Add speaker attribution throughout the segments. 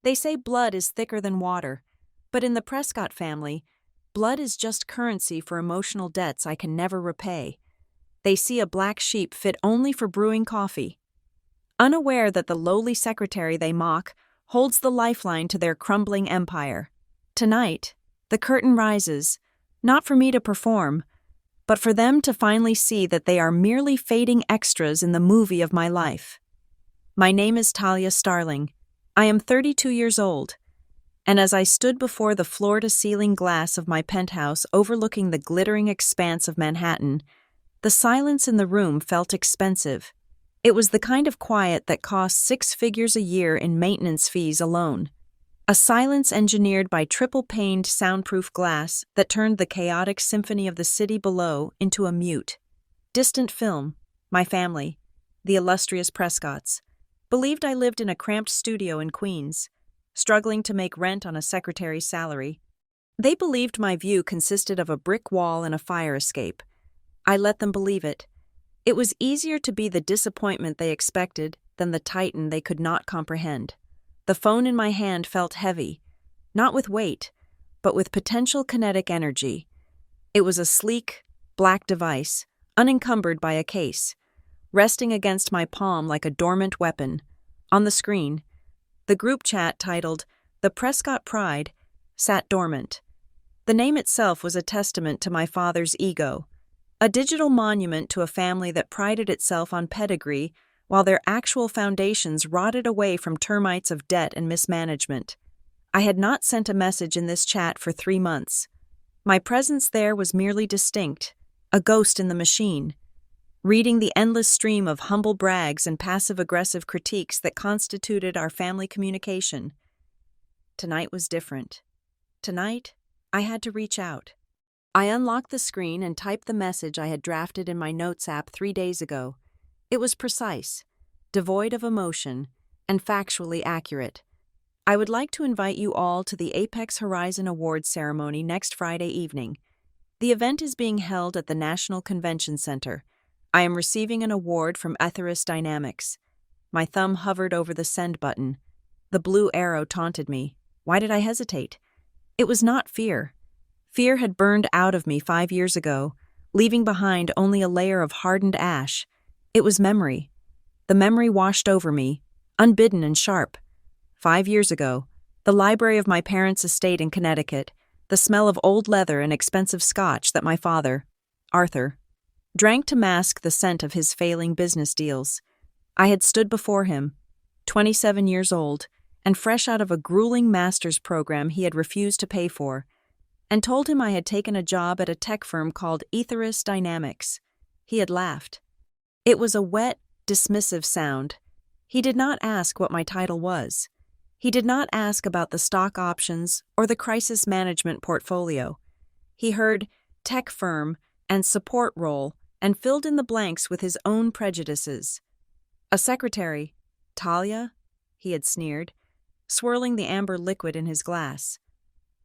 Speaker 1: They say blood is thicker than water, but in the Prescott family, blood is just currency for emotional debts I can never repay. They see a black sheep fit only for brewing coffee, unaware that the lowly secretary they mock holds the lifeline to their crumbling empire. Tonight, the curtain rises, not for me to perform, but for them to finally see that they are merely fading extras in the movie of my life. My name is Talia Starling. I am 32 years old, and as I stood before the floor-to-ceiling glass of my penthouse overlooking the glittering expanse of Manhattan, the silence in the room felt expensive. It was the kind of quiet that costs 6 figures a year in maintenance fees alone. A silence engineered by triple-paned soundproof glass that turned the chaotic symphony of the city below into a mute, distant film. My family, the illustrious Prescotts, believed I lived in a cramped studio in Queens, struggling to make rent on a secretary's salary. They believed my view consisted of a brick wall and a fire escape. I let them believe it. It was easier to be the disappointment they expected than the titan they could not comprehend. The phone in my hand felt heavy, not with weight, but with potential kinetic energy. It was a sleek, black device, unencumbered by a case, resting against my palm like a dormant weapon. On the screen, the group chat titled "The Prescott Pride" sat dormant. The name itself was a testament to my father's ego, a digital monument to a family that prided itself on pedigree while their actual foundations rotted away from termites of debt and mismanagement. I had not sent a message in this chat for 3 months. My presence there was merely distinct, a ghost in the machine, reading the endless stream of humble brags and passive-aggressive critiques that constituted our family communication. Tonight was different. Tonight, I had to reach out. I unlocked the screen and typed the message I had drafted in my notes app 3 days ago. It was precise, devoid of emotion, and factually accurate. I would like to invite you all to the Apex Horizon Awards ceremony next Friday evening. The event is being held at the National Convention Center. I am receiving an award from Etherius Dynamics. My thumb hovered over the send button. The blue arrow taunted me. Why did I hesitate? It was not fear. Fear had burned out of me 5 years ago, leaving behind only a layer of hardened ash. It was memory. The memory washed over me, unbidden and sharp. 5 years ago, the library of my parents' estate in Connecticut, the smell of old leather and expensive scotch that my father, Arthur, drank to mask the scent of his failing business deals. I had stood before him, 27 years old, and fresh out of a grueling master's program he had refused to pay for, and told him I had taken a job at a tech firm called Etherius Dynamics. He had laughed. It was a wet, dismissive sound. He did not ask what my title was. He did not ask about the stock options or the crisis management portfolio. He heard tech firm and support role and filled in the blanks with his own prejudices. A secretary, Talia, he had sneered, swirling the amber liquid in his glass.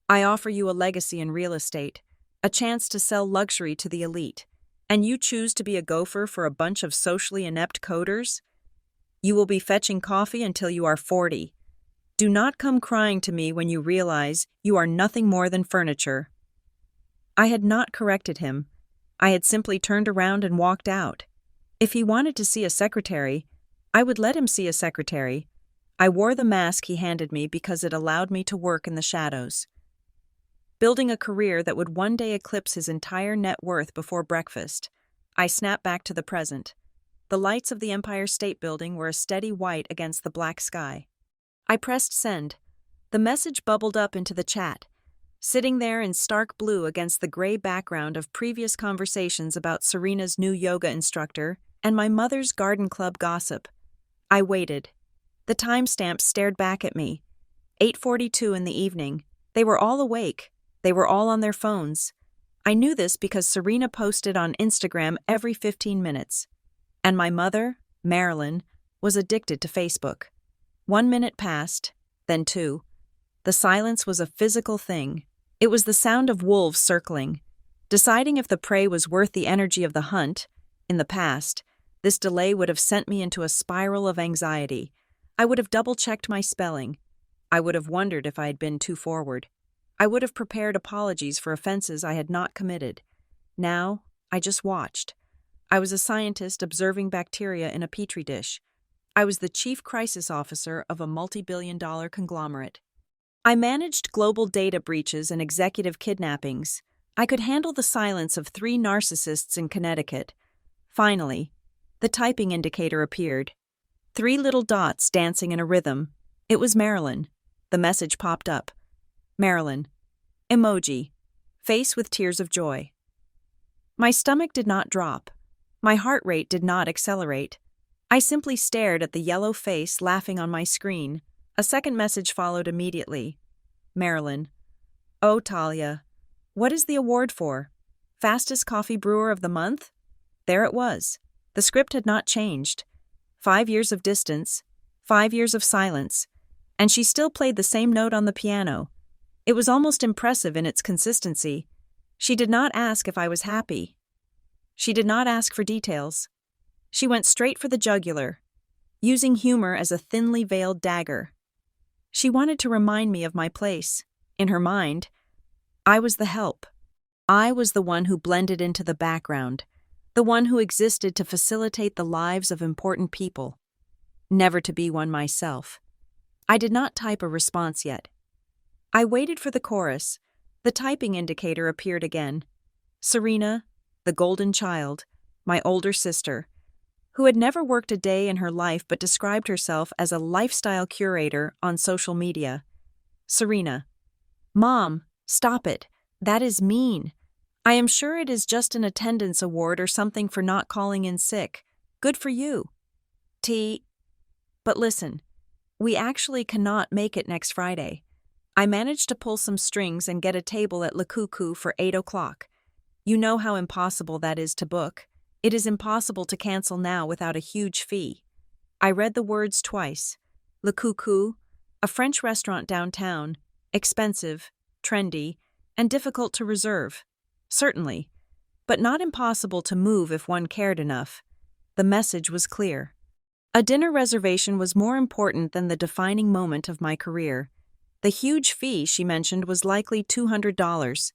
Speaker 1: I offer you a legacy in real estate, a chance to sell luxury to the elite, and you choose to be a gopher for a bunch of socially inept coders? You will be fetching coffee until you are 40. Do not come crying to me when you realize you are nothing more than furniture. I had not corrected him. I had simply turned around and walked out. If he wanted to see a secretary, I would let him see a secretary. I wore the mask he handed me because it allowed me to work in the shadows, building a career that would one day eclipse his entire net worth before breakfast. I snapped back to the present. The lights of the Empire State Building were a steady white against the black sky. I pressed send. The message bubbled up into the chat, sitting there in stark blue against the gray background of previous conversations about Serena's new yoga instructor and my mother's garden club gossip. I waited. The timestamp stared back at me. 8:42 in the evening. They were all awake. They were all on their phones. I knew this because Serena posted on Instagram every 15 minutes. And my mother, Marilyn, was addicted to Facebook. 1 minute passed, then 2. The silence was a physical thing. It was the sound of wolves circling, deciding if the prey was worth the energy of the hunt. In the past, this delay would have sent me into a spiral of anxiety. I would have double-checked my spelling. I would have wondered if I had been too forward. I would have prepared apologies for offenses I had not committed. Now, I just watched. I was a scientist observing bacteria in a petri dish. I was the chief crisis officer of a multi-billion-dollar conglomerate. I managed global data breaches and executive kidnappings. I could handle the silence of 3 narcissists in Connecticut. Finally, the typing indicator appeared. 3 little dots dancing in a rhythm. It was Marilyn. The message popped up. Marilyn. Emoji. Face with tears of joy. My stomach did not drop. My heart rate did not accelerate. I simply stared at the yellow face laughing on my screen. A second message followed immediately. Marilyn. Oh, Talia. What is the award for? Fastest coffee brewer of the month? There it was. The script had not changed. 5 years of distance, 5 years of silence, and she still played the same note on the piano. It was almost impressive in its consistency. She did not ask if I was happy. She did not ask for details. She went straight for the jugular, using humor as a thinly veiled dagger. She wanted to remind me of my place. In her mind, I was the help. I was the one who blended into the background, the one who existed to facilitate the lives of important people, never to be one myself. I did not type a response yet. I waited for the chorus. The typing indicator appeared again. Serena, the golden child, my older sister, who had never worked a day in her life but described herself as a lifestyle curator on social media. Serena. Mom, stop it. That is mean. I am sure it is just an attendance award or something for not calling in sick. Good for you. But listen, we actually cannot make it next Friday. I managed to pull some strings and get a table at Le Cuckoo for 8 o'clock. You know how impossible that is to book. It is impossible to cancel now without a huge fee. I read the words twice. Le Cuckoo, a French restaurant downtown, expensive, trendy, and difficult to reserve. Certainly, but not impossible to move if one cared enough. The message was clear. A dinner reservation was more important than the defining moment of my career. The huge fee she mentioned was likely $200,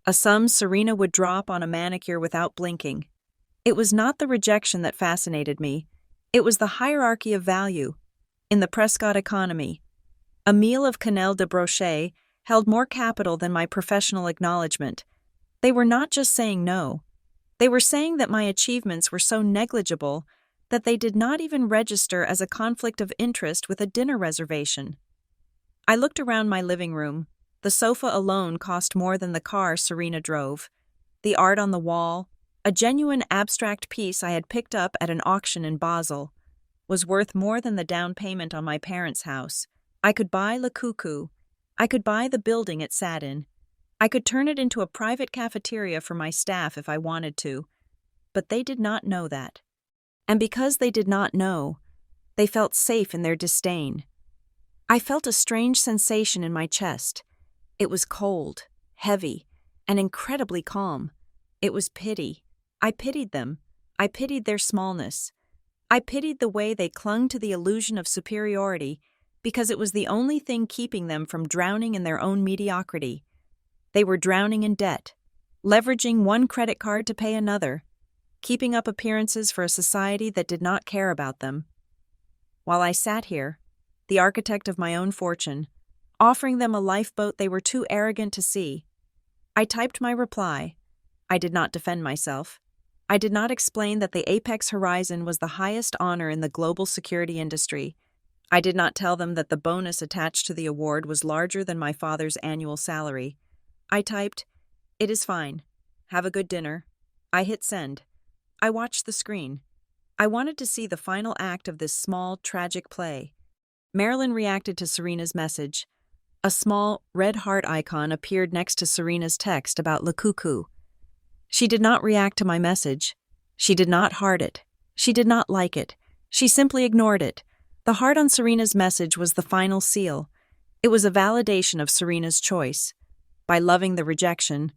Speaker 1: a sum Serena would drop on a manicure without blinking. It was not the rejection that fascinated me. It was the hierarchy of value. In the Prescott economy, a meal of quenelle de brochet held more capital than my professional acknowledgement. They were not just saying no. They were saying that my achievements were so negligible that they did not even register as a conflict of interest with a dinner reservation. I looked around my living room. The sofa alone cost more than the car Serena drove. The art on the wall, a genuine abstract piece I had picked up at an auction in Basel, was worth more than the down payment on my parents' house. I could buy Le Cuckoo. I could buy the building it sat in. I could turn it into a private cafeteria for my staff if I wanted to. But they did not know that. And because they did not know, they felt safe in their disdain. I felt a strange sensation in my chest. It was cold, heavy, and incredibly calm. It was pity. I pitied them. I pitied their smallness. I pitied the way they clung to the illusion of superiority because it was the only thing keeping them from drowning in their own mediocrity. They were drowning in debt, leveraging one credit card to pay another, keeping up appearances for a society that did not care about them. While I sat here, the architect of my own fortune, offering them a lifeboat they were too arrogant to see, I typed my reply. I did not defend myself. I did not explain that the apex horizon was the highest honor in the global security industry. I did not tell them that the bonus attached to the award was larger than my father's annual salary. I typed, "It is fine. Have a good dinner." I hit send. I watched the screen. I wanted to see the final act of this small, tragic play. Marilyn reacted to Serena's message. A small, red heart icon appeared next to Serena's text about Le Cuckoo. She did not react to my message. She did not heart it. She did not like it. She simply ignored it. The heart on Serena's message was the final seal. It was a validation of Serena's choice. By loving the rejection,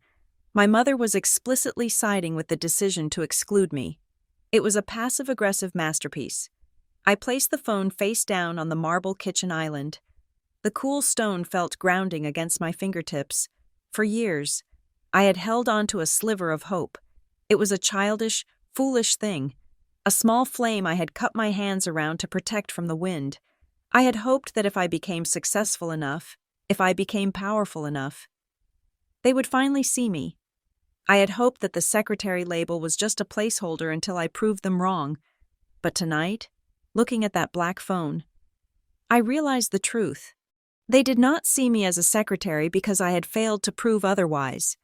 Speaker 1: my mother was explicitly siding with the decision to exclude me. It was a passive-aggressive masterpiece. I placed the phone face down on the marble kitchen island. The cool stone felt grounding against my fingertips. For years, I had held on to a sliver of hope. It was a childish, foolish thing, a small flame I had cut my hands around to protect from the wind. I had hoped that if I became successful enough, if I became powerful enough, they would finally see me. I had hoped that the secretary label was just a placeholder until I proved them wrong. But tonight, looking at that black phone, I realized the truth. They did not see me as a secretary because I had failed to prove otherwise.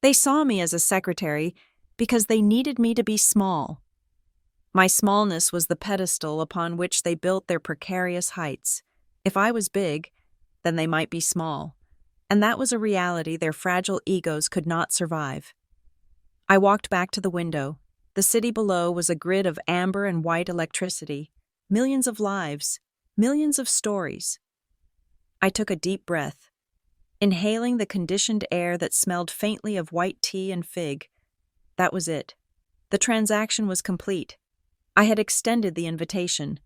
Speaker 1: They saw me as a secretary because they needed me to be small. My smallness was the pedestal upon which they built their precarious heights. If I was big, then they might be small, and that was a reality their fragile egos could not survive. I walked back to the window. The city below was a grid of amber and white electricity, millions of lives, millions of stories. I took a deep breath, inhaling the conditioned air that smelled faintly of white tea and fig. That was it. The transaction was complete. I had extended the invitation.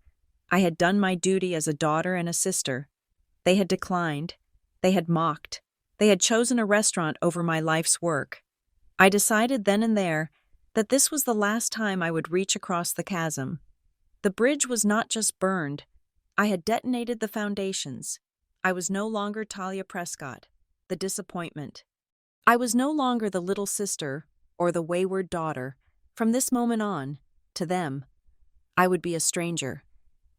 Speaker 1: I had done my duty as a daughter and a sister. They had declined. They had mocked. They had chosen a restaurant over my life's work. I decided then and there that this was the last time I would reach across the chasm. The bridge was not just burned. I had detonated the foundations. I was no longer Talia Prescott, the disappointment. I was no longer the little sister or the wayward daughter. From this moment on, to them, I would be a stranger.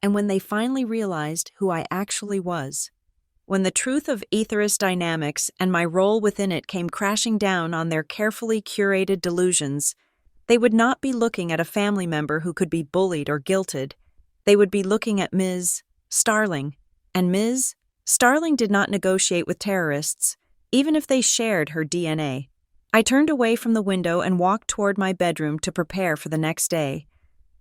Speaker 1: And when they finally realized who I actually was, when the truth of etherist dynamics and my role within it came crashing down on their carefully curated delusions, they would not be looking at a family member who could be bullied or guilted. They would be looking at Ms. Starling. And Ms. Starling did not negotiate with terrorists, even if they shared her DNA. I turned away from the window and walked toward my bedroom to prepare for the next day.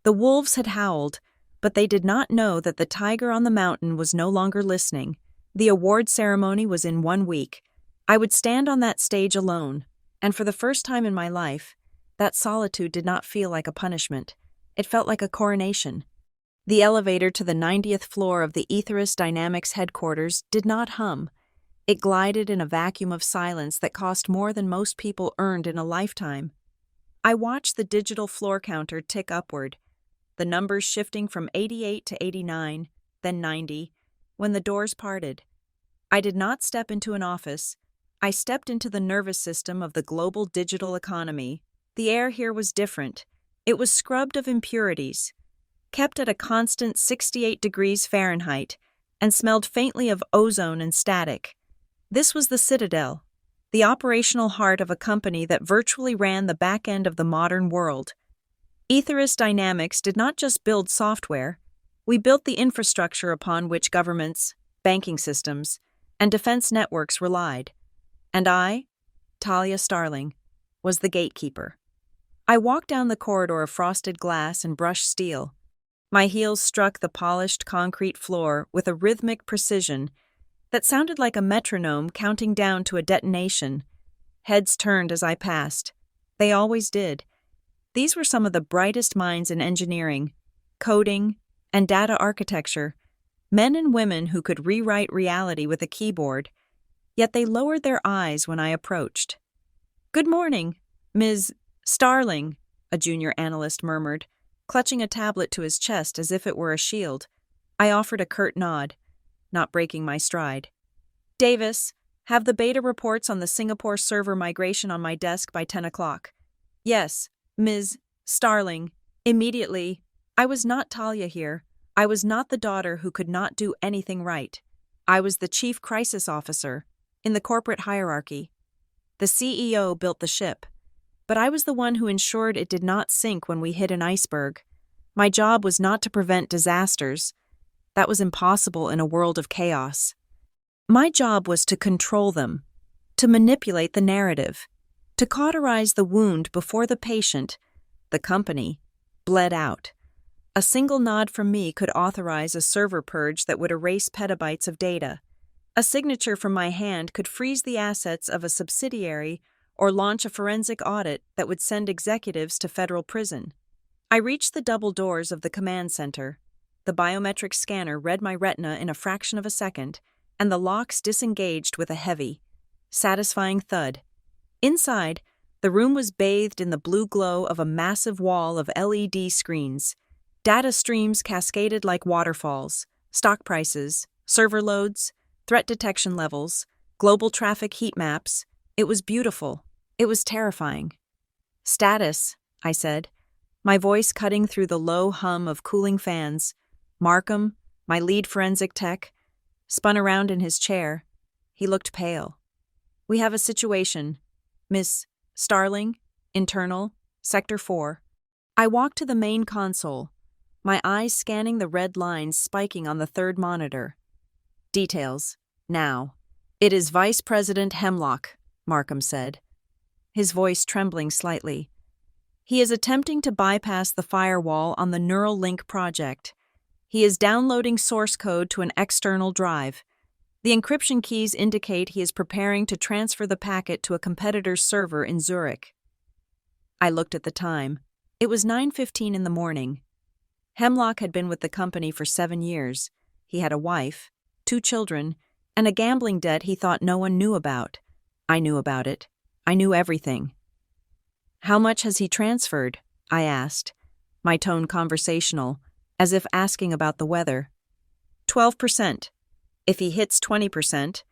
Speaker 1: The wolves had howled, but they did not know that the tiger on the mountain was no longer listening. The award ceremony was in 1 week. I would stand on that stage alone, and for the first time in my life, that solitude did not feel like a punishment. It felt like a coronation. The elevator to the 90th floor of the Etherist Dynamics headquarters did not hum. It glided in a vacuum of silence that cost more than most people earned in a lifetime. I watched the digital floor counter tick upward, the numbers shifting from 88 to 89, then 90, when the doors parted. I did not step into an office. I stepped into the nervous system of the global digital economy. The air here was different. It was scrubbed of impurities, kept at a constant 68 degrees Fahrenheit, and smelled faintly of ozone and static. This was the Citadel, the operational heart of a company that virtually ran the back end of the modern world. Etherist Dynamics did not just build software. We built the infrastructure upon which governments, banking systems, and defense networks relied. And I, Talia Starling, was the gatekeeper. I walked down the corridor of frosted glass and brushed steel. My heels struck the polished concrete floor with a rhythmic precision that sounded like a metronome counting down to a detonation. Heads turned as I passed. They always did. These were some of the brightest minds in engineering, coding, and data architecture, men and women who could rewrite reality with a keyboard, yet they lowered their eyes when I approached. "Good morning, Ms. Starling," a junior analyst murmured, clutching a tablet to his chest as if it were a shield. I offered a curt nod, not breaking my stride. "Davis, have the beta reports on the Singapore server migration on my desk by 10 o'clock. "Yes, Ms. Starling, immediately." I was not Talia here. I was not the daughter who could not do anything right. I was the chief crisis officer in the corporate hierarchy. The CEO built the ship, but I was the one who ensured it did not sink when we hit an iceberg. My job was not to prevent disasters. That was impossible in a world of chaos. My job was to control them, to manipulate the narrative, to cauterize the wound before the patient, the company, bled out. A single nod from me could authorize a server purge that would erase petabytes of data. A signature from my hand could freeze the assets of a subsidiary or launch a forensic audit that would send executives to federal prison. I reached the double doors of the command center. The biometric scanner read my retina in a fraction of a second, and the locks disengaged with a heavy, satisfying thud. Inside, the room was bathed in the blue glow of a massive wall of LED screens. Data streams cascaded like waterfalls: stock prices, server loads, threat detection levels, global traffic heat maps. It was beautiful. It was terrifying. "Status," I said, my voice cutting through the low hum of cooling fans. Markham, my lead forensic tech, spun around in his chair. He looked pale. "We have a situation. Miss Starling, internal, Sector 4. I walked to the main console, my eyes scanning the red lines spiking on the third monitor. "Details. Now." "It is Vice President Hemlock," Markham said, his voice trembling slightly. "He is attempting to bypass the firewall on the Neural Link project. He is downloading source code to an external drive. The encryption keys indicate he is preparing to transfer the packet to a competitor's server in Zurich." I looked at the time. It was 9:15 in the morning. Hemlock had been with the company for 7 years. He had a wife, 2 children, and a gambling debt he thought no one knew about. I knew about it. I knew everything. "How much has he transferred?" I asked, my tone conversational, as if asking about the weather. 12%. If he hits 20%,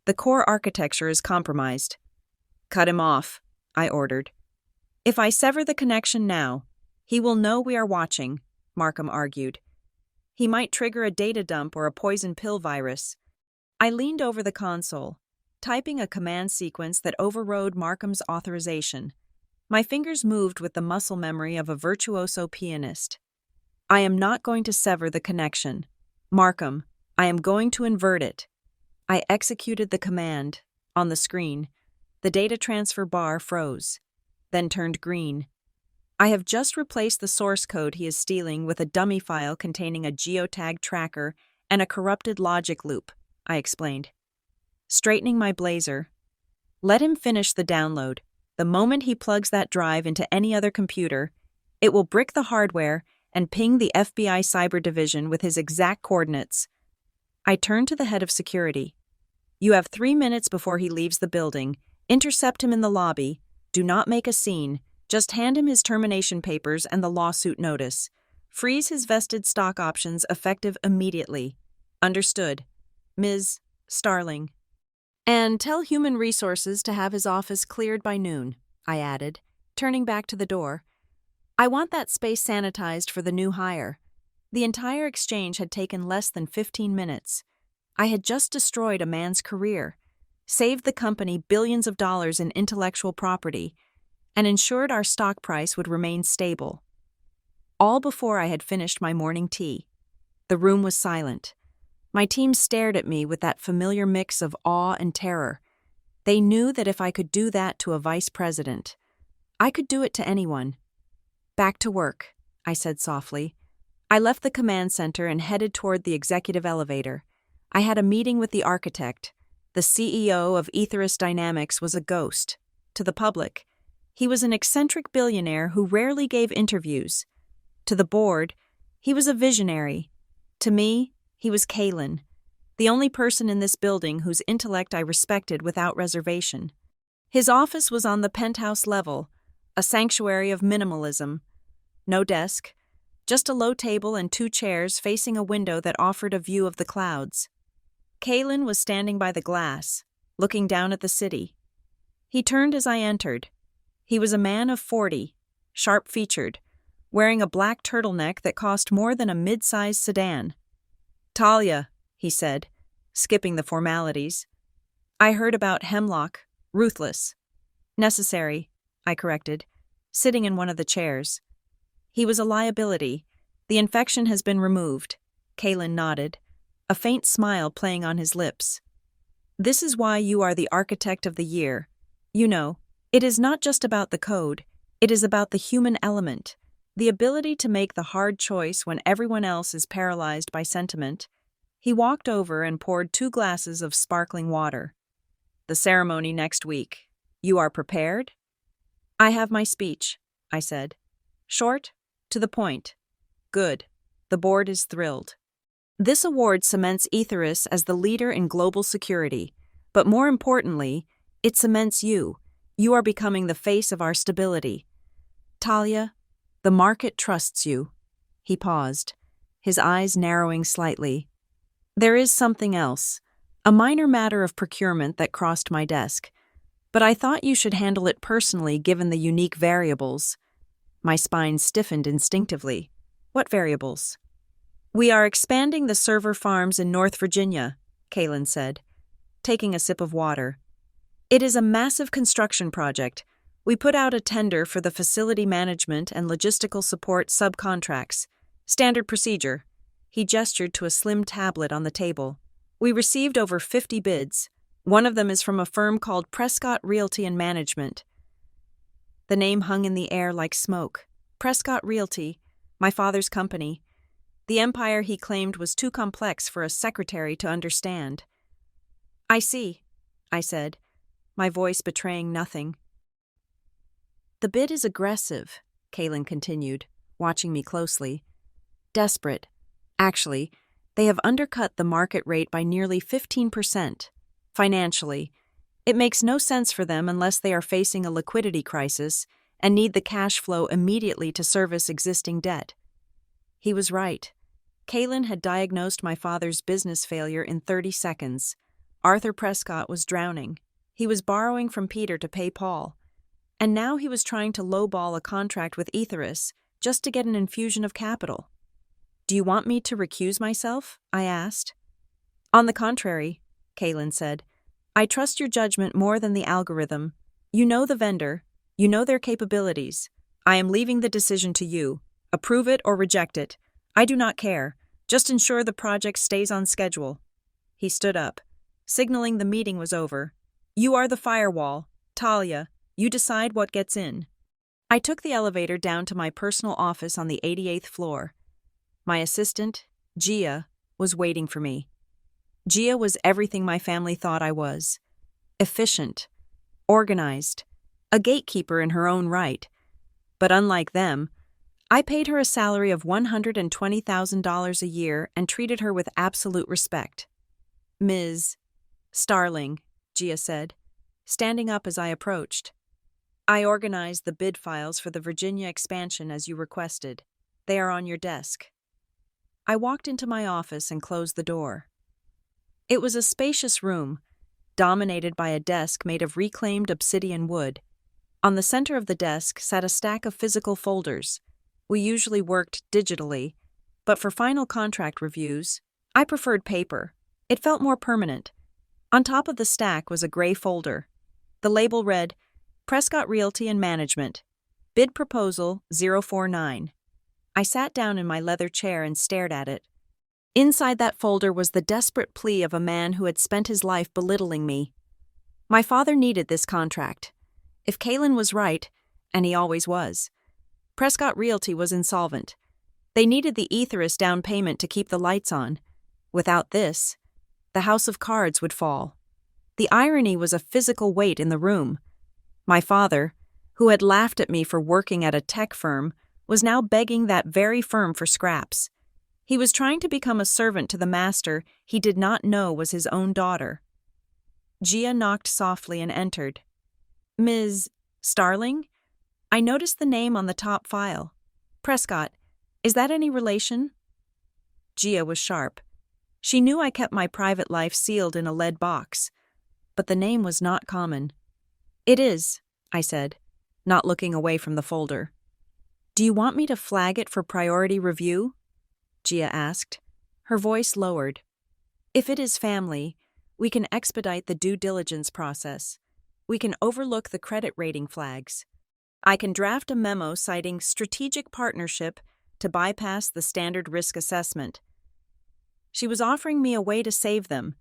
Speaker 1: the core architecture is compromised." "Cut him off," I ordered. "If I sever the connection now, he will know we are watching," Markham argued. "He might trigger a data dump or a poison pill virus." I leaned over the console, typing a command sequence that overrode Markham's authorization. My fingers moved with the muscle memory of a virtuoso pianist. "I am not going to sever the connection. Markham, I am going to invert it." I executed the command. On the screen, the data transfer bar froze, then turned green. "I have just replaced the source code he is stealing with a dummy file containing a geotag tracker and a corrupted logic loop," I explained. Straightening my blazer, "Let him finish the download. The moment he plugs that drive into any other computer, it will brick the hardware and ping the FBI Cyber Division with his exact coordinates." I turned to the head of security. "You have 3 minutes before he leaves the building. Intercept him in the lobby. Do not make a scene. Just hand him his termination papers and the lawsuit notice. Freeze his vested stock options effective immediately." "Understood, Ms. Starling." "And tell Human Resources to have his office cleared by noon," I added, turning back to the door. "I want that space sanitized for the new hire." The entire exchange had taken less than 15 minutes. I had just destroyed a man's career, saved the company billions of dollars in intellectual property, and ensured our stock price would remain stable. All before I had finished my morning tea. The room was silent. My team stared at me with that familiar mix of awe and terror. They knew that if I could do that to a vice president, I could do it to anyone. "Back to work," I said softly. I left the command center and headed toward the executive elevator. I had a meeting with the architect. The CEO of Aetherus Dynamics was a ghost. To the public, he was an eccentric billionaire who rarely gave interviews. To the board, he was a visionary. To me, he was Kalen, the only person in this building whose intellect I respected without reservation. His office was on the penthouse level, a sanctuary of minimalism. No desk, just a low table and 2 chairs facing a window that offered a view of the clouds. Kalen was standing by the glass, looking down at the city. He turned as I entered. He was a man of 40, sharp-featured, wearing a black turtleneck that cost more than a mid-sized sedan. "Talia," he said, skipping the formalities. "I heard about Hemlock. Ruthless." "Necessary," I corrected, sitting in one of the chairs. "He was a liability. The infection has been removed." Kalen nodded, a faint smile playing on his lips. "This is why you are the architect of the year. You know, it is not just about the code, it is about the human element, the ability to make the hard choice when everyone else is paralyzed by sentiment." He walked over and poured 2 glasses of sparkling water. "The ceremony next week. You are prepared?" "I have my speech," I said. "Short, to the point. Good. The board is thrilled." This award cements Aetheris as the leader in global security, but more importantly, it cements you. You are becoming the face of our stability. Talia, the market trusts you. He paused, his eyes narrowing slightly. There is something else, a minor matter of procurement that crossed my desk, but I thought you should handle it personally given the unique variables. My spine stiffened instinctively. What variables? We are expanding the server farms in North Virginia, Kaylin said, taking a sip of water. It is a massive construction project. We put out a tender for the facility management and logistical support subcontracts. Standard procedure. He gestured to a slim tablet on the table. We received over 50 bids. One of them is from a firm called Prescott Realty and Management. The name hung in the air like smoke. Prescott Realty, my father's company. The empire he claimed was too complex for a secretary to understand. I see, I said, my voice betraying nothing. The bid is aggressive, Kaylin continued, watching me closely. Desperate. Actually, they have undercut the market rate by nearly 15%. Financially, it makes no sense for them unless they are facing a liquidity crisis and need the cash flow immediately to service existing debt. He was right. Kaylin had diagnosed my father's business failure in 30 seconds. Arthur Prescott was drowning. He was borrowing from Peter to pay Paul. And now he was trying to lowball a contract with Aetheris just to get an infusion of capital. Do you want me to recuse myself? I asked. On the contrary, Kaylin said. I trust your judgment more than the algorithm. You know the vendor. You know their capabilities. I am leaving the decision to you. Approve it or reject it. I do not care. Just ensure the project stays on schedule. He stood up, signaling the meeting was over. You are the firewall. Talia, you decide what gets in. I took the elevator down to my personal office on the 88th floor. My assistant, Gia, was waiting for me. Gia was everything my family thought I was. Efficient, organized, a gatekeeper in her own right. But unlike them, I paid her a salary of $120,000 a year and treated her with absolute respect. Ms. Starling, Gia said, standing up as I approached. I organized the bid files for the Virginia expansion as you requested. They are on your desk. I walked into my office and closed the door. It was a spacious room, dominated by a desk made of reclaimed obsidian wood. On the center of the desk sat a stack of physical folders. We usually worked digitally, but for final contract reviews, I preferred paper. It felt more permanent. On top of the stack was a gray folder. The label read, Prescott Realty and Management, Bid Proposal 049. I sat down in my leather chair and stared at it. Inside that folder was the desperate plea of a man who had spent his life belittling me. My father needed this contract. If Kaylin was right, and he always was, Prescott Realty was insolvent. They needed the Aetheris down payment to keep the lights on. Without this, the house of cards would fall. The irony was a physical weight in the room. My father, who had laughed at me for working at a tech firm, was now begging that very firm for scraps. He was trying to become a servant to the master he did not know was his own daughter. Gia knocked softly and entered. Ms. Starling? I noticed the name on the top file. Prescott, is that any relation? Gia was sharp. She knew I kept my private life sealed in a lead box, but the name was not common. It is, I said, not looking away from the folder. Do you want me to flag it for priority review? Gia asked. Her voice lowered. If it is family, we can expedite the due diligence process. We can overlook the credit rating flags. I can draft a memo citing strategic partnership to bypass the standard risk assessment. She was offering me a way to save them.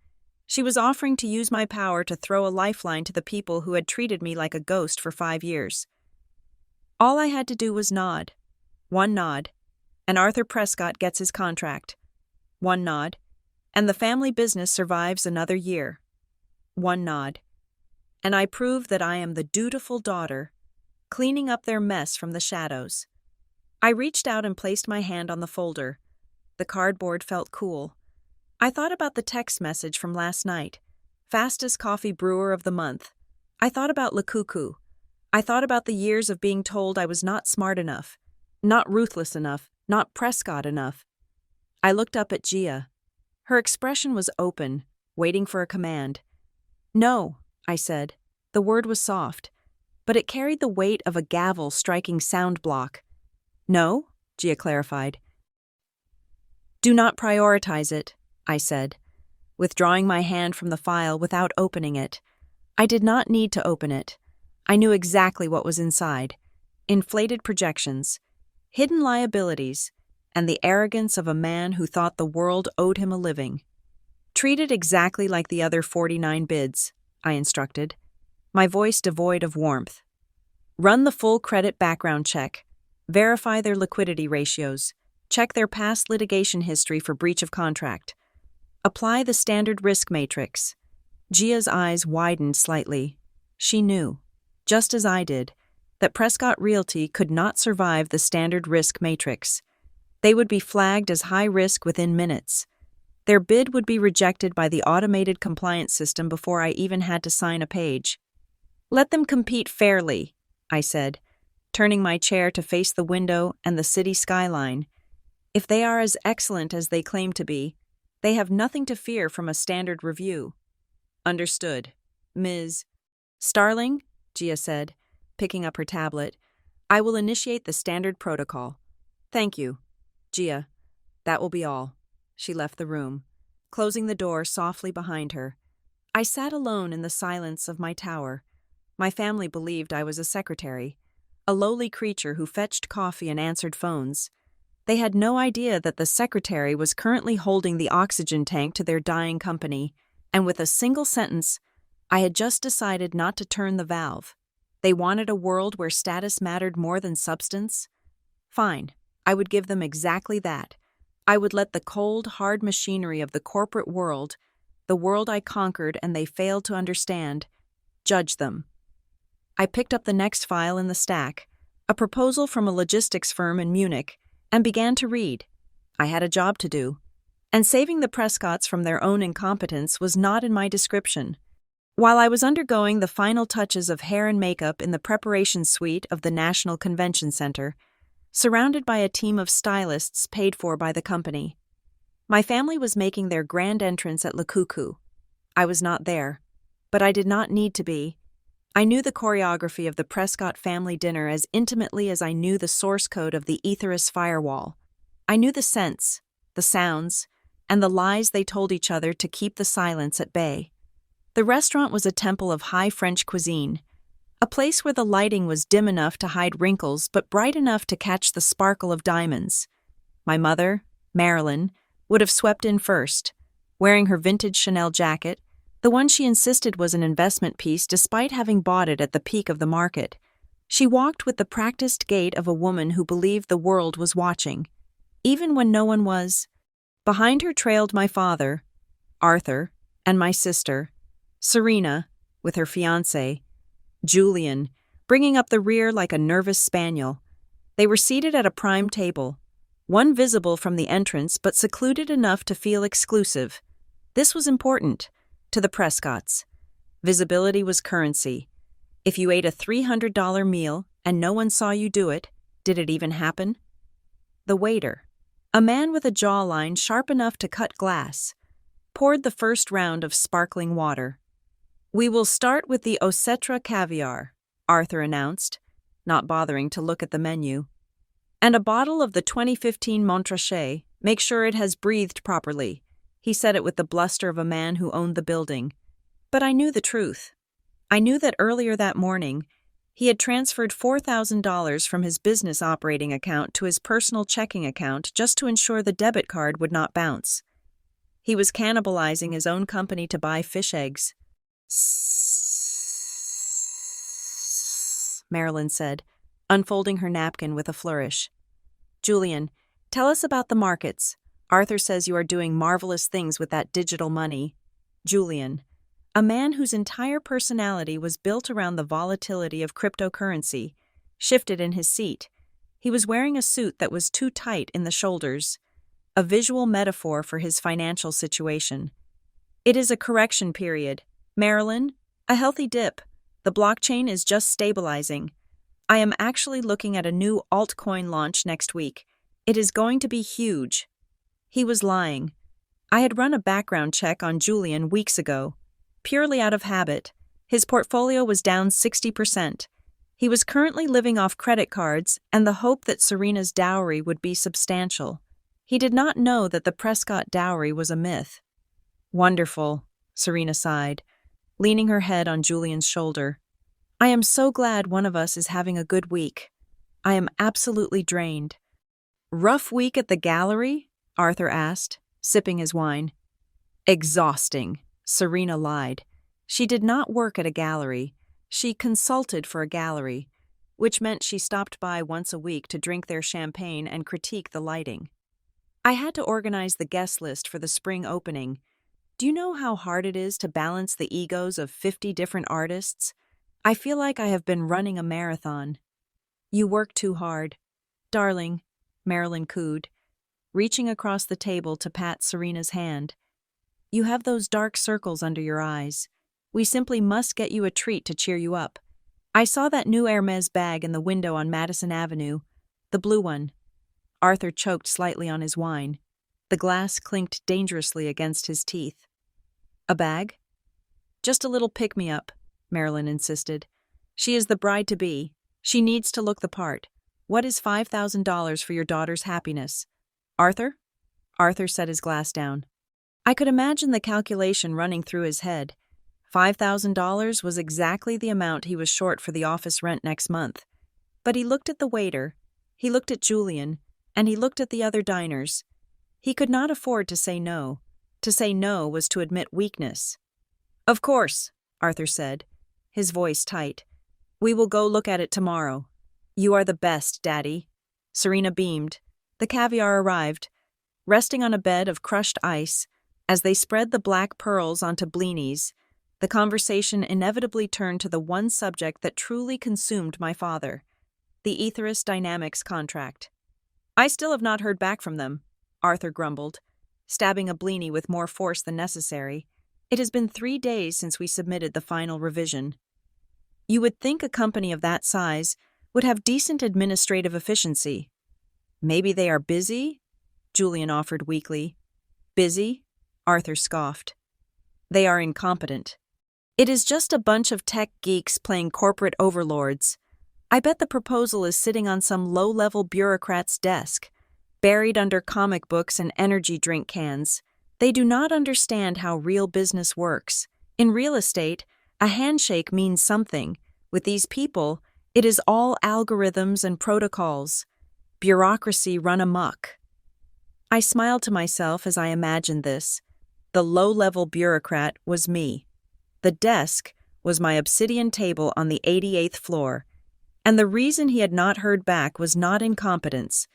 Speaker 1: She was offering to use my power to throw a lifeline to the people who had treated me like a ghost for 5 years. All I had to do was nod. One nod, and Arthur Prescott gets his contract. One nod, and the family business survives another year. One nod, and I prove that I am the dutiful daughter, cleaning up their mess from the shadows. I reached out and placed my hand on the folder. The cardboard felt cool. I thought about the text message from last night. Fastest coffee brewer of the month. I thought about Lukuku. I thought about the years of being told I was not smart enough, not ruthless enough, not Prescott enough. I looked up at Gia. Her expression was open, waiting for a command. No, I said. The word was soft, but it carried the weight of a gavel striking sound block. No, Gia clarified. Do not prioritize it, I said, withdrawing my hand from the file without opening it. I did not need to open it. I knew exactly what was inside. Inflated projections, hidden liabilities, and the arrogance of a man who thought the world owed him a living. Treat it exactly like the other 49 bids, I instructed, my voice devoid of warmth. Run the full credit background check. Verify their liquidity ratios. Check their past litigation history for breach of contract. Apply the standard risk matrix. Gia's eyes widened slightly. She knew, just as I did, that Prescott Realty could not survive the standard risk matrix. They would be flagged as high risk within minutes. Their bid would be rejected by the automated compliance system before I even had to sign a page. Let them compete fairly, I said, turning my chair to face the window and the city skyline. If they are as excellent as they claim to be, they have nothing to fear from a standard review. Understood, Ms. Starling, Gia said, picking up her tablet. I will initiate the standard protocol. Thank you, Gia. That will be all. She left the room, closing the door softly behind her. I sat alone in the silence of my tower. My family believed I was a secretary, a lowly creature who fetched coffee and answered phones. They had no idea that the secretary was currently holding the oxygen tank to their dying company, and with a single sentence, I had just decided not to turn the valve. They wanted a world where status mattered more than substance? Fine, I would give them exactly that. I would let the cold, hard machinery of the corporate world, the world I conquered and they failed to understand, judge them. I picked up the next file in the stack, a proposal from a logistics firm in Munich, and began to read. I had a job to do, and saving the Prescotts from their own incompetence was not in my description. While I was undergoing the final touches of hair and makeup in the preparation suite of the National Convention Center, surrounded by a team of stylists paid for by the company, my family was making their grand entrance at Lukuku. I was not there, but I did not need to be. I knew the choreography of the Prescott family dinner as intimately as I knew the source code of the Aetherus firewall. I knew the scents, the sounds, and the lies they told each other to keep the silence at bay. The restaurant was a temple of high French cuisine, a place where the lighting was dim enough to hide wrinkles but bright enough to catch the sparkle of diamonds. My mother, Marilyn, would have swept in first, wearing her vintage Chanel jacket, the one she insisted was an investment piece despite having bought it at the peak of the market. She walked with the practiced gait of a woman who believed the world was watching, even when no one was. Behind her trailed my father, Arthur, and my sister, Serena, with her fiancé, Julian, bringing up the rear like a nervous spaniel. They were seated at a prime table, one visible from the entrance but secluded enough to feel exclusive. This was important to the Prescotts. Visibility was currency. If you ate a $300 meal and no one saw you do it, did it even happen? The waiter, a man with a jawline sharp enough to cut glass, poured the first round of sparkling water. We will start with the Osetra caviar, Arthur announced, not bothering to look at the menu. And a bottle of the 2015 Montrachet. Make sure it has breathed properly. He said it with the bluster of a man who owned the building. But I knew the truth. I knew that earlier that morning, he had transferred $4,000 from his business operating account to his personal checking account just to ensure the debit card would not bounce. He was cannibalizing his own company to buy fish eggs. Marilyn said, unfolding her napkin with a flourish. Julian, tell us about the markets. Arthur says you are doing marvelous things with that digital money. Julian, a man whose entire personality was built around the volatility of cryptocurrency, shifted in his seat. He was wearing a suit that was too tight in the shoulders. a visual metaphor for his financial situation. It is a correction period. Marilyn, a healthy dip. The blockchain is just stabilizing. I am actually looking at a new altcoin launch next week. It is going to be huge. He was lying. I had run a background check on Julian weeks ago. Purely out of habit, his portfolio was down 60%. He was currently living off credit cards and the hope that Serena's dowry would be substantial. He did not know that the Prescott dowry was a myth. Wonderful, Serena sighed, leaning her head on Julian's shoulder. I am so glad one of us is having a good week. I am absolutely drained. Rough week at the gallery? Arthur asked, sipping his wine. Exhausting, Serena lied. She did not work at a gallery. She consulted for a gallery, which meant she stopped by once a week to drink their champagne and critique the lighting. I had to organize the guest list for the spring opening. Do you know how hard it is to balance the egos of 50 different artists? I feel like I have been running a marathon. You work too hard. Darling, Marilyn cooed, reaching across the table to pat Serena's hand. You have those dark circles under your eyes. We simply must get you a treat to cheer you up. I saw that new Hermes bag in the window on Madison Avenue, the blue one. Arthur choked slightly on his wine. The glass clinked dangerously against his teeth. A bag? Just a little pick-me-up, Marilyn insisted. She is the bride-to-be. She needs to look the part. What is $5,000 for your daughter's happiness? Arthur? Arthur set his glass down. I could imagine the calculation running through his head. $5,000 was exactly the amount he was short for the office rent next month. But he looked at the waiter, he looked at Julian, and he looked at the other diners. He could not afford to say no. To say no was to admit weakness. Of course, Arthur said, his voice tight. We will go look at it tomorrow. You are the best, Daddy. Serena beamed. The caviar arrived, resting on a bed of crushed ice. As they spread the black pearls onto blinis, the conversation inevitably turned to the one subject that truly consumed my father, the Aetheris Dynamics contract. I still have not heard back from them, Arthur grumbled, stabbing a blini with more force than necessary. It has been 3 days since we submitted the final revision. You would think a company of that size would have decent administrative efficiency. Maybe they are busy? Julian offered weakly. Busy? Arthur scoffed. They are incompetent. It is just a bunch of tech geeks playing corporate overlords. I bet the proposal is sitting on some low-level bureaucrat's desk, buried under comic books and energy drink cans. They do not understand how real business works. In real estate, a handshake means something. With these people, it is all algorithms and protocols. Bureaucracy run amok. I smiled to myself as I imagined this. The low-level bureaucrat was me. The desk was my obsidian table on the 88th floor. And the reason he had not heard back was not incompetence.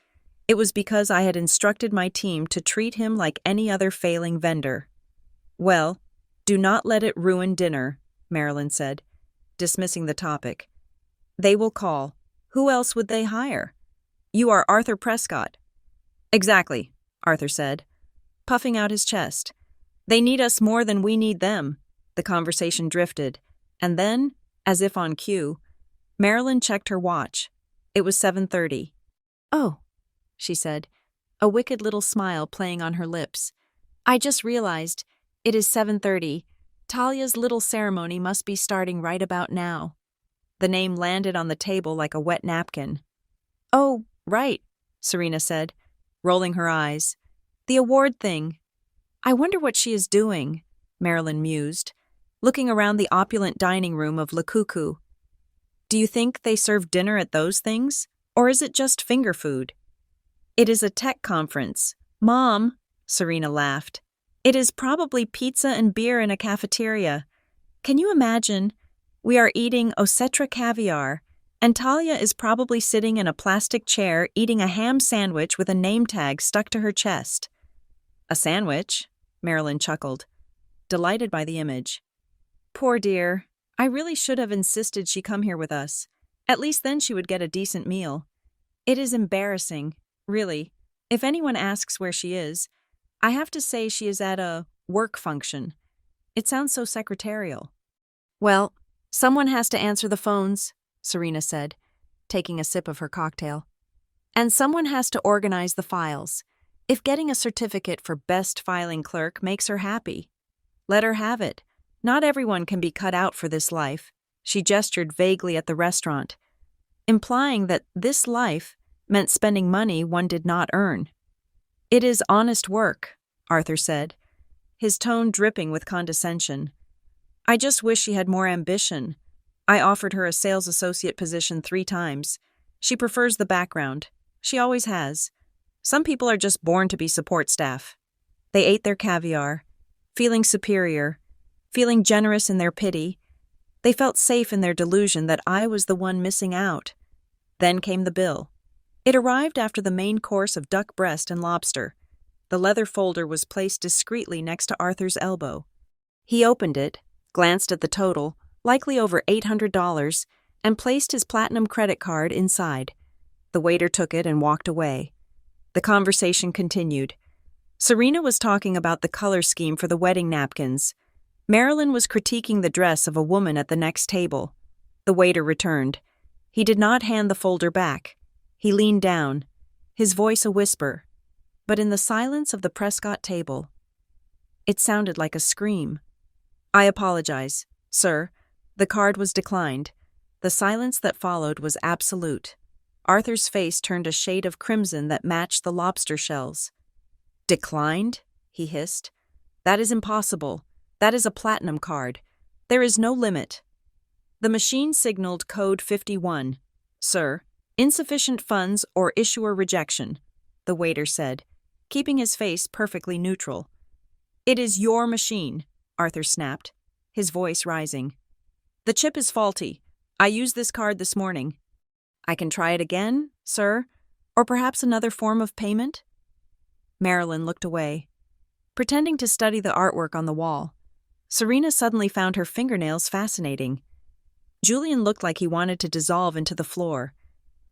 Speaker 1: It was because I had instructed my team to treat him like any other failing vendor. Well, do not let it ruin dinner, Marilyn said, dismissing the topic. They will call. Who else would they hire? You are Arthur Prescott. Exactly, Arthur said, puffing out his chest. They need us more than we need them. The conversation drifted, and then, as if on cue, Marilyn checked her watch. It was 7:30. Oh, she said, a wicked little smile playing on her lips. I just realized it is 7:30. Talia's little ceremony must be starting right about now. The name landed on the table like a wet napkin. Oh, right, Serena said, rolling her eyes. The award thing. I wonder what she is doing, Marilyn mused, looking around the opulent dining room of Le Cuckoo. Do you think they serve dinner at those things, or is it just finger food? It is a tech conference. Mom, Serena laughed. It is probably pizza and beer in a cafeteria. Can you imagine? We are eating Osetra caviar, and Talia is probably sitting in a plastic chair eating a ham sandwich with a name tag stuck to her chest. A sandwich? Marilyn chuckled, delighted by the image. Poor dear. I really should have insisted she come here with us. At least then she would get a decent meal. It is embarrassing, really. If anyone asks where she is, I have to say she is at a work function. It sounds so secretarial. Well, someone has to answer the phones, Serena said, taking a sip of her cocktail. And someone has to organize the files. If getting a certificate for best filing clerk makes her happy, let her have it. Not everyone can be cut out for this life. She gestured vaguely at the restaurant, implying that this life meant spending money one did not earn. It is honest work, Arthur said, his tone dripping with condescension. I just wish she had more ambition. I offered her a sales associate position 3 times. She prefers the background. She always has. Some people are just born to be support staff. They ate their caviar, feeling superior, feeling generous in their pity. They felt safe in their delusion that I was the one missing out. Then came the bill. It arrived after the main course of duck breast and lobster. The leather folder was placed discreetly next to Arthur's elbow. He opened it, glanced at the total, likely over $800, and placed his platinum credit card inside. The waiter took it and walked away. The conversation continued. Serena was talking about the color scheme for the wedding napkins. Marilyn was critiquing the dress of a woman at the next table. The waiter returned. He did not hand the folder back. He leaned down, his voice a whisper, but in the silence of the Prescott table, it sounded like a scream. I apologize, sir. The card was declined. The silence that followed was absolute. Arthur's face turned a shade of crimson that matched the lobster shells. Declined? He hissed. That is impossible. That is a platinum card. There is no limit. The machine signaled code 51. Sir, insufficient funds or issuer rejection, the waiter said, keeping his face perfectly neutral. It is your machine, Arthur snapped, his voice rising. The chip is faulty. I used this card this morning. I can try it again, sir, or perhaps another form of payment? Marilyn looked away, pretending to study the artwork on the wall. Serena suddenly found her fingernails fascinating. Julian looked like he wanted to dissolve into the floor.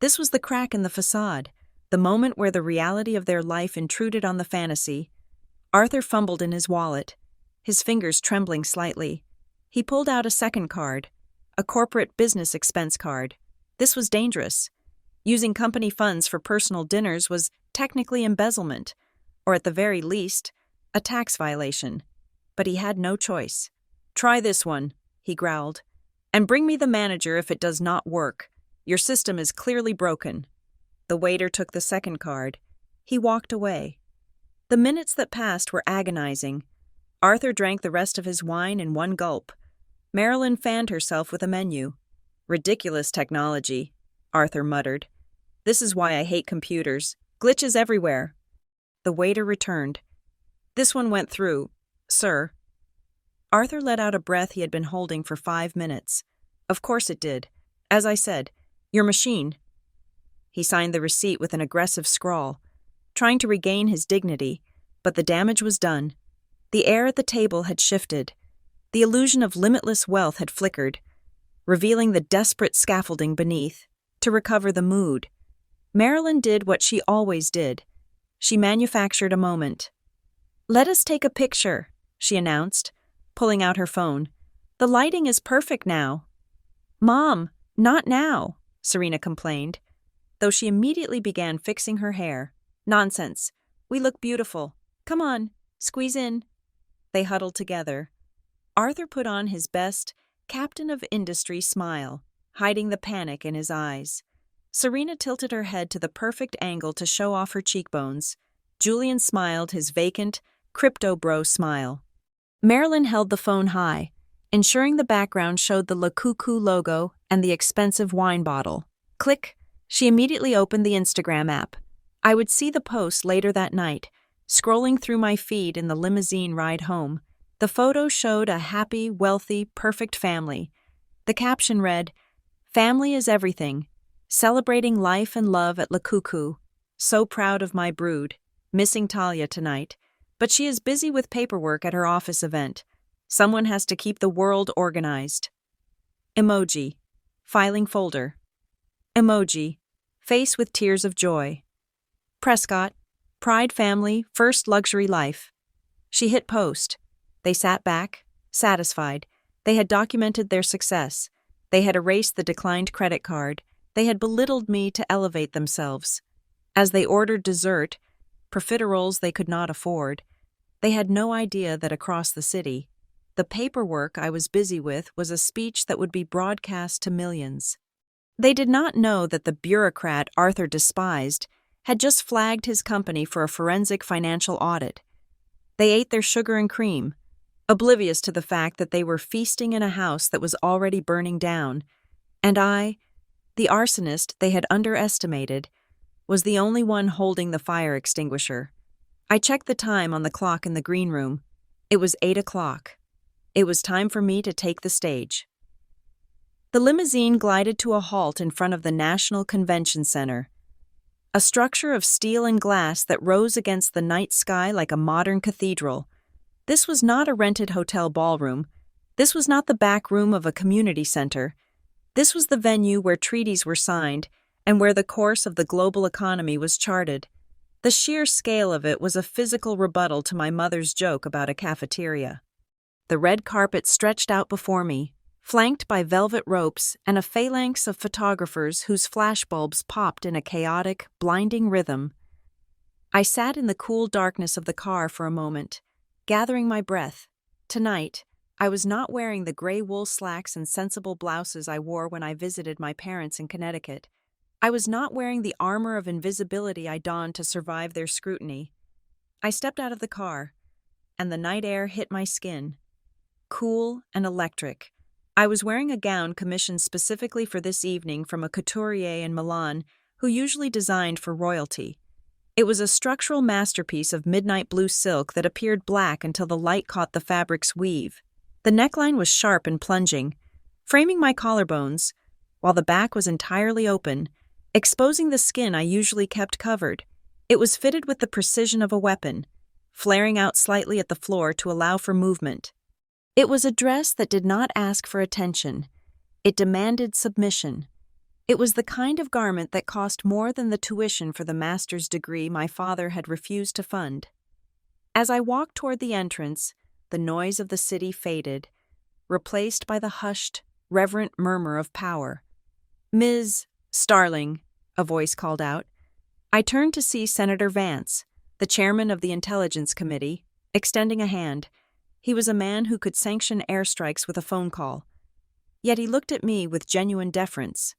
Speaker 1: This was the crack in the facade, the moment where the reality of their life intruded on the fantasy. Arthur fumbled in his wallet, his fingers trembling slightly. He pulled out a second card, a corporate business expense card. This was dangerous. Using company funds for personal dinners was technically embezzlement, or at the very least, a tax violation. But he had no choice. Try this one, he growled, and bring me the manager if it does not work. Your system is clearly broken. The waiter took the second card. He walked away. The minutes that passed were agonizing. Arthur drank the rest of his wine in one gulp. Marilyn fanned herself with a menu. Ridiculous technology, Arthur muttered. This is why I hate computers. Glitches everywhere. The waiter returned. This one went through, sir. Arthur let out a breath he had been holding for 5 minutes. Of course it did. As I said, your machine. He signed the receipt with an aggressive scrawl, trying to regain his dignity, but the damage was done. The air at the table had shifted. The illusion of limitless wealth had flickered, revealing the desperate scaffolding beneath. To recover the mood, Marilyn did what she always did. She manufactured a moment. Let us take a picture, she announced, pulling out her phone. The lighting is perfect now. Mom, not now, Serena complained, though she immediately began fixing her hair. Nonsense. We look beautiful. Come on, squeeze in. They huddled together. Arthur put on his best captain of industry smile, hiding the panic in his eyes. Serena tilted her head to the perfect angle to show off her cheekbones. Julian smiled his vacant, crypto bro smile. Marilyn held the phone high, ensuring the background showed the Le Cuckoo logo and the expensive wine bottle. Click. She immediately opened the Instagram app. I would see the post later that night, scrolling through my feed in the limousine ride home. The photo showed a happy, wealthy, perfect family. The caption read, "Family is everything. Celebrating life and love at Le Cuckoo. So proud of my brood. Missing Talia tonight, but she is busy with paperwork at her office event. Someone has to keep the world organized." Emoji. Filing folder. Emoji. Face with tears of joy. Prescott, Pride family, first luxury life. She hit post. They sat back, satisfied. They had documented their success. They had erased the declined credit card. They had belittled me to elevate themselves. As they ordered dessert, profiteroles they could not afford, they had no idea that across the city, the paperwork I was busy with was a speech that would be broadcast to millions. They did not know that the bureaucrat Arthur despised had just flagged his company for a forensic financial audit. They ate their sugar and cream, oblivious to the fact that they were feasting in a house that was already burning down, and I, the arsonist they had underestimated, was the only one holding the fire extinguisher. I checked the time on the clock in the green room. It was 8 o'clock. It was time for me to take the stage. The limousine glided to a halt in front of the National Convention Center, a structure of steel and glass that rose against the night sky like a modern cathedral. This was not a rented hotel ballroom. This was not the back room of a community center. This was the venue where treaties were signed and where the course of the global economy was charted. The sheer scale of it was a physical rebuttal to my mother's joke about a cafeteria. The red carpet stretched out before me, flanked by velvet ropes and a phalanx of photographers whose flashbulbs popped in a chaotic, blinding rhythm. I sat in the cool darkness of the car for a moment, gathering my breath. Tonight, I was not wearing the gray wool slacks and sensible blouses I wore when I visited my parents in Connecticut. I was not wearing the armor of invisibility I donned to survive their scrutiny. I stepped out of the car, and the night air hit my skin. Cool and electric. I was wearing a gown commissioned specifically for this evening from a couturier in Milan who usually designed for royalty. It was a structural masterpiece of midnight blue silk that appeared black until the light caught the fabric's weave. The neckline was sharp and plunging, framing my collarbones, while the back was entirely open, exposing the skin I usually kept covered. It was fitted with the precision of a weapon, flaring out slightly at the floor to allow for movement. It was a dress that did not ask for attention. It demanded submission. It was the kind of garment that cost more than the tuition for the master's degree my father had refused to fund. As I walked toward the entrance, the noise of the city faded, replaced by the hushed, reverent murmur of power. "Ms. Starling," a voice called out. I turned to see Senator Vance, the chairman of the Intelligence Committee, extending a hand. He was a man who could sanction airstrikes with a phone call. Yet he looked at me with genuine deference.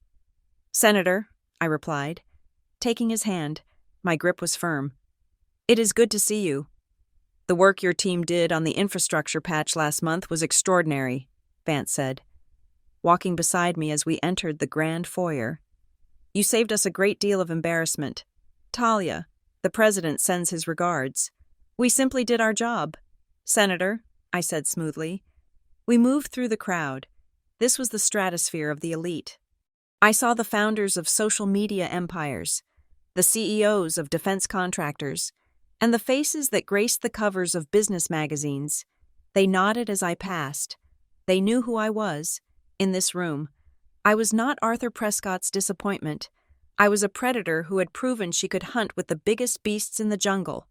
Speaker 1: "Senator," I replied, taking his hand. My grip was firm. "It is good to see you. The work your team did on the infrastructure patch last month was extraordinary," Vance said, walking beside me as we entered the grand foyer. "You saved us a great deal of embarrassment. Talia, the president, sends his regards. We simply did our job." "Senator," I said smoothly. We moved through the crowd. This was the stratosphere of the elite. I saw the founders of social media empires, the CEOs of defense contractors, and the faces that graced the covers of business magazines. They nodded as I passed. They knew who I was. In this room, I was not Arthur Prescott's disappointment. I was a predator who had proven she could hunt with the biggest beasts in the jungle.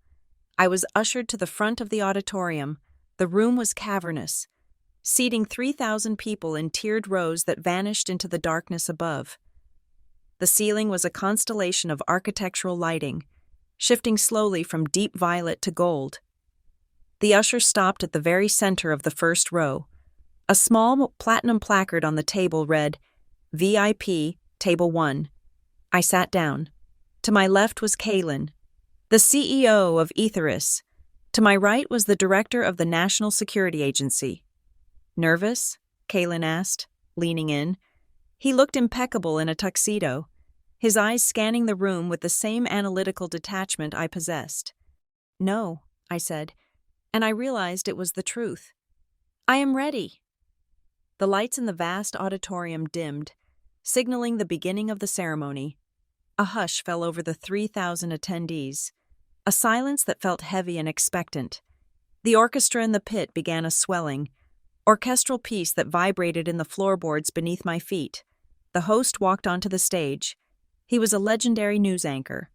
Speaker 1: I was ushered to the front of the auditorium. The room was cavernous, seating 3,000 people in tiered rows that vanished into the darkness above. The ceiling was a constellation of architectural lighting, shifting slowly from deep violet to gold. The usher stopped at the very center of the first row. A small platinum placard on the table read, "VIP, Table 1. I sat down. To my left was Kaylin, the CEO of Etheris. To my right was the director of the National Security Agency. "Nervous?" Kaylin asked, leaning in. He looked impeccable in a tuxedo, his eyes scanning the room with the same analytical detachment I possessed. "No," I said, and I realized it was the truth. "I am ready." The lights in the vast auditorium dimmed, signaling the beginning of the ceremony. A hush fell over the 3,000 attendees, a silence that felt heavy and expectant. The orchestra in the pit began a swelling, orchestral piece that vibrated in the floorboards beneath my feet. The host walked onto the stage. He was a legendary news anchor,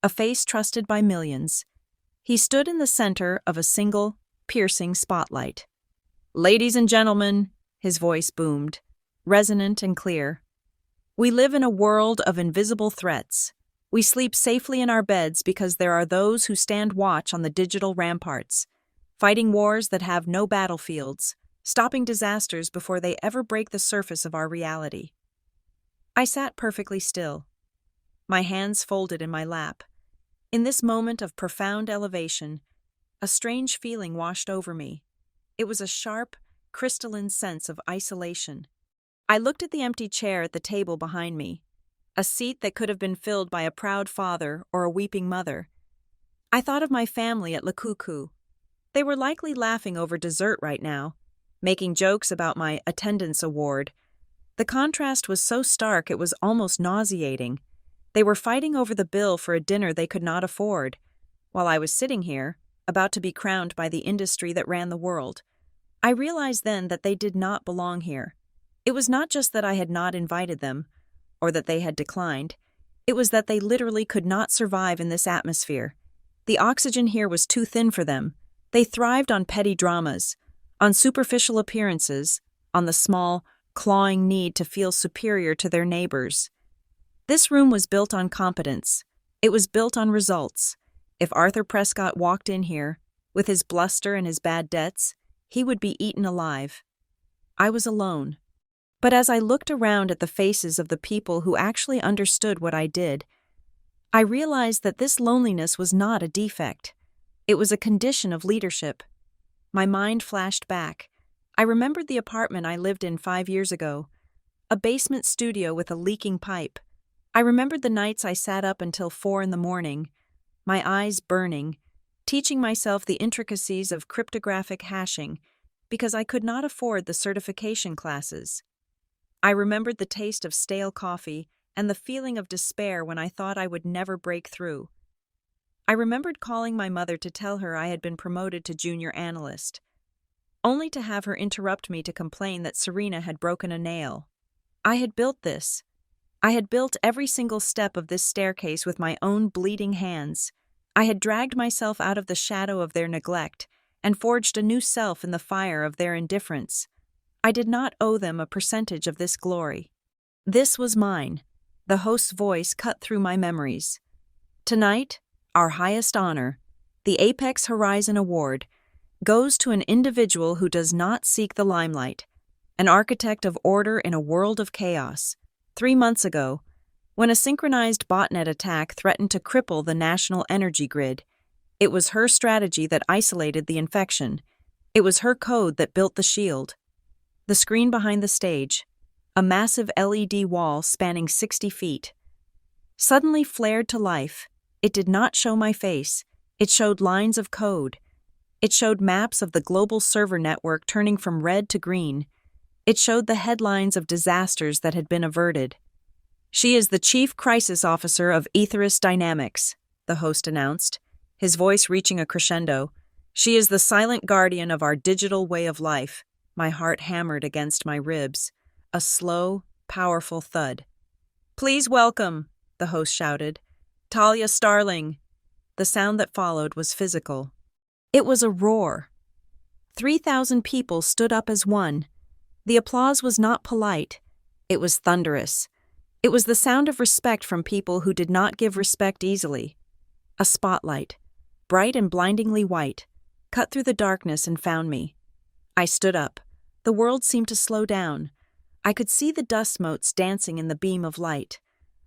Speaker 1: a face trusted by millions. He stood in the center of a single, piercing spotlight. "Ladies and gentlemen," his voice boomed, resonant and clear. "We live in a world of invisible threats. We sleep safely in our beds because there are those who stand watch on the digital ramparts, fighting wars that have no battlefields, stopping disasters before they ever break the surface of our reality." I sat perfectly still, my hands folded in my lap. In this moment of profound elevation, a strange feeling washed over me. It was a sharp, crystalline sense of isolation. I looked at the empty chair at the table behind me, a seat that could have been filled by a proud father or a weeping mother. I thought of my family at Lakuku. They were likely laughing over dessert right now, making jokes about my attendance award. The contrast was so stark it was almost nauseating. They were fighting over the bill for a dinner they could not afford, while I was sitting here, about to be crowned by the industry that ran the world. I realized then that they did not belong here. It was not just that I had not invited them, or that they had declined. It was that they literally could not survive in this atmosphere. The oxygen here was too thin for them. They thrived on petty dramas, on superficial appearances, on the small, clawing need to feel superior to their neighbors. This room was built on competence. It was built on results. If Arthur Prescott walked in here, with his bluster and his bad debts, he would be eaten alive. I was alone. But as I looked around at the faces of the people who actually understood what I did, I realized that this loneliness was not a defect. It was a condition of leadership. My mind flashed back. I remembered the apartment I lived in 5 years ago, a basement studio with a leaking pipe. I remembered the nights I sat up until 4 a.m, my eyes burning, teaching myself the intricacies of cryptographic hashing because I could not afford the certification classes. I remembered the taste of stale coffee and the feeling of despair when I thought I would never break through. I remembered calling my mother to tell her I had been promoted to junior analyst, only to have her interrupt me to complain that Serena had broken a nail. I had built this. I had built every single step of this staircase with my own bleeding hands. I had dragged myself out of the shadow of their neglect and forged a new self in the fire of their indifference. I did not owe them a percentage of this glory. This was mine. The host's voice cut through my memories. Tonight, our highest honor, the Apex Horizon Award, goes to an individual who does not seek the limelight, an architect of order in a world of chaos. 3 months ago, when a synchronized botnet attack threatened to cripple the national energy grid, it was her strategy that isolated the infection. It was her code that built the shield. The screen behind the stage, a massive LED wall spanning 60 feet, suddenly flared to life. It did not show my face. It showed lines of code. It showed maps of the global server network turning from red to green. It showed the headlines of disasters that had been averted. "She is the Chief Crisis Officer of Aetherist Dynamics," the host announced, his voice reaching a crescendo. "She is the silent guardian of our digital way of life." My heart hammered against my ribs, a slow, powerful thud. "Please welcome," the host shouted, "Talia Starling." The sound that followed was physical. It was a roar. 3,000 people stood up as one. The applause was not polite. It was thunderous. It was the sound of respect from people who did not give respect easily. A spotlight, bright and blindingly white, cut through the darkness and found me. I stood up. The world seemed to slow down. I could see the dust motes dancing in the beam of light.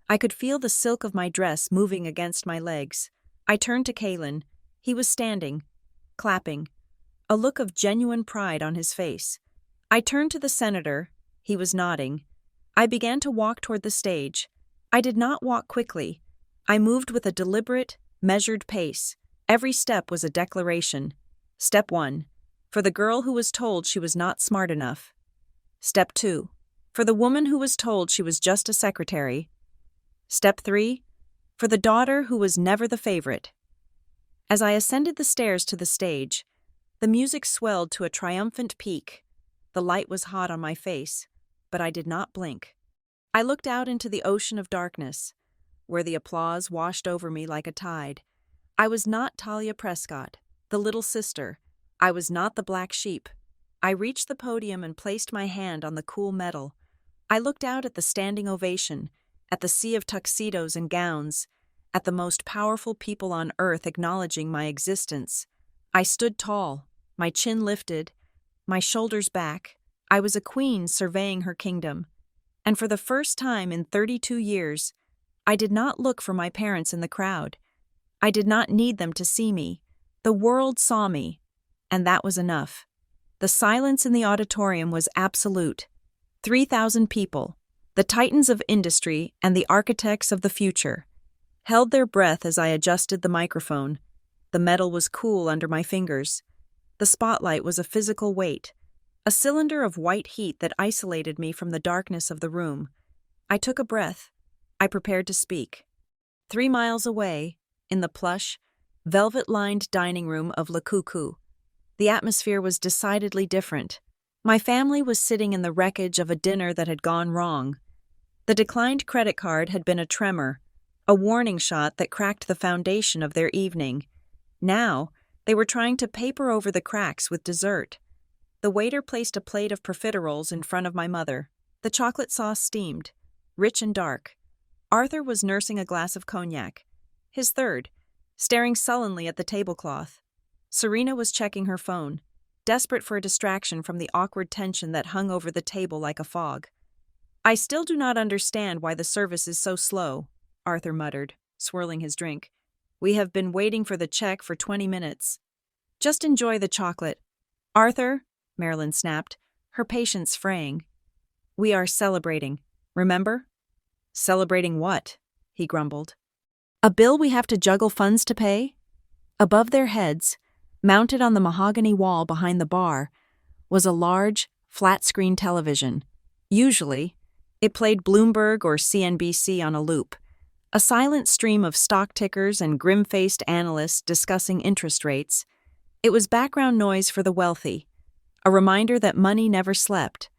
Speaker 1: I could feel the silk of my dress moving against my legs. I turned to Kalen. He was standing, clapping, a look of genuine pride on his face. I turned to the senator. He was nodding. I began to walk toward the stage. I did not walk quickly. I moved with a deliberate, measured pace. Every step was a declaration. Step 1. For the girl who was told she was not smart enough. Step 2. For the woman who was told she was just a secretary. Step 3. For the daughter who was never the favorite. As I ascended the stairs to the stage, the music swelled to a triumphant peak. The light was hot on my face, but I did not blink. I looked out into the ocean of darkness. where the applause washed over me like a tide. I was not Talia Prescott, the little sister. I was not the black sheep. I reached the podium and placed my hand on the cool metal. I looked out at the standing ovation, at the sea of tuxedos and gowns, at the most powerful people on earth acknowledging my existence. I stood tall, my chin lifted, my shoulders back. I was a queen surveying her kingdom. And for the first time in 32 years, I did not look for my parents in the crowd. I did not need them to see me. The world saw me, and that was enough. The silence in the auditorium was absolute. 3,000 people, the titans of industry and the architects of the future, held their breath as I adjusted the microphone. The metal was cool under my fingers. The spotlight was a physical weight, a cylinder of white heat that isolated me from the darkness of the room. I took a breath. I prepared to speak. 3 miles away, in the plush, velvet-lined dining room of Le Cuckoo, the atmosphere was decidedly different. My family was sitting in the wreckage of a dinner that had gone wrong. The declined credit card had been a tremor, a warning shot that cracked the foundation of their evening. Now, they were trying to paper over the cracks with dessert. The waiter placed a plate of profiteroles in front of my mother. The chocolate sauce steamed, rich and dark. Arthur was nursing a glass of cognac, his third, staring sullenly at the tablecloth. Serena was checking her phone, desperate for a distraction from the awkward tension that hung over the table like a fog. "I still do not understand why the service is so slow," Arthur muttered, swirling his drink. "We have been waiting for the check for 20 minutes. Just enjoy the chocolate." "Arthur," Marilyn snapped, her patience fraying. "We are celebrating, remember?" "Celebrating what?" he grumbled. "A bill we have to juggle funds to pay?" Above their heads, mounted on the mahogany wall behind the bar, was a large, flat-screen television. Usually, it played Bloomberg or CNBC on a loop, a silent stream of stock tickers and grim-faced analysts discussing interest rates. It was background noise for the wealthy, a reminder that money never slept.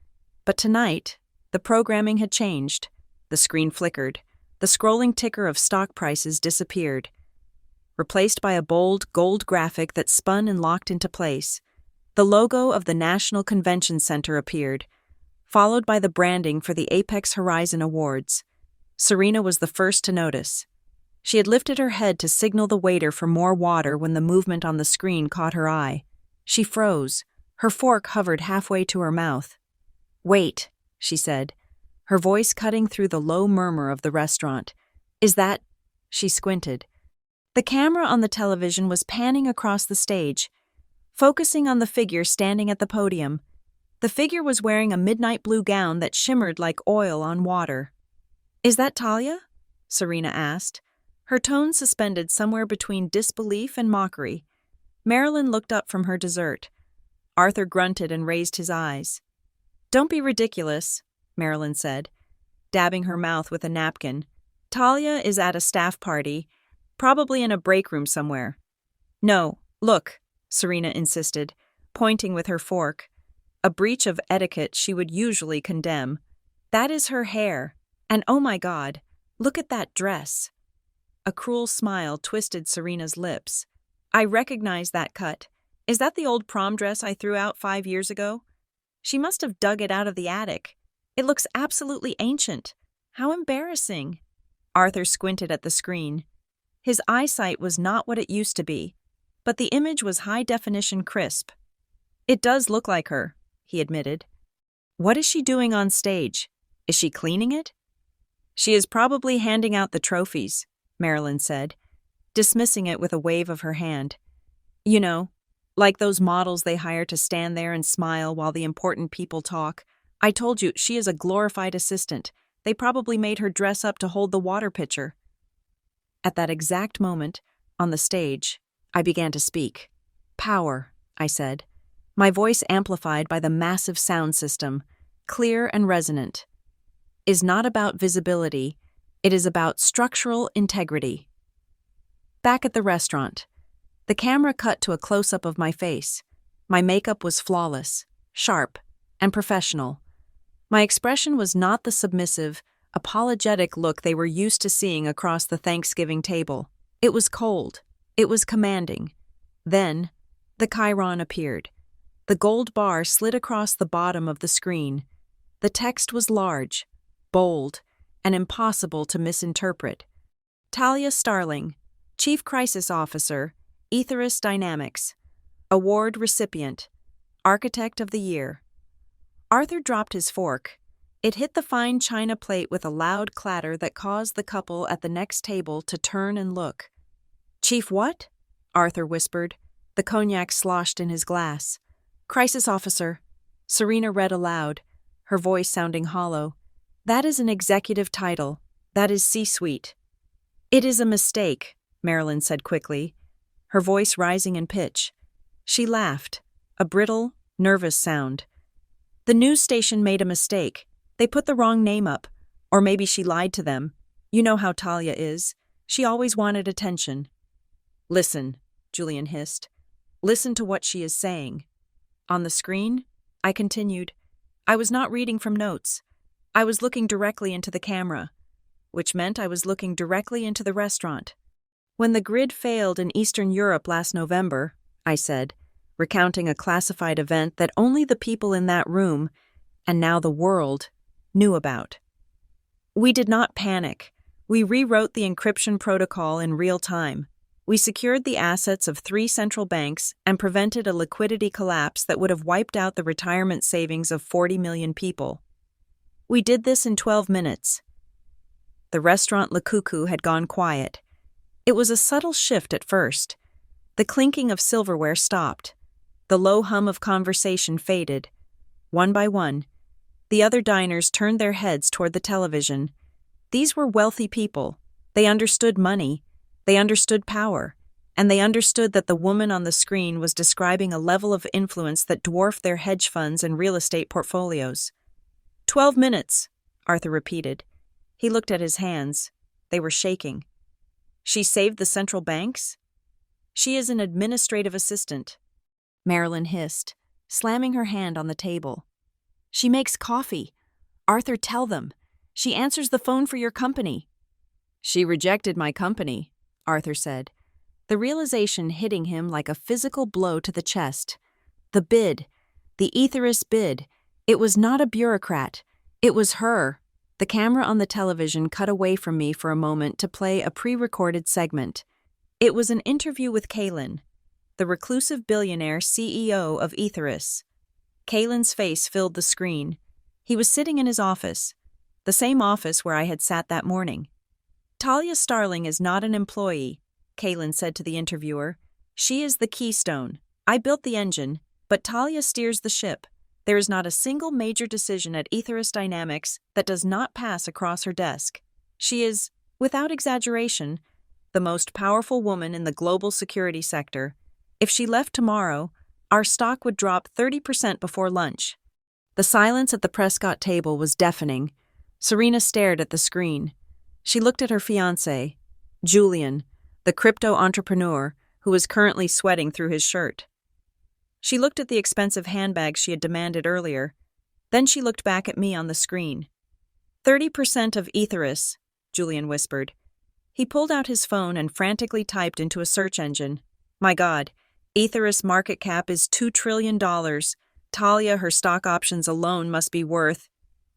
Speaker 1: But tonight, the programming had changed. The screen flickered. The scrolling ticker of stock prices disappeared, replaced by a bold gold graphic that spun and locked into place. The logo of the National Convention Center appeared, followed by the branding for the Apex Horizon Awards. Serena was the first to notice. She had lifted her head to signal the waiter for more water when the movement on the screen caught her eye. She froze, her fork hovered halfway to her mouth. "Wait," she said, her voice cutting through the low murmur of the restaurant. "Is that—" She squinted. The camera on the television was panning across the stage, focusing on the figure standing at the podium. The figure was wearing a midnight blue gown that shimmered like oil on water. "Is that Talia?" Serena asked, her tone suspended somewhere between disbelief and mockery. Marilyn looked up from her dessert. Arthur grunted and raised his eyes. "Don't be ridiculous," Marilyn said, dabbing her mouth with a napkin. "Talia is at a staff party, probably in a break room somewhere." "No, look," Serena insisted, pointing with her fork, a breach of etiquette she would usually condemn. "That is her hair, and oh my God, look at that dress." A cruel smile twisted Serena's lips. "I recognize that cut. Is that the old prom dress I threw out 5 years ago? She must have dug it out of the attic. It looks absolutely ancient. How embarrassing." Arthur squinted at the screen. His eyesight was not what it used to be, but the image was high-definition crisp. "It does look like her," he admitted. "What is she doing on stage? Is she cleaning it?" "She is probably handing out the trophies," Marilyn said, dismissing it with a wave of her hand. "You know, like those models they hire to stand there and smile while the important people talk. I told you, she is a glorified assistant. They probably made her dress up to hold the water pitcher." At that exact moment, on the stage, I began to speak. "Power," I said, my voice amplified by the massive sound system, clear and resonant, "is not about visibility, it is about structural integrity." Back at the restaurant, the camera cut to a close-up of my face. My makeup was flawless, sharp, and professional. My expression was not the submissive, apologetic look they were used to seeing across the Thanksgiving table. It was cold. It was commanding. Then, the chyron appeared. The gold bar slid across the bottom of the screen. The text was large, bold, and impossible to misinterpret. Talia Starling, Chief Crisis Officer, Aetheris Dynamics. Award recipient, Architect of the Year. Arthur dropped his fork. It hit the fine china plate with a loud clatter that caused the couple at the next table to turn and look. "Chief what?" Arthur whispered. The cognac sloshed in his glass. "Crisis Officer," Serena read aloud, her voice sounding hollow. "That is an executive title. That is C-suite." "It is a mistake," Marilyn said quickly, her voice rising in pitch. She laughed, a brittle, nervous sound. "The news station made a mistake. They put the wrong name up. Or maybe she lied to them. You know how Talia is. She always wanted attention." "Listen," Julian hissed. "Listen to what she is saying." On the screen, I continued. I was not reading from notes. I was looking directly into the camera, which meant I was looking directly into the restaurant. "When the grid failed in Eastern Europe last November," I said, recounting a classified event that only the people in that room, and now the world, knew about. "We did not panic. We rewrote the encryption protocol in real time. We secured the assets of 3 central banks and prevented a liquidity collapse that would have wiped out the retirement savings of 40 million people. We did this in 12 minutes. The restaurant Le Cuckoo had gone quiet. It was a subtle shift at first. The clinking of silverware stopped. The low hum of conversation faded. One by one, the other diners turned their heads toward the television. These were wealthy people. They understood money. They understood power. And they understood that the woman on the screen was describing a level of influence that dwarfed their hedge funds and real estate portfolios. 12 minutes, Arthur repeated. He looked at his hands. They were shaking. She saved the central banks? She is an administrative assistant, Marilyn hissed, slamming her hand on the table. She makes coffee. Arthur, tell them. She answers the phone for your company. She rejected my company, Arthur said, the realization hitting him like a physical blow to the chest. The bid, the Aetheris bid, it was not a bureaucrat. It was her. The camera on the television cut away from me for a moment to play a pre-recorded segment. It was an interview with Kalin, the reclusive billionaire CEO of Aetheris. Kalin's face filled the screen. He was sitting in his office, the same office where I had sat that morning. Talia Starling is not an employee, Kalin said to the interviewer. She is the keystone. I built the engine, but Talia steers the ship. There is not a single major decision at Aetheris Dynamics that does not pass across her desk. She is, without exaggeration, the most powerful woman in the global security sector. If she left tomorrow, our stock would drop 30% before lunch. The silence at the Prescott table was deafening. Serena stared at the screen. She looked at her fiancé, Julian, the crypto entrepreneur who was currently sweating through his shirt. She looked at the expensive handbag she had demanded earlier. Then she looked back at me on the screen. 30% of Aetheris, Julian whispered. He pulled out his phone and frantically typed into a search engine. My God, Aetheris market cap is $2 trillion. Talia, her stock options alone must be worth...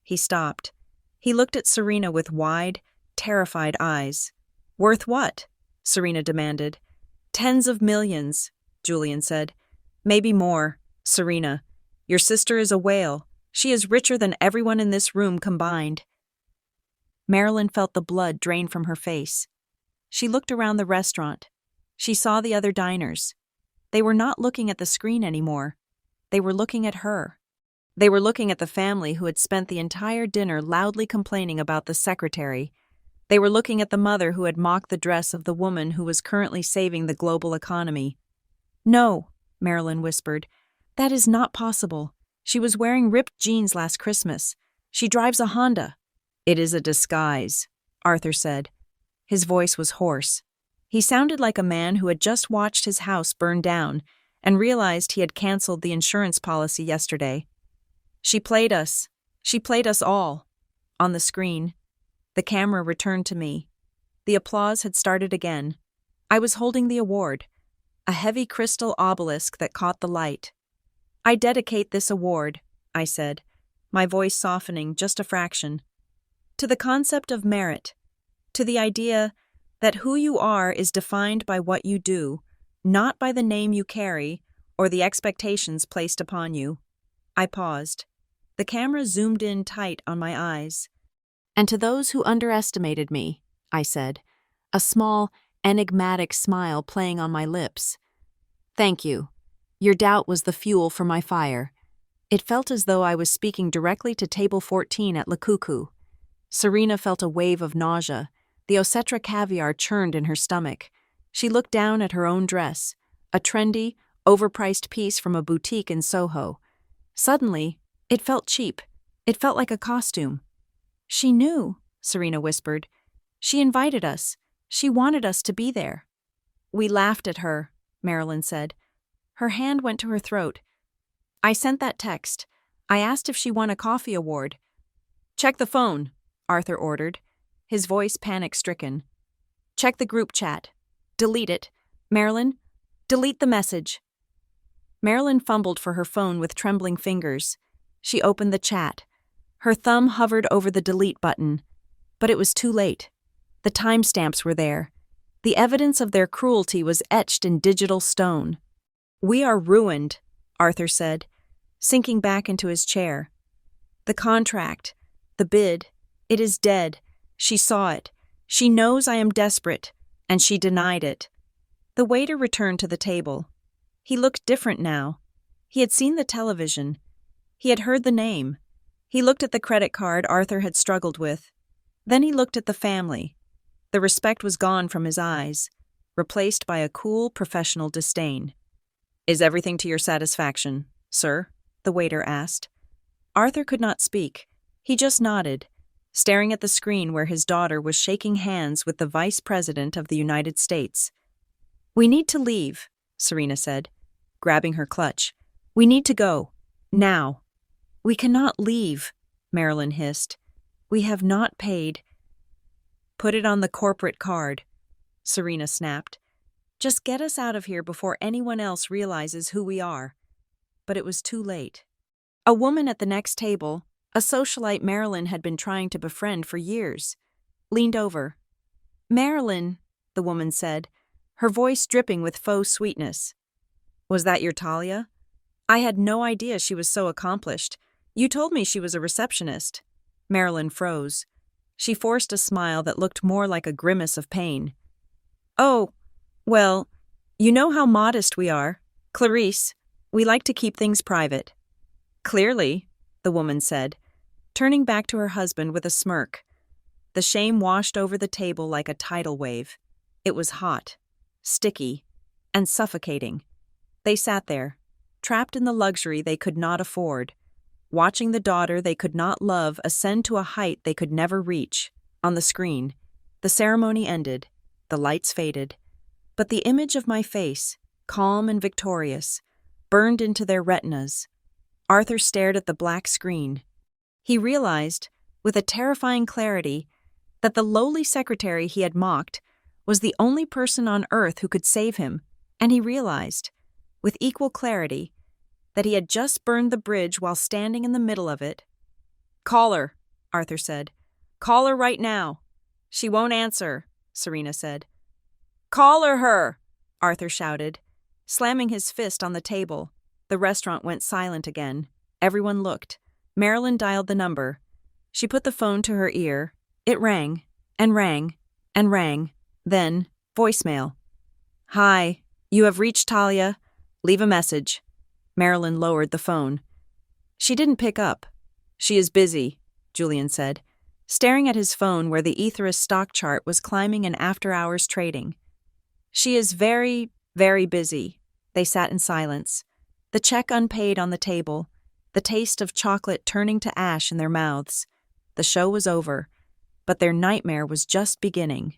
Speaker 1: He stopped. He looked at Serena with wide, terrified eyes. Worth what? Serena demanded. Tens of millions, Julian said. Maybe more, Serena. Your sister is a whale. She is richer than everyone in this room combined. Marilyn felt the blood drain from her face. She looked around the restaurant. She saw the other diners. They were not looking at the screen anymore. They were looking at her. They were looking at the family who had spent the entire dinner loudly complaining about the secretary. They were looking at the mother who had mocked the dress of the woman who was currently saving the global economy. No, Marilyn whispered. That is not possible. She was wearing ripped jeans last Christmas. She drives a Honda. It is a disguise, Arthur said. His voice was hoarse. He sounded like a man who had just watched his house burn down and realized he had canceled the insurance policy yesterday. She played us. She played us all. On the screen, The camera returned to me. The applause had started again. I was holding the award, a heavy crystal obelisk that caught the light. "I dedicate this award," I said, my voice softening just a fraction, "to the concept of merit, to the idea that who you are is defined by what you do, not by the name you carry or the expectations placed upon you." I paused. The camera zoomed in tight on my eyes. "And to those who underestimated me," I said, a small, enigmatic smile playing on my lips. "Thank you. Your doubt was the fuel for my fire." It felt as though I was speaking directly to table 14 at Le Cuckoo. Serena felt a wave of nausea. The Osetra caviar churned in her stomach. She looked down at her own dress, a trendy, overpriced piece from a boutique in Soho. Suddenly, it felt cheap. It felt like a costume. "She knew," Serena whispered. "She invited us. She wanted us to be there." "We laughed at her," Marilyn said. Her hand went to her throat. "I sent that text. I asked if she won a coffee award." "Check the phone," Arthur ordered, his voice panic-stricken. "Check the group chat. Delete it. Marilyn, delete the message." Marilyn fumbled for her phone with trembling fingers. She opened the chat. Her thumb hovered over the delete button. But it was too late. The timestamps were there. The evidence of their cruelty was etched in digital stone. "We are ruined," Arthur said, sinking back into his chair. "The contract, the bid, it is dead. She saw it. She knows I am desperate, and she denied it." The waiter returned to the table. He looked different now. He had seen the television. He had heard the name. He looked at the credit card Arthur had struggled with. Then he looked at the family. The respect was gone from his eyes, replaced by a cool, professional disdain. "Is everything to your satisfaction, sir?" the waiter asked. Arthur could not speak. He just nodded, staring at the screen where his daughter was shaking hands with the Vice President of the United States. "We need to leave," Serena said, grabbing her clutch. "We need to go. Now." "We cannot leave," Marilyn hissed. "We have not paid." "Put it on the corporate card," Serena snapped. "Just get us out of here before anyone else realizes who we are." But it was too late. A woman at the next table, a socialite Marilyn had been trying to befriend for years, leaned over. "Marilyn," the woman said, her voice dripping with faux sweetness. "Was that your Talia? I had no idea she was so accomplished. You told me she was a receptionist." Marilyn froze. She forced a smile that looked more like a grimace of pain. "Oh, well, you know how modest we are. Clarice, we like to keep things private." "Clearly," the woman said, turning back to her husband with a smirk. The shame washed over the table like a tidal wave. It was hot, sticky, and suffocating. They sat there, trapped in the luxury they could not afford, watching the daughter they could not love ascend to a height they could never reach. On the screen, the ceremony ended, the lights faded, but the image of my face, calm and victorious, burned into their retinas. Arthur stared at the black screen. He realized, with a terrifying clarity, that the lowly secretary he had mocked was the only person on earth who could save him, and he realized, with equal clarity, that he had just burned the bridge while standing in the middle of it. "Call her," Arthur said. "Call her right now." "She won't answer," Serena said. "Call her!" Arthur shouted, slamming his fist on the table. The restaurant went silent again. Everyone looked. Marilyn dialed the number. She put the phone to her ear. It rang, and rang, and rang. Then, voicemail. "Hi, you have reached Talia. Leave a message." Marilyn lowered the phone. She didn't pick up. "She is busy," Julian said, staring at his phone where the Ethers stock chart was climbing in after-hours trading. "She is very, very busy." They sat in silence, the check unpaid on the table, the taste of chocolate turning to ash in their mouths. The show was over, but their nightmare was just beginning.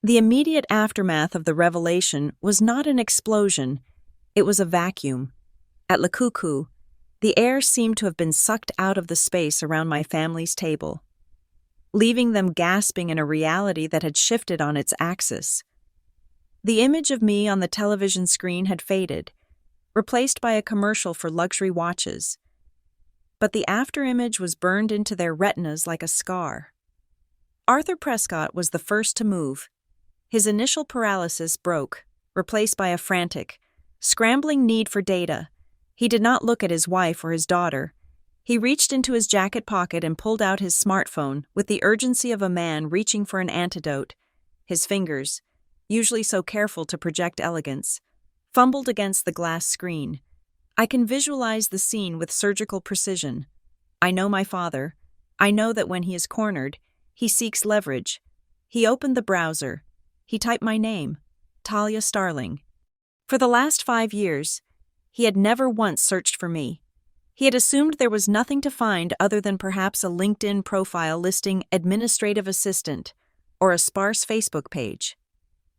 Speaker 1: The immediate aftermath of the revelation was not an explosion, it was a vacuum. At Le Cuckoo, the air seemed to have been sucked out of the space around my family's table. leaving them gasping in a reality that had shifted on its axis. The image of me on the television screen had faded, replaced by a commercial for luxury watches. But the afterimage was burned into their retinas like a scar. Arthur Prescott was the first to move. His initial paralysis broke, replaced by a frantic, scrambling need for data. He did not look at his wife or his daughter. He reached into his jacket pocket and pulled out his smartphone with the urgency of a man reaching for an antidote. His fingers, usually so careful to project elegance, fumbled against the glass screen. I can visualize the scene with surgical precision. I know my father. I know that when he is cornered, he seeks leverage. He opened the browser. He typed my name, Talia Starling. For the last 5 years, he had never once searched for me. He had assumed there was nothing to find other than perhaps a LinkedIn profile listing administrative assistant or a sparse Facebook page.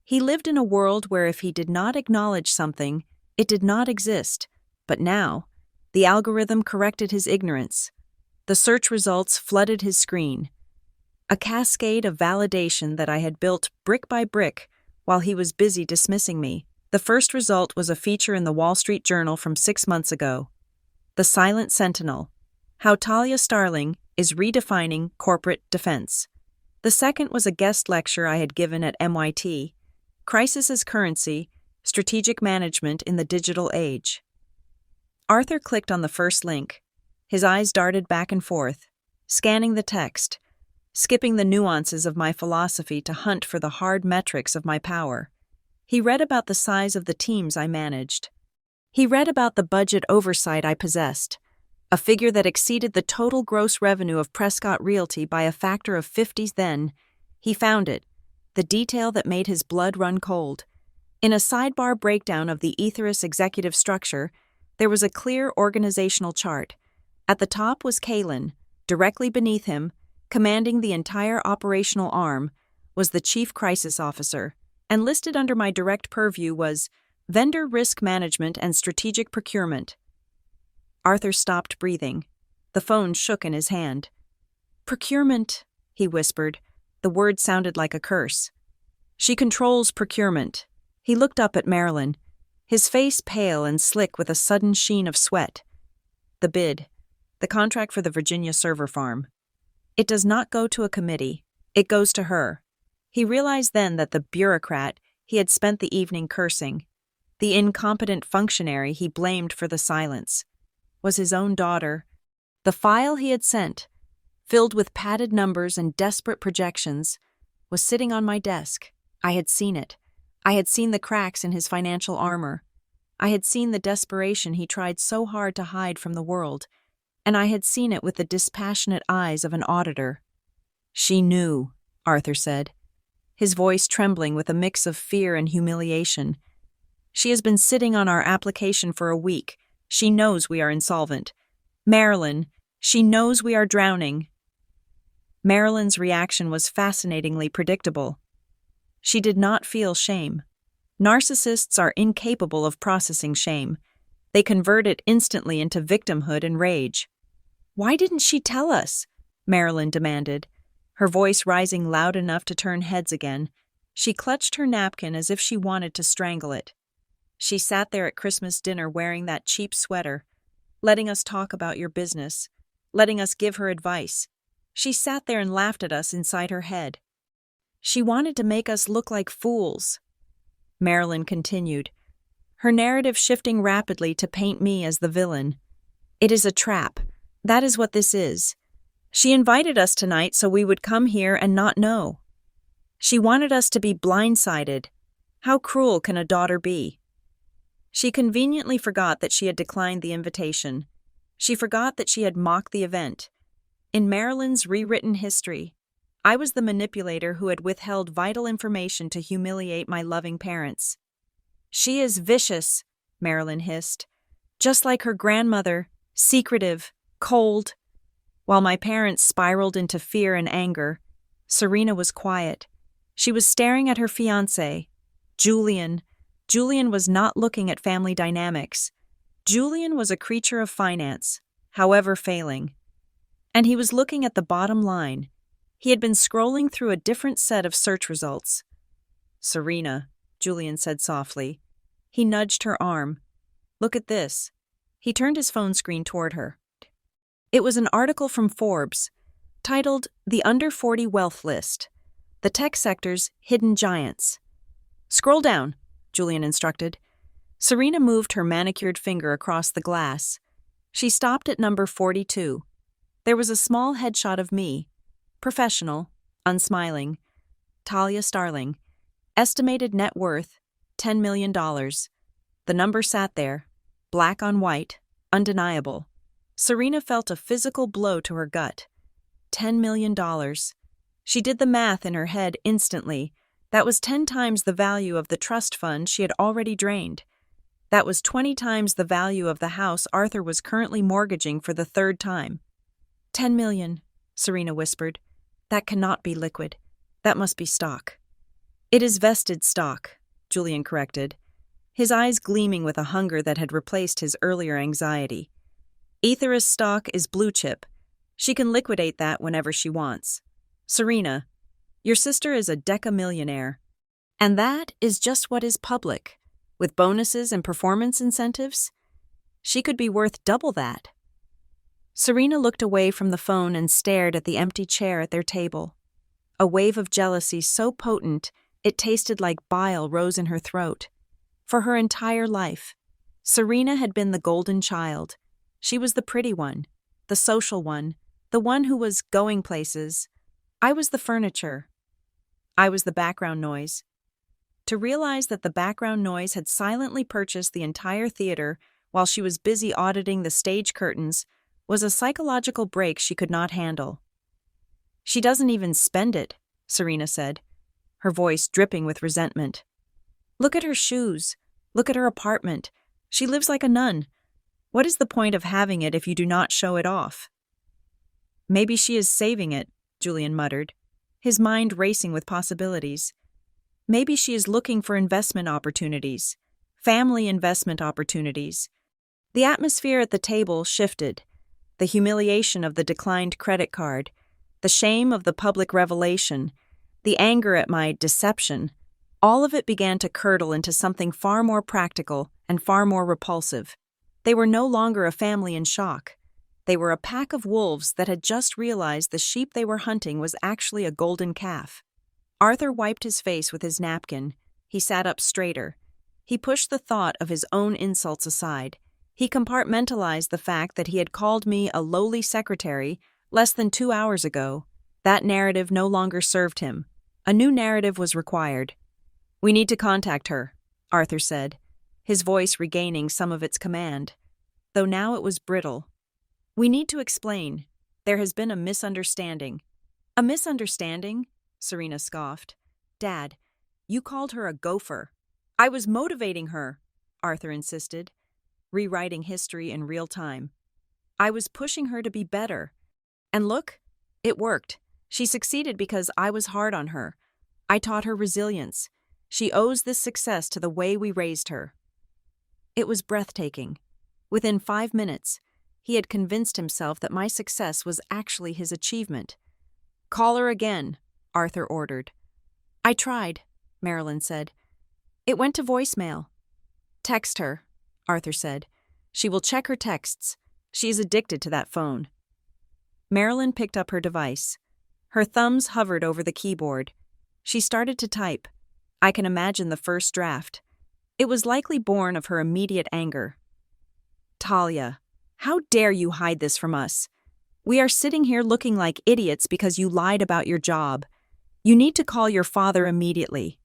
Speaker 1: He lived in a world where if he did not acknowledge something, it did not exist. But now, the algorithm corrected his ignorance. The search results flooded his screen. A cascade of validation that I had built brick by brick while he was busy dismissing me. The first result was a feature in the Wall Street Journal from 6 months ago. The Silent Sentinel: How Talia Starling is Redefining Corporate Defense. The second was a guest lecture I had given at MIT, Crisis as Currency, Strategic Management in the Digital Age. Arthur clicked on the first link. His eyes darted back and forth, scanning the text, skipping the nuances of my philosophy to hunt for the hard metrics of my power. He read about the size of the teams I managed. He read about the budget oversight I possessed, a figure that exceeded the total gross revenue of Prescott Realty by a factor of 50. Then, he found it, the detail that made his blood run cold. In a sidebar breakdown of the Ethos executive structure, there was a clear organizational chart. At the top was Kalin. Directly beneath him, commanding the entire operational arm, was the Chief Crisis Officer, and listed under my direct purview was Vendor Risk Management and Strategic Procurement. Arthur stopped breathing. The phone shook in his hand. "Procurement," he whispered. The word sounded like a curse. "She controls procurement." He looked up at Marilyn, his face pale and slick with a sudden sheen of sweat. "The bid, the contract for the Virginia server farm. It does not go to a committee. It goes to her." He realized then that the bureaucrat he had spent the evening cursing, the incompetent functionary he blamed for the silence, was his own daughter. The file he had sent, filled with padded numbers and desperate projections, was sitting on my desk. I had seen it. I had seen the cracks in his financial armor. I had seen the desperation he tried so hard to hide from the world, and I had seen it with the dispassionate eyes of an auditor. "She knew," Arthur said, his voice trembling with a mix of fear and humiliation. "She has been sitting on our application for a week. She knows we are insolvent. Marilyn, she knows we are drowning." Marilyn's reaction was fascinatingly predictable. She did not feel shame. Narcissists are incapable of processing shame. They convert it instantly into victimhood and rage. "Why didn't she tell us?" Marilyn demanded, her voice rising loud enough to turn heads again. She clutched her napkin as if she wanted to strangle it. "She sat there at Christmas dinner wearing that cheap sweater, letting us talk about your business, letting us give her advice. She sat there and laughed at us inside her head. She wanted to make us look like fools." Marilyn continued, her narrative shifting rapidly to paint me as the villain. "It is a trap. That is what this is. She invited us tonight so we would come here and not know. She wanted us to be blindsided. How cruel can a daughter be?" She conveniently forgot that she had declined the invitation. She forgot that she had mocked the event. In Marilyn's rewritten history, I was the manipulator who had withheld vital information to humiliate my loving parents. "She is vicious," Marilyn hissed. "Just like her grandmother, secretive, cold." While my parents spiraled into fear and anger, Serena was quiet. She was staring at her fiancé, Julian. Julian was not looking at family dynamics. Julian was a creature of finance, however failing. And he was looking at the bottom line. He had been scrolling through a different set of search results. "Serena," Julian said softly. He nudged her arm. "Look at this." He turned his phone screen toward her. It was an article from Forbes, titled "The Under 40 Wealth List: The Tech Sector's Hidden Giants." "Scroll down," Julian instructed. Serena moved her manicured finger across the glass. She stopped at number 42. There was a small headshot of me. Professional, unsmiling. Talia Starling. Estimated net worth, $10 million. The number sat there, black on white, undeniable. Serena felt a physical blow to her gut. $10 million. She did the math in her head instantly. That was 10 times the value of the trust fund she had already drained. That was 20 times the value of the house Arthur was currently mortgaging for the third time. $10 million, Serena whispered. That cannot be liquid. That must be stock. It is vested stock, Julian corrected, his eyes gleaming with a hunger that had replaced his earlier anxiety. Aethera's stock is blue chip. She can liquidate that whenever she wants. Serena, your sister is a decamillionaire. And that is just what is public. With bonuses and performance incentives, she could be worth double that. Serena looked away from the phone and stared at the empty chair at their table. A wave of jealousy so potent it tasted like bile rose in her throat. For her entire life, Serena had been the golden child. She was the pretty one, the social one, the one who was going places. I was the furniture. I was the background noise. To realize that the background noise had silently purchased the entire theater while she was busy auditing the stage curtains was a psychological break she could not handle. She doesn't even spend it, Serena said, her voice dripping with resentment. Look at her shoes. Look at her apartment. She lives like a nun. What is the point of having it if you do not show it off? Maybe she is saving it, Julian muttered, his mind racing with possibilities. Maybe she is looking for investment opportunities, family investment opportunities. The atmosphere at the table shifted. The humiliation of the declined credit card, the shame of the public revelation, the anger at my deception, all of it began to curdle into something far more practical and far more repulsive. They were no longer a family in shock. They were a pack of wolves that had just realized the sheep they were hunting was actually a golden calf. Arthur wiped his face with his napkin. He sat up straighter. He pushed the thought of his own insults aside. He compartmentalized the fact that he had called me a lowly secretary less than 2 hours ago. That narrative no longer served him. A new narrative was required. We need to contact her, Arthur said, his voice regaining some of its command, though now it was brittle. We need to explain. There has been a misunderstanding. A misunderstanding? Serena scoffed. Dad, you called her a gopher. I was motivating her, Arthur insisted, rewriting history in real time. I was pushing her to be better. And look, it worked. She succeeded because I was hard on her. I taught her resilience. She owes this success to the way we raised her. It was breathtaking. Within 5 minutes, he had convinced himself that my success was actually his achievement. Call her again, Arthur ordered. I tried, Marilyn said. It went to voicemail. Text her, Arthur said. She will check her texts. She is addicted to that phone. Marilyn picked up her device. Her thumbs hovered over the keyboard. She started to type. I can imagine the first draft. It was likely born of her immediate anger. Talia, how dare you hide this from us? We are sitting here looking like idiots because you lied about your job. You need to call your father immediately.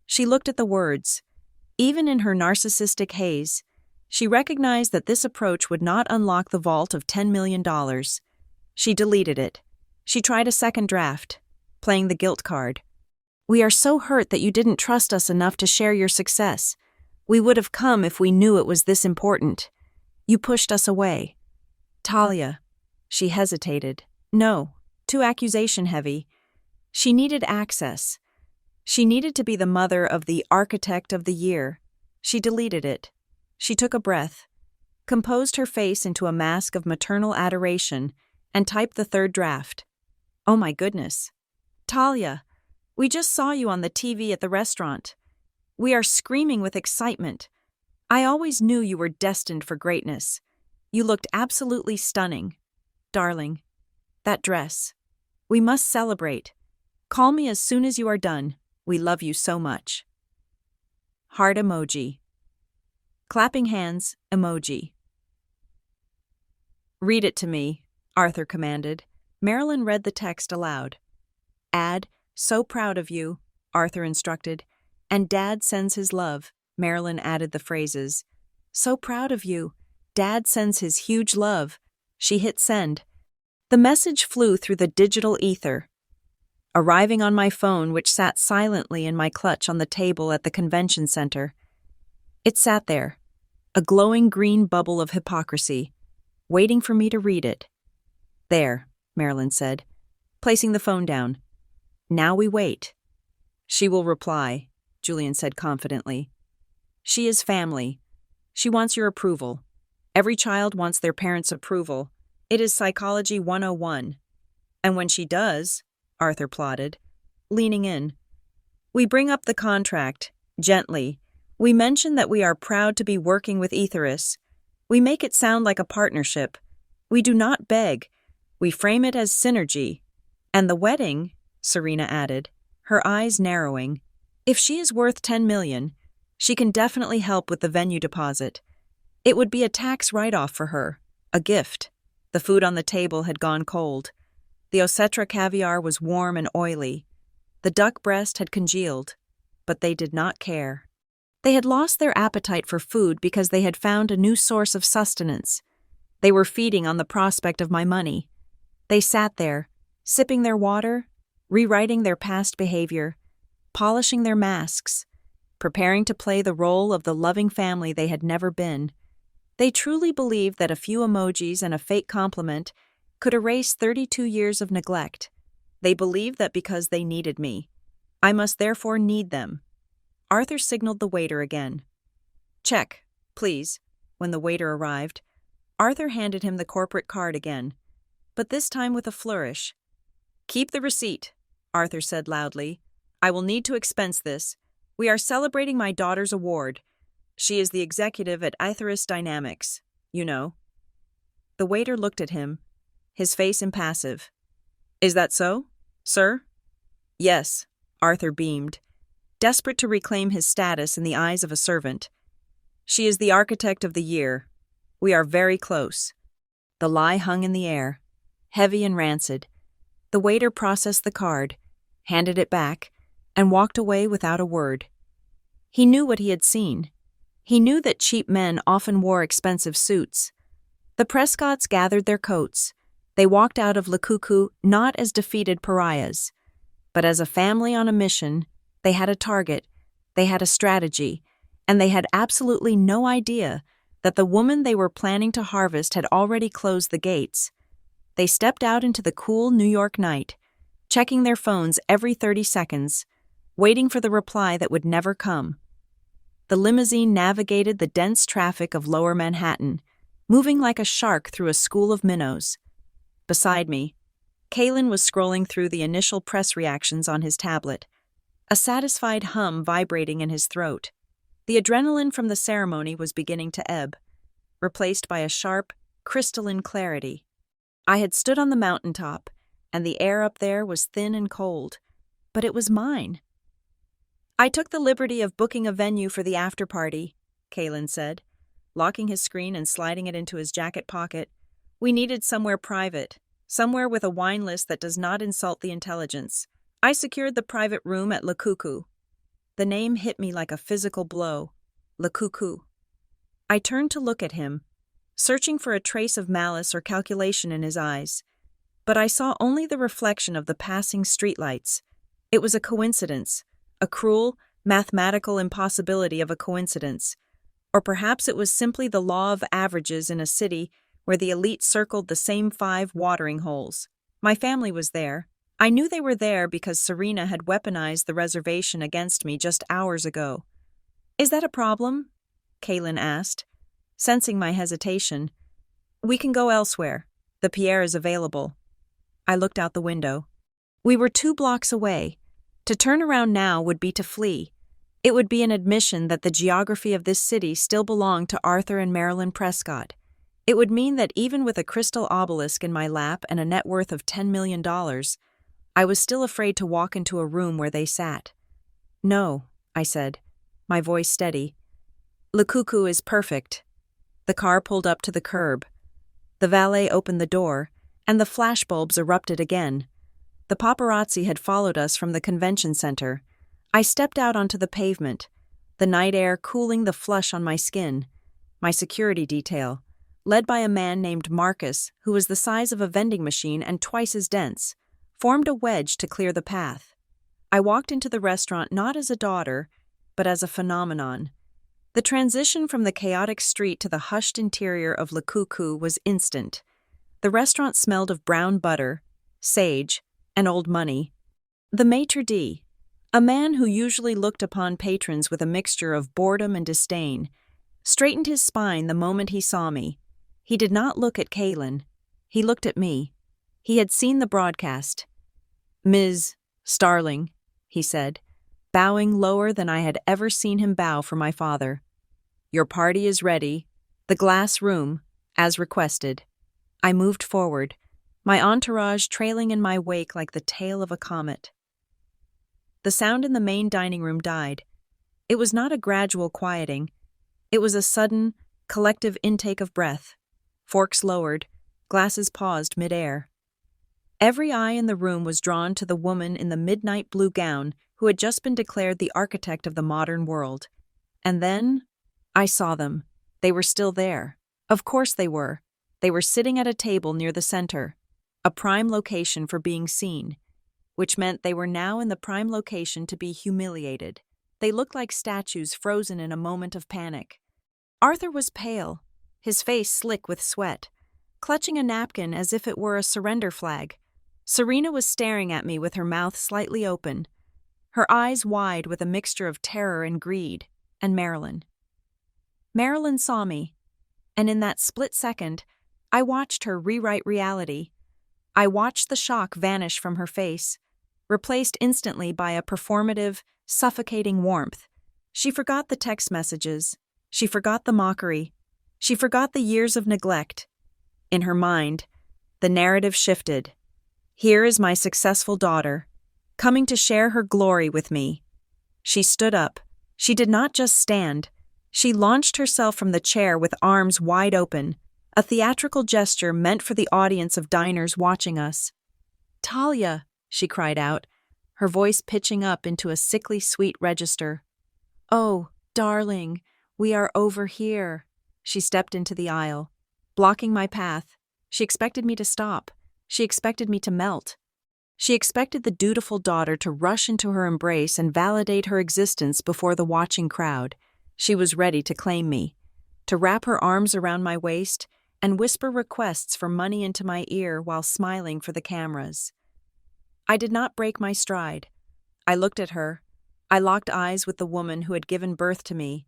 Speaker 1: She looked at the words. Even in her narcissistic haze, she recognized that this approach would not unlock the vault of $10 million. She deleted it. She tried a second draft, playing the guilt card. We are so hurt that you didn't trust us enough to share your success. We would have come if we knew it was this important. You pushed us away. Talia. She hesitated. No, too accusation-heavy. She needed access. She needed to be the mother of the architect of the year. She deleted it. She took a breath, composed her face into a mask of maternal adoration, and typed the third draft. Oh my goodness. Talia, we just saw you on the TV at the restaurant. We are screaming with excitement. I always knew you were destined for greatness. You looked absolutely stunning. Darling, that dress. We must celebrate. Call me as soon as you are done. We love you so much. Heart emoji. Clapping hands emoji. Read it to me, Arthur commanded. Marilyn read the text aloud. Add, so proud of you, Arthur instructed. And Dad sends his love, Marilyn added the phrases. So proud of you. Dad sends his huge love. She hit send. The message flew through the digital ether, arriving on my phone, which sat silently in my clutch on the table at the convention center. It sat there, a glowing green bubble of hypocrisy, waiting for me to read it. There, Marilyn said, placing the phone down. Now we wait. She will reply, Julian said confidently. She is family. She wants your approval. Every child wants their parents' approval. It is psychology 101. And when she does, Arthur plotted, leaning in. We bring up the contract, gently. We mention that we are proud to be working with Aetheris. We make it sound like a partnership. We do not beg. We frame it as synergy. And the wedding, Serena added, her eyes narrowing. If she is worth 10 million, she can definitely help with the venue deposit. It would be a tax write-off for her, a gift. The food on the table had gone cold. The Osetra caviar was warm and oily. The duck breast had congealed, but they did not care. They had lost their appetite for food because they had found a new source of sustenance. They were feeding on the prospect of my money. They sat there, sipping their water, rewriting their past behavior, polishing their masks, preparing to play the role of the loving family they had never been. They truly believed that a few emojis and a fake compliment could erase 32 years of neglect. They believed that because they needed me, I must therefore need them. Arthur signaled the waiter again. Check, please. When the waiter arrived, Arthur handed him the corporate card again, but this time with a flourish. Keep the receipt, Arthur said loudly. I will need to expense this. We are celebrating my daughter's award. She is the executive at Aetheris Dynamics, you know. The waiter looked at him, his face impassive. Is that so, sir? Yes, Arthur beamed, desperate to reclaim his status in the eyes of a servant. She is the architect of the year. We are very close. The lie hung in the air, heavy and rancid. The waiter processed the card, handed it back, and walked away without a word. He knew what he had seen. He knew that cheap men often wore expensive suits. The Prescotts gathered their coats. They walked out of Lakuku not as defeated pariahs, but as a family on a mission. They had a target, they had a strategy, and they had absolutely no idea that the woman they were planning to harvest had already closed the gates. They stepped out into the cool New York night, checking their phones every 30 seconds, waiting for the reply that would never come. The limousine navigated the dense traffic of Lower Manhattan, moving like a shark through a school of minnows. Beside me, Kalen was scrolling through the initial press reactions on his tablet, a satisfied hum vibrating in his throat. The adrenaline from the ceremony was beginning to ebb, replaced by a sharp, crystalline clarity. I had stood on the mountaintop, and the air up there was thin and cold, but it was mine. I took the liberty of booking a venue for the after-party, Kalen said, locking his screen and sliding it into his jacket pocket. We needed somewhere private, somewhere with a wine list that does not insult the intelligence. I secured the private room at Lakuku. The name hit me like a physical blow. Lakuku. I turned to look at him, searching for a trace of malice or calculation in his eyes, but I saw only the reflection of the passing streetlights. It was a coincidence, a cruel, mathematical impossibility of a coincidence. Or perhaps it was simply the law of averages in a city where the elite circled the same 5 watering holes. My family was there. I knew they were there because Serena had weaponized the reservation against me just hours ago. Is that a problem? Kalen asked, sensing my hesitation. We can go elsewhere. The Pierre is available. I looked out the window. We were 2 blocks away. To turn around now would be to flee. It would be an admission that the geography of this city still belonged to Arthur and Marilyn Prescott. It would mean that even with a crystal obelisk in my lap and a net worth of $10 million, I was still afraid to walk into a room where they sat. "No," I said, my voice steady. "Le Cuckoo is perfect." The car pulled up to the curb. The valet opened the door, and the flashbulbs erupted again. The paparazzi had followed us from the convention center. I stepped out onto the pavement, the night air cooling the flush on my skin. My security detail, led by a man named Marcus, who was the size of a vending machine and twice as dense, formed a wedge to clear the path. I walked into the restaurant not as a daughter, but as a phenomenon. The transition from the chaotic street to the hushed interior of Le Cuckoo was instant. The restaurant smelled of brown butter, sage, and old money. The maitre d', a man who usually looked upon patrons with a mixture of boredom and disdain, straightened his spine the moment he saw me. He did not look at Caitlin. He looked at me. He had seen the broadcast. "Ms. Starling," he said, bowing lower than I had ever seen him bow for my father. "Your party is ready. The glass room, as requested." I moved forward, my entourage trailing in my wake like the tail of a comet. The sound in the main dining room died. It was not a gradual quieting. It was a sudden, collective intake of breath. Forks lowered, glasses paused mid-air. Every eye in the room was drawn to the woman in the midnight blue gown who had just been declared the architect of the modern world. And then, I saw them. They were still there. Of course they were. They were sitting at a table near the center, a prime location for being seen, which meant they were now in the prime location to be humiliated. They looked like statues frozen in a moment of panic. Arthur was pale, his face slick with sweat, clutching a napkin as if it were a surrender flag. Serena was staring at me with her mouth slightly open, her eyes wide with a mixture of terror and greed, and Marilyn. Marilyn saw me, and in that split second, I watched her rewrite reality. I watched the shock vanish from her face, replaced instantly by a performative, suffocating warmth. She forgot the text messages. She forgot the mockery. She forgot the years of neglect. In her mind, the narrative shifted. Here is my successful daughter, coming to share her glory with me. She stood up. She did not just stand. She launched herself from the chair with arms wide open, a theatrical gesture meant for the audience of diners watching us. "Talia," she cried out, her voice pitching up into a sickly sweet register. "Oh, darling, we are over here." She stepped into the aisle, blocking my path. She expected me to stop. She expected me to melt. She expected the dutiful daughter to rush into her embrace and validate her existence before the watching crowd. She was ready to claim me, to wrap her arms around my waist and whisper requests for money into my ear while smiling for the cameras. I did not break my stride. I looked at her. I locked eyes with the woman who had given birth to me,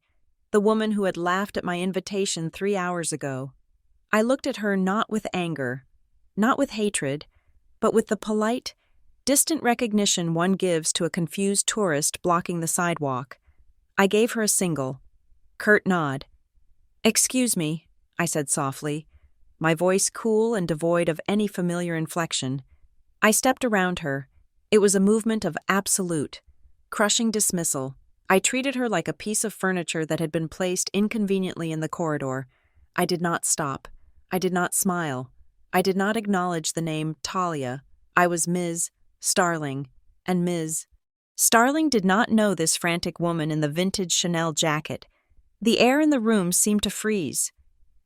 Speaker 1: the woman who had laughed at my invitation 3 hours ago. I looked at her not with anger, not with hatred, but with the polite, distant recognition one gives to a confused tourist blocking the sidewalk. I gave her a single, curt nod. "Excuse me," I said softly, my voice cool and devoid of any familiar inflection. I stepped around her. It was a movement of absolute, crushing dismissal. I treated her like a piece of furniture that had been placed inconveniently in the corridor. I did not stop. I did not smile. I did not acknowledge the name Talia. I was Ms. Starling, and Ms. Starling did not know this frantic woman in the vintage Chanel jacket. The air in the room seemed to freeze.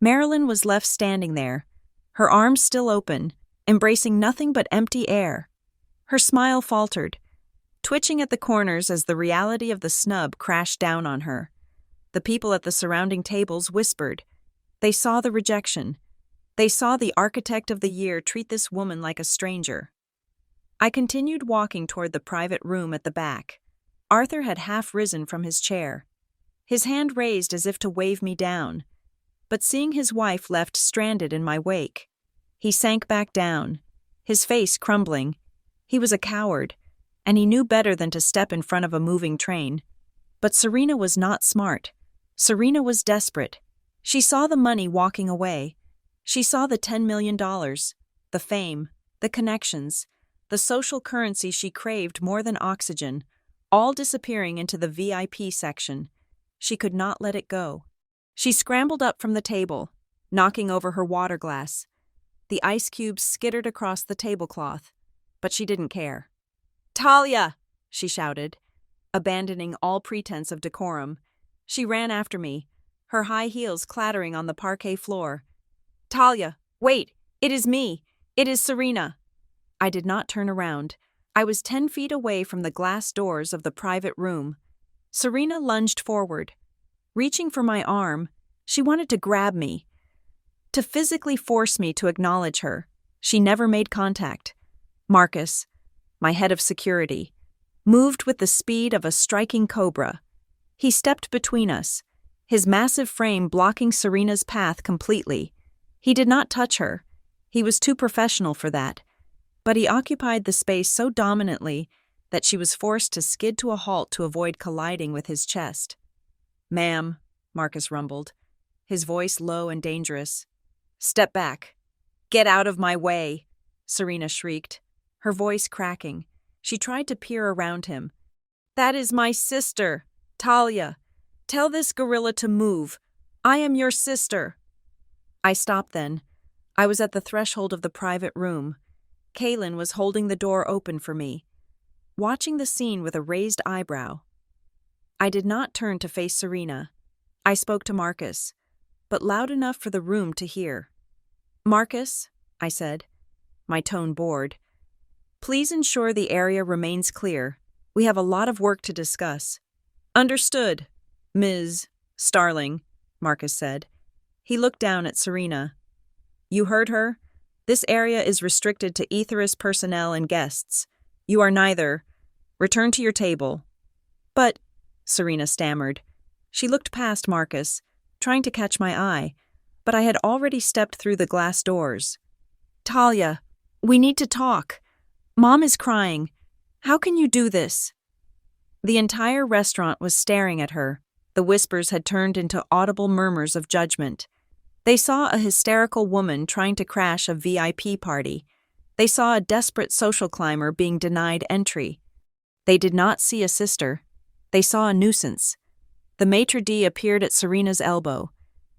Speaker 1: Marilyn was left standing there, her arms still open, embracing nothing but empty air. Her smile faltered, twitching at the corners as the reality of the snub crashed down on her. The people at the surrounding tables whispered. They saw the rejection. They saw the architect of the year treat this woman like a stranger. I continued walking toward the private room at the back. Arthur had half risen from his chair, his hand raised as if to wave me down, but seeing his wife left stranded in my wake, he sank back down, his face crumbling, He was a coward, and he knew better than to step in front of a moving train. But Serena was not smart. Serena was desperate. She saw the money walking away. She saw the $10 million, the fame, the connections, the social currency she craved more than oxygen, all disappearing into the VIP section. She could not let it go. She scrambled up from the table, knocking over her water glass. The ice cubes skittered across the tablecloth, but she didn't care. "Talia!" she shouted. Abandoning all pretense of decorum, she ran after me, her high heels clattering on the parquet floor. "Talia, wait! It is me! It is Serena!" I did not turn around. I was 10 feet away from the glass doors of the private room. Serena lunged forward. Reaching for my arm, she wanted to grab me, to physically force me to acknowledge her. She never made contact. Marcus, my head of security, moved with the speed of a striking cobra. He stepped between us, his massive frame blocking Serena's path completely. He did not touch her. He was too professional for that. But he occupied the space so dominantly that she was forced to skid to a halt to avoid colliding with his chest. "Ma'am," Marcus rumbled, his voice low and dangerous. "Step back. Get out of my way," Serena shrieked, her voice cracking. She tried to peer around him. "That is my sister, Talia. Tell this gorilla to move. I am your sister." I stopped then. I was at the threshold of the private room. Kaylin was holding the door open for me, watching the scene with a raised eyebrow. I did not turn to face Serena. I spoke to Marcus, but loud enough for the room to hear. "Marcus," I said, my tone bored, "please ensure the area remains clear. We have a lot of work to discuss." "Understood, Ms. Starling," Marcus said. He looked down at Serena. "You heard her? This area is restricted to Aetheris personnel and guests. You are neither. Return to your table." "But," Serena stammered. She looked past Marcus, trying to catch my eye, but I had already stepped through the glass doors. "Talia, we need to talk. Mom is crying. How can you do this?" The entire restaurant was staring at her. The whispers had turned into audible murmurs of judgment. They saw a hysterical woman trying to crash a VIP party. They saw a desperate social climber being denied entry. They did not see a sister. They saw a nuisance. The maitre d' appeared at Serena's elbow,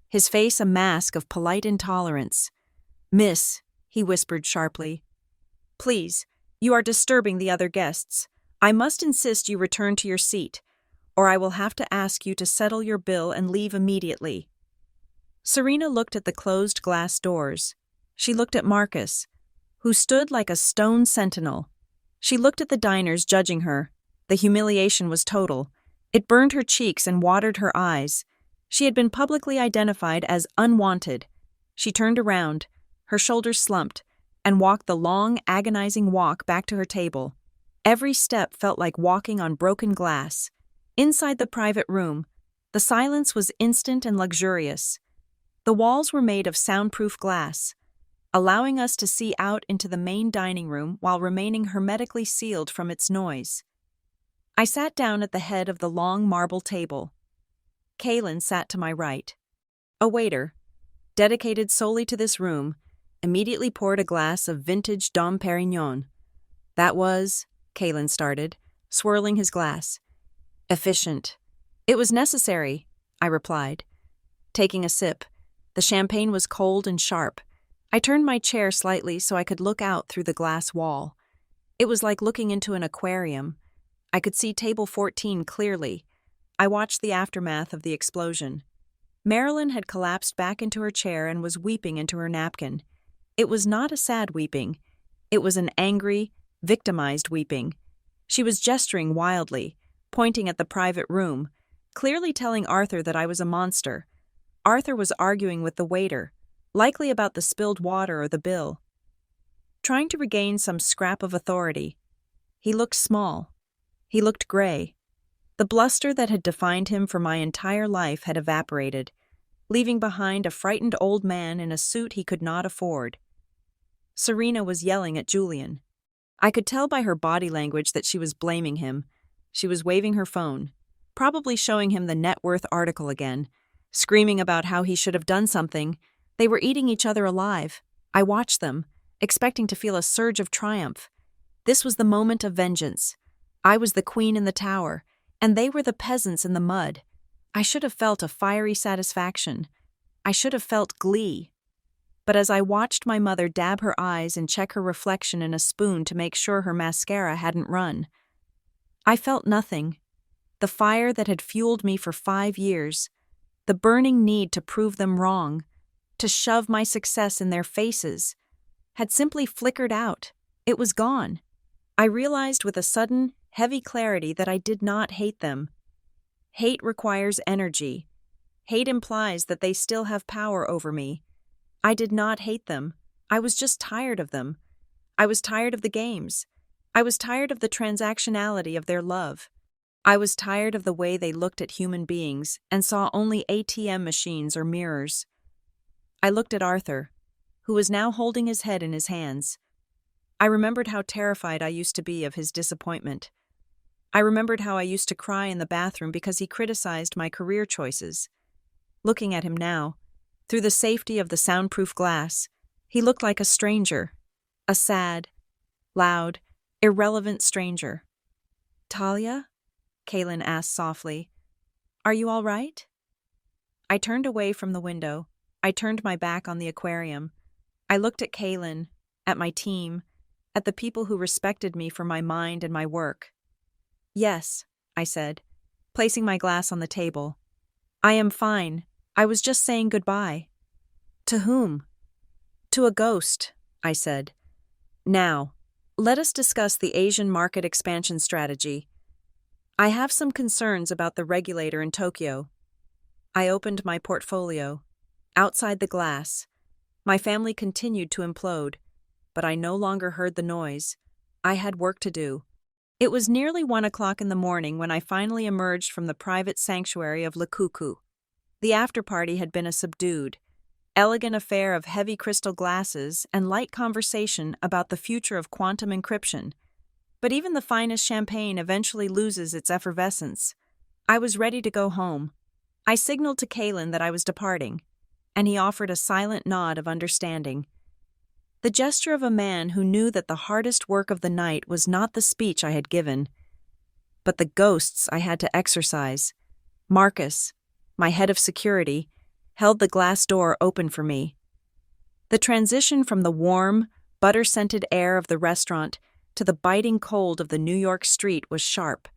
Speaker 1: his face a mask of polite intolerance. "Miss," he whispered sharply, "please, you are disturbing the other guests. I must insist you return to your seat, or I will have to ask you to settle your bill and leave immediately." Serena looked at the closed glass doors. She looked at Marcus, who stood like a stone sentinel. She looked at the diners judging her. The humiliation was total. It burned her cheeks and watered her eyes. She had been publicly identified as unwanted. She turned around, her shoulders slumped, and walked the long, agonizing walk back to her table. Every step felt like walking on broken glass. Inside the private room, the silence was instant and luxurious. The walls were made of soundproof glass, allowing us to see out into the main dining room while remaining hermetically sealed from its noise. I sat down at the head of the long marble table. Kaylin sat to my right. A waiter, dedicated solely to this room, immediately poured a glass of vintage Dom Perignon. "That was," Kaylin started, swirling his glass. "Efficient." "It was necessary," I replied. Taking a sip, the champagne was cold and sharp. I turned my chair slightly so I could look out through the glass wall. It was like looking into an aquarium. I could see table 14 clearly. I watched the aftermath of the explosion. Marilyn had collapsed back into her chair and was weeping into her napkin. It was not a sad weeping. It was an angry, victimized weeping. She was gesturing wildly, pointing at the private room, clearly telling Arthur that I was a monster. Arthur was arguing with the waiter, likely about the spilled water or the bill, trying to regain some scrap of authority. He looked small. He looked gray. The bluster that had defined him for my entire life had evaporated, leaving behind a frightened old man in a suit he could not afford. Serena was yelling at Julian. I could tell by her body language that she was blaming him. She was waving her phone, probably showing him the net worth article again, screaming about how he should have done something. They were eating each other alive. I watched them, expecting to feel a surge of triumph. This was the moment of vengeance. I was the queen in the tower, and they were the peasants in the mud. I should have felt a fiery satisfaction. I should have felt glee. But as I watched my mother dab her eyes and check her reflection in a spoon to make sure her mascara hadn't run, I felt nothing. The fire that had fueled me for 5 years, the burning need to prove them wrong, to shove my success in their faces, had simply flickered out. It was gone. I realized with a sudden, heavy clarity that I did not hate them. Hate requires energy. Hate implies that they still have power over me. I did not hate them. I was just tired of them. I was tired of the games. I was tired of the transactionality of their love. I was tired of the way they looked at human beings and saw only ATM machines or mirrors. I looked at Arthur, who was now holding his head in his hands. I remembered how terrified I used to be of his disappointment. I remembered how I used to cry in the bathroom because he criticized my career choices. Looking at him now, through the safety of the soundproof glass, he looked like a stranger, a sad, loud, irrelevant stranger. "Talia?" Kaylin asked softly. "Are you all right?" I turned away from the window. I turned my back on the aquarium. I looked at Kaylin, at my team, at the people who respected me for my mind and my work. "Yes," I said, placing my glass on the table. "I am fine. I was just saying goodbye." "To whom?" "To a ghost," I said. "Now, let us discuss the Asian market expansion strategy. I have some concerns about the regulator in Tokyo." I opened my portfolio. Outside the glass, my family continued to implode, but I no longer heard the noise. I had work to do. It was nearly 1 o'clock in the morning when I finally emerged from the private sanctuary of Lukuku. The after-party had been a subdued, elegant affair of heavy crystal glasses and light conversation about the future of quantum encryption. But even the finest champagne eventually loses its effervescence. I was ready to go home. I signaled to Kaylin that I was departing, and he offered a silent nod of understanding. The gesture of a man who knew that the hardest work of the night was not the speech I had given, but the ghosts I had to exorcise. Marcus, my head of security, held the glass door open for me. The transition from the warm, butter-scented air of the restaurant to the biting cold of the New York street was sharp.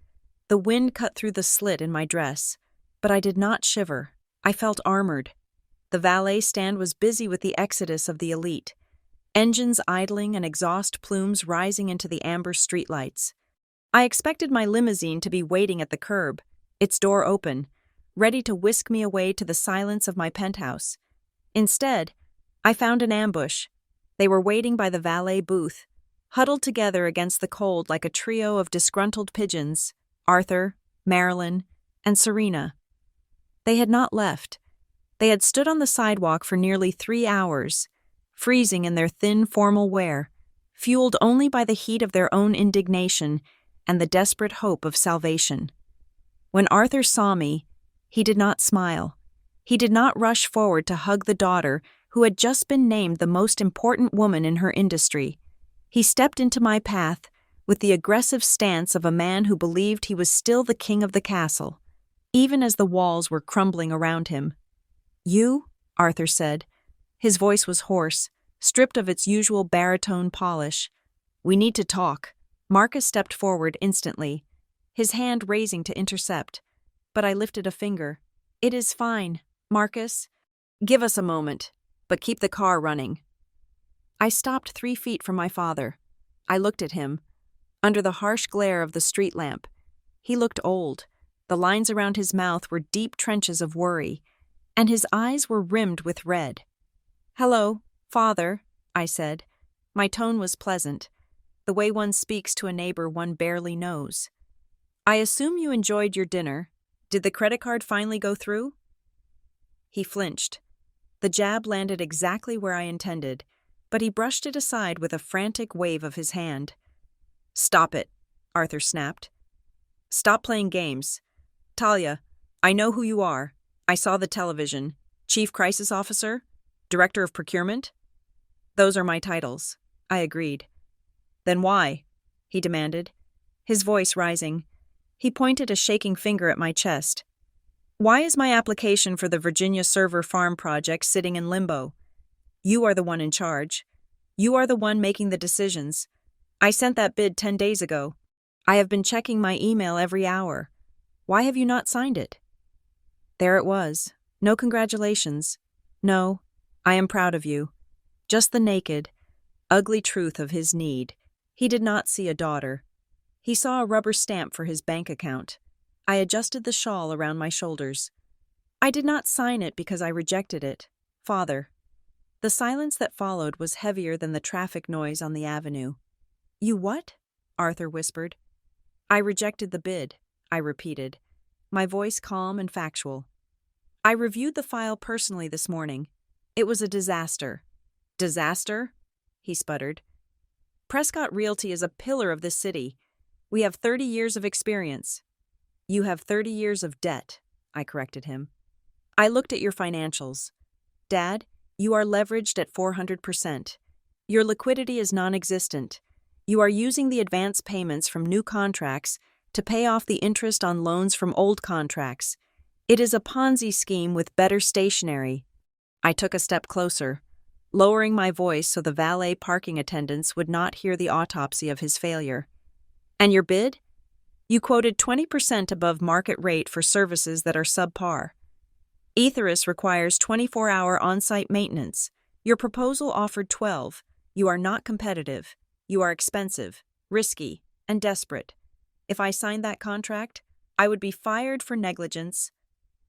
Speaker 1: The wind cut through the slit in my dress, but I did not shiver. I felt armored. The valet stand was busy with the exodus of the elite, engines idling and exhaust plumes rising into the amber streetlights. I expected my limousine to be waiting at the curb, its door open, ready to whisk me away to the silence of my penthouse. Instead, I found an ambush. They were waiting by the valet booth, huddled together against the cold like a trio of disgruntled pigeons, Arthur, Marilyn, and Serena. They had not left. They had stood on the sidewalk for nearly 3 hours, freezing in their thin formal wear, fueled only by the heat of their own indignation and the desperate hope of salvation. When Arthur saw me, he did not smile. He did not rush forward to hug the daughter who had just been named the most important woman in her industry. He stepped into my path with the aggressive stance of a man who believed he was still the king of the castle, even as the walls were crumbling around him. "You?" Arthur said. His voice was hoarse, stripped of its usual baritone polish. "We need to talk." Marcus stepped forward instantly, his hand raising to intercept, but I lifted a finger. "It is fine, Marcus. Give us a moment, but keep the car running." I stopped 3 feet from my father. I looked at him. Under the harsh glare of the street lamp, he looked old. The lines around his mouth were deep trenches of worry, and his eyes were rimmed with red. "Hello, Father," I said. My tone was pleasant, the way one speaks to a neighbor one barely knows. "I assume you enjoyed your dinner. Did the credit card finally go through?" He flinched. The jab landed exactly where I intended, but he brushed it aside with a frantic wave of his hand. Stop it, Arthur snapped. Stop playing games. Talia, I know who you are. I saw the television. Chief Crisis Officer? Director of Procurement? Those are my titles. I agreed. Then why? He demanded, his voice rising. He pointed a shaking finger at my chest. Why is my application for the Virginia Server Farm project sitting in limbo? You are the one in charge. You are the one making the decisions. I sent that bid 10 days ago. I have been checking my email every hour. Why have you not signed it? There it was. No congratulations. No, I am proud of you. Just the naked, ugly truth of his need. He did not see a daughter. He saw a rubber stamp for his bank account. I adjusted the shawl around my shoulders. I did not sign it because I rejected it. Father. The silence that followed was heavier than the traffic noise on the avenue. You what? Arthur whispered. I rejected the bid, I repeated, my voice calm and factual. I reviewed the file personally this morning. It was a disaster. Disaster? He sputtered. Prescott Realty is a pillar of this city. We have 30 years of experience. You have 30 years of debt, I corrected him. I looked at your financials. Dad, you are leveraged at 400%. Your liquidity is non-existent. You are using the advance payments from new contracts to pay off the interest on loans from old contracts. It is a Ponzi scheme with better stationery. I took a step closer, lowering my voice so the valet parking attendants would not hear the autopsy of his failure. And your bid? You quoted 20% above market rate for services that are subpar. Ethirus requires 24-hour on-site maintenance. Your proposal offered 12. You are not competitive. You are expensive, risky, and desperate. If I signed that contract, I would be fired for negligence.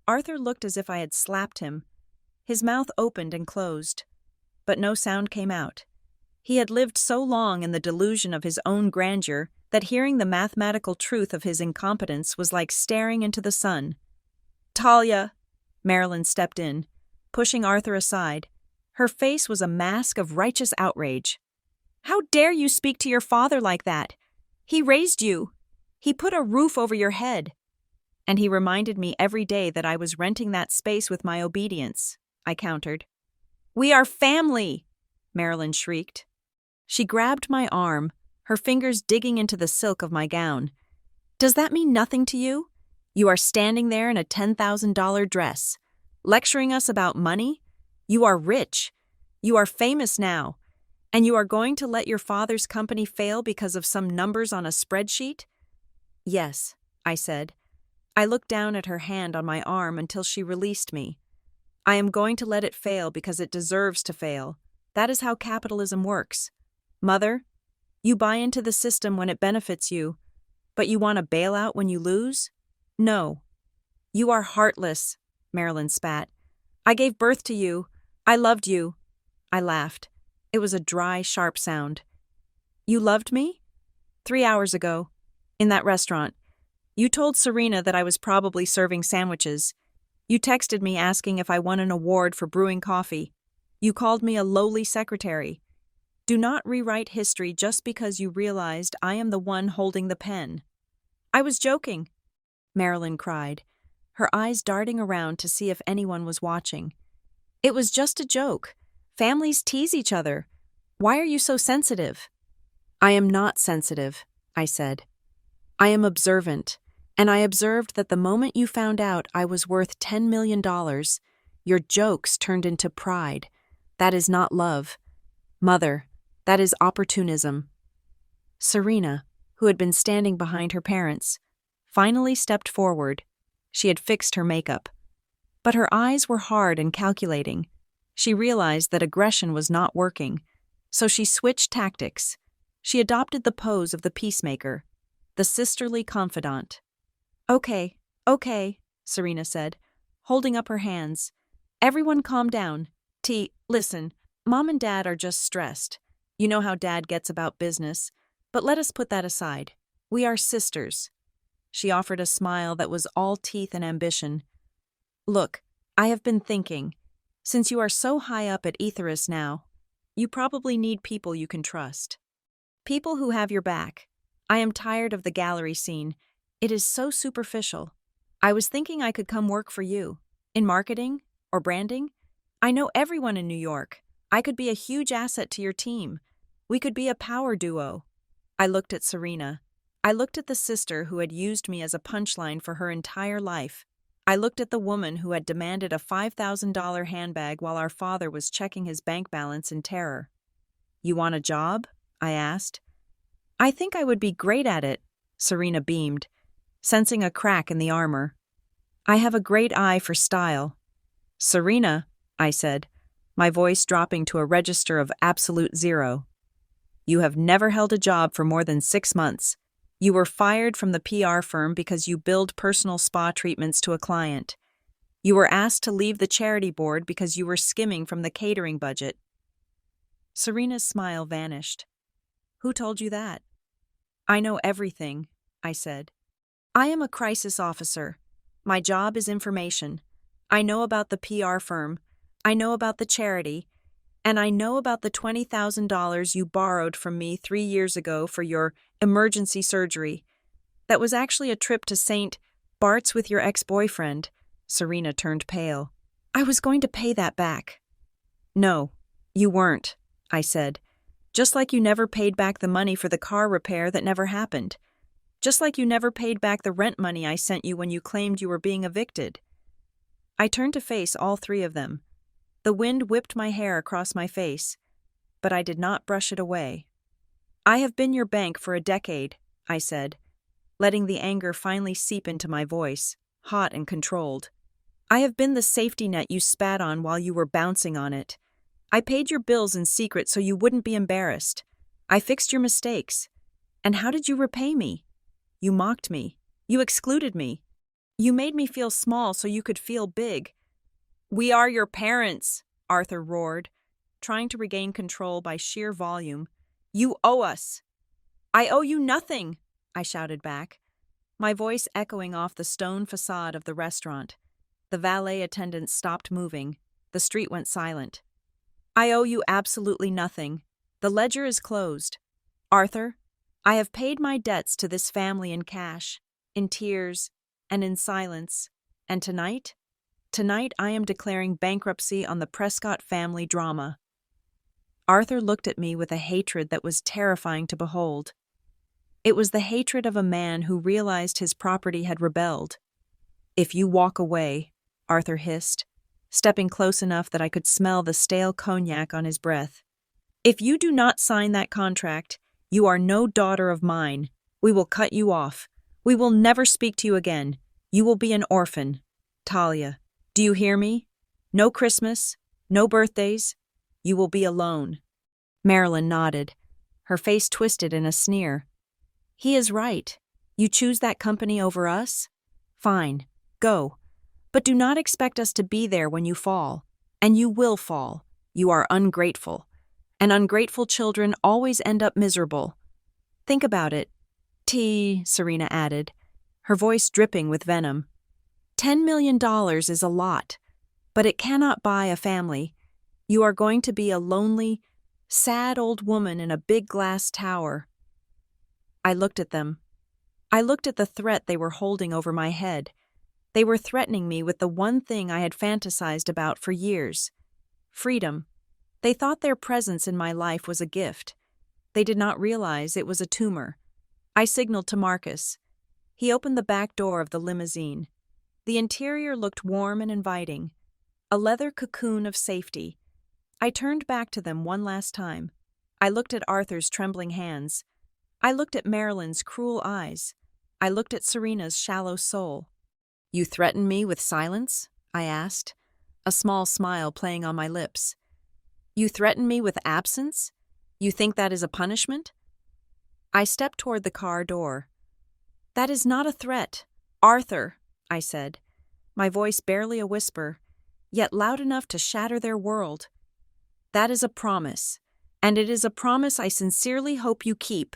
Speaker 1: Arthur looked as if I had slapped him. His mouth opened and closed, but no sound came out. He had lived so long in the delusion of his own grandeur that hearing the mathematical truth of his incompetence was like staring into the sun. Talia! Marilyn stepped in, pushing Arthur aside. Her face was a mask of righteous outrage. How dare you speak to your father like that? He raised you. He put a roof over your head. And he reminded me every day that I was renting that space with my obedience, I countered. We are family, Marilyn shrieked. She grabbed my arm, her fingers digging into the silk of my gown. Does that mean nothing to you? You are standing there in a $10,000 dress, lecturing us about money? You are rich. You are famous now. And you are going to let your father's company fail because of some numbers on a spreadsheet? Yes, I said. I looked down at her hand on my arm until she released me. I am going to let it fail because it deserves to fail. That is how capitalism works. Mother, you buy into the system when it benefits you, but you want a bailout when you lose? No. You are heartless, Marilyn spat. I gave birth to you. I loved you. I laughed. It was a dry, sharp sound. You loved me? 3 hours ago, in that restaurant. You told Serena that I was probably serving sandwiches. You texted me asking if I won an award for brewing coffee. You called me a lowly secretary. Do not rewrite history just because you realized I am the one holding the pen. I was joking, Marilyn cried, her eyes darting around to see if anyone was watching. It was just a joke. Families tease each other. Why are you so sensitive? I am not sensitive, I said. I am observant, and I observed that the moment you found out I was worth $10 million, your jokes turned into pride. That is not love. Mother, that is opportunism. Serena, who had been standing behind her parents, finally stepped forward. She had fixed her makeup. But her eyes were hard and calculating. She realized that aggression was not working, so she switched tactics. She adopted the pose of the peacemaker, the sisterly confidant. Okay, Serena said, holding up her hands. Everyone calm down. Listen, Mom and Dad are just stressed. You know how Dad gets about business, but let us put that aside. We are sisters. She offered a smile that was all teeth and ambition. Look, I have been thinking. Since you are so high up at Ethirus now, you probably need people you can trust. People who have your back. I am tired of the gallery scene. It is so superficial. I was thinking I could come work for you. In marketing? Or branding? I know everyone in New York. I could be a huge asset to your team. We could be a power duo. I looked at Serena. I looked at the sister who had used me as a punchline for her entire life. I looked at the woman who had demanded a $5,000 handbag while our father was checking his bank balance in terror. You want a job? I asked. I think I would be great at it, Serena beamed, sensing a crack in the armor. I have a great eye for style. Serena, I said, my voice dropping to a register of absolute zero. You have never held a job for more than 6 months. You were fired from the PR firm because you billed personal spa treatments to a client. You were asked to leave the charity board because you were skimming from the catering budget. Serena's smile vanished. Who told you that? I know everything, I said. I am a crisis officer. My job is information. I know about the PR firm. I know about the charity. And I know about the $20,000 you borrowed from me 3 years ago for your emergency surgery. That was actually a trip to St. Bart's with your ex-boyfriend. Serena turned pale. I was going to pay that back. No, you weren't, I said. Just like you never paid back the money for the car repair that never happened. Just like you never paid back the rent money I sent you when you claimed you were being evicted. I turned to face all 3 of them. The wind whipped my hair across my face, but I did not brush it away. I have been your bank for a decade, I said, letting the anger finally seep into my voice, hot and controlled. I have been the safety net you spat on while you were bouncing on it. I paid your bills in secret so you wouldn't be embarrassed. I fixed your mistakes. And how did you repay me? You mocked me. You excluded me. You made me feel small so you could feel big. We are your parents, Arthur roared, trying to regain control by sheer volume. You owe us. I owe you nothing, I shouted back, my voice echoing off the stone facade of the restaurant. The valet attendant stopped moving. The street went silent. I owe you absolutely nothing. The ledger is closed. Arthur, I have paid my debts to this family in cash, in tears, and in silence. And tonight I am declaring bankruptcy on the Prescott family drama. Arthur looked at me with a hatred that was terrifying to behold. It was the hatred of a man who realized his property had rebelled. If you walk away, Arthur hissed, stepping close enough that I could smell the stale cognac on his breath. If you do not sign that contract, you are no daughter of mine. We will cut you off. We will never speak to you again. You will be an orphan. Talia, do you hear me? No Christmas, no birthdays. You will be alone. Marilyn nodded, her face twisted in a sneer. He is right. You choose that company over us? Fine, go. But do not expect us to be there when you fall. And you will fall. You are ungrateful. And ungrateful children always end up miserable. Think about it. Serena added, her voice dripping with venom. $10 million is a lot, but it cannot buy a family. You are going to be a lonely, sad old woman in a big glass tower. I looked at them. I looked at the threat they were holding over my head. They were threatening me with the one thing I had fantasized about for years. Freedom. They thought their presence in my life was a gift. They did not realize it was a tumor. I signaled to Marcus. He opened the back door of the limousine. The interior looked warm and inviting, a leather cocoon of safety. I turned back to them one last time. I looked at Arthur's trembling hands. I looked at Marilyn's cruel eyes. I looked at Serena's shallow soul. You threaten me with silence? I asked, a small smile playing on my lips. You threaten me with absence? You think that is a punishment? I stepped toward the car door. That is not a threat. Arthur, I said, my voice barely a whisper, yet loud enough to shatter their world. That is a promise, and it is a promise I sincerely hope you keep.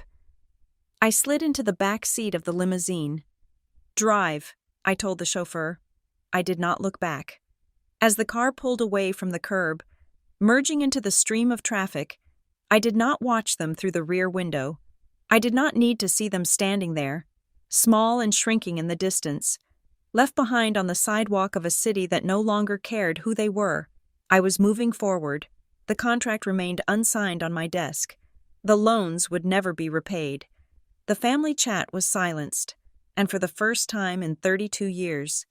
Speaker 1: I slid into the back seat of the limousine. Drive, I told the chauffeur. I did not look back. As the car pulled away from the curb, merging into the stream of traffic, I did not watch them through the rear window. I did not need to see them standing there, small and shrinking in the distance, left behind on the sidewalk of a city that no longer cared who they were. I was moving forward. The contract remained unsigned on my desk. The loans would never be repaid. The family chat was silenced, and for the first time in 32 years,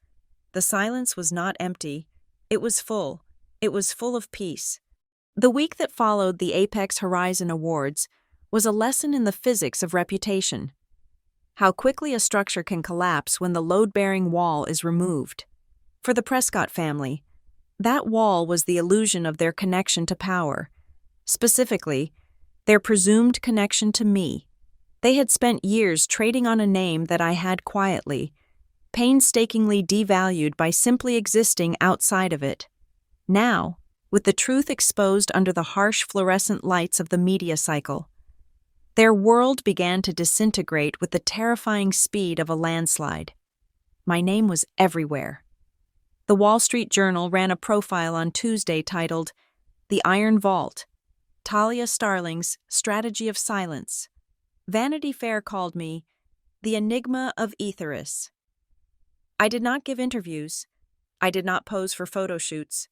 Speaker 1: the silence was not empty. It was full. It was full of peace. The week that followed the Apex Horizon Awards was a lesson in the physics of reputation. How quickly a structure can collapse when the load-bearing wall is removed. For the Prescott family, that wall was the illusion of their connection to power. Specifically, their presumed connection to me. They had spent years trading on a name that I had quietly, painstakingly devalued by simply existing outside of it. Now, with the truth exposed under the harsh fluorescent lights of the media cycle, their world began to disintegrate with the terrifying speed of a landslide. My name was everywhere. The Wall Street Journal ran a profile on Tuesday titled, "The Iron Vault, Talia Starling's Strategy of Silence." Vanity Fair called me the Enigma of Etherius. I did not give interviews. I did not pose for photo shoots.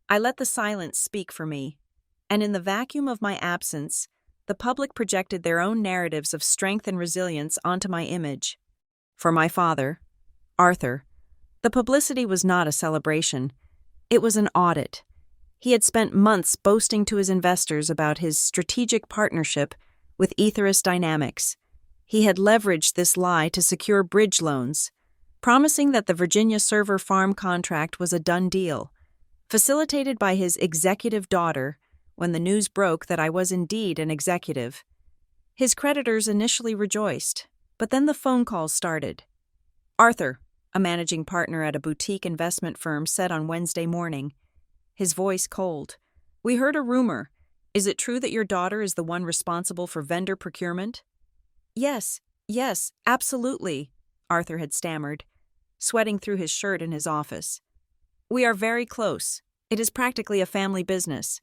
Speaker 1: I let the silence speak for me, and in the vacuum of my absence, the public projected their own narratives of strength and resilience onto my image. For my father, Arthur, the publicity was not a celebration. It was an audit. He had spent months boasting to his investors about his strategic partnership with Etherius Dynamics. He had leveraged this lie to secure bridge loans, promising that the Virginia server farm contract was a done deal, facilitated by his executive daughter when the news broke that I was indeed an executive. His creditors initially rejoiced, but then the phone calls started. Arthur, a managing partner at a boutique investment firm, said on Wednesday morning, his voice cold, "We heard a rumor. Is it true that your daughter is the one responsible for vendor procurement?" Yes, absolutely," Arthur had stammered, sweating through his shirt in his office. "We are very close. It is practically a family business."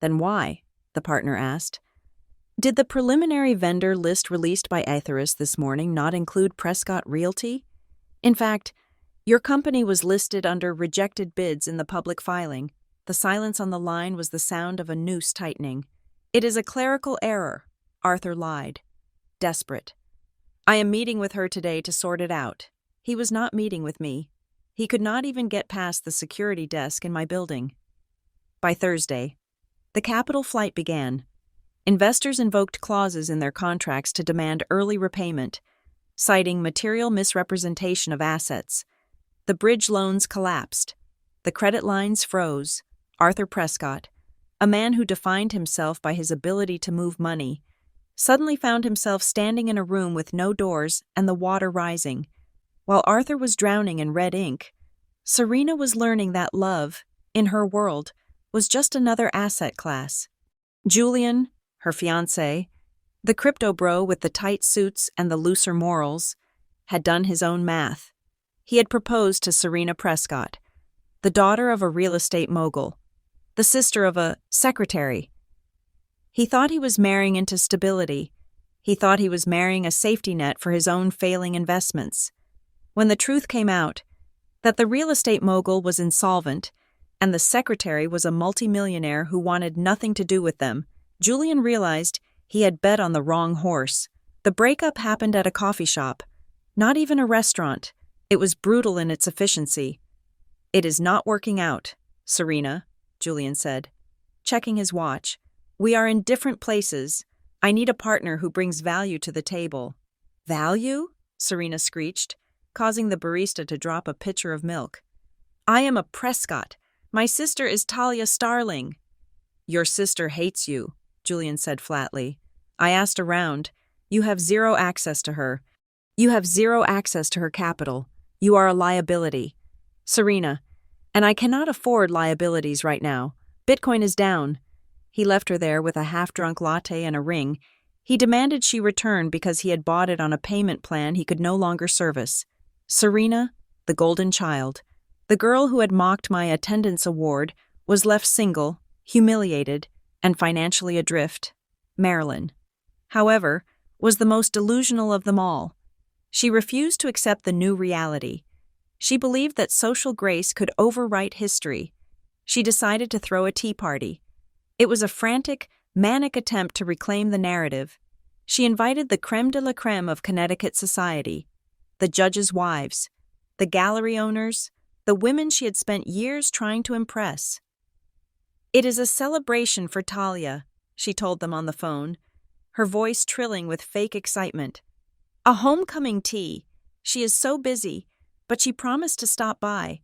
Speaker 1: Then why? The partner asked. Did the preliminary vendor list released by Etherius this morning not include Prescott Realty? In fact, your company was listed under rejected bids in the public filing. The silence on the line was the sound of a noose tightening. "It is a clerical error," Arthur lied, desperate. "I am meeting with her today to sort it out." He was not meeting with me. He could not even get past the security desk in my building. By Thursday, the capital flight began. Investors invoked clauses in their contracts to demand early repayment, citing material misrepresentation of assets. The bridge loans collapsed. The credit lines froze. Arthur Prescott, a man who defined himself by his ability to move money, suddenly found himself standing in a room with no doors and the water rising. While Arthur was drowning in red ink, Serena was learning that love, in her world, was just another asset class. Julian, her fiancé, the crypto bro with the tight suits and the looser morals, had done his own math. He had proposed to Serena Prescott, the daughter of a real estate mogul, the sister of a secretary. He thought he was marrying into stability. He thought he was marrying a safety net for his own failing investments. When the truth came out, that the real estate mogul was insolvent and the secretary was a multimillionaire who wanted nothing to do with them, Julian realized he had bet on the wrong horse. The breakup happened at a coffee shop, not even a restaurant. It was brutal in its efficiency. "It is not working out, Serena," Julian said, checking his watch. "We are in different places. I need a partner who brings value to the table." "Value?" Serena screeched, causing the barista to drop a pitcher of milk. "I am a Prescott. My sister is Talia Starling." "Your sister hates you," Julian said flatly. "I asked around. You have zero access to her. You have zero access to her capital. You are a liability. Serena, and I cannot afford liabilities right now. Bitcoin is down." He left her there with a half-drunk latte and a ring. He demanded she return because he had bought it on a payment plan he could no longer service. Serena, the golden child, the girl who had mocked my attendance award, was left single, humiliated, and financially adrift. Marilyn. However, was the most delusional of them all. She refused to accept the new reality. She believed that social grace could overwrite history. She decided to throw a tea party. It was a frantic, manic attempt to reclaim the narrative. She invited the crème de la crème of Connecticut society, the judges' wives, the gallery owners, the women she had spent years trying to impress. "It is a celebration for Talia," she told them on the phone, her voice trilling with fake excitement. "A homecoming tea. She is so busy, but she promised to stop by.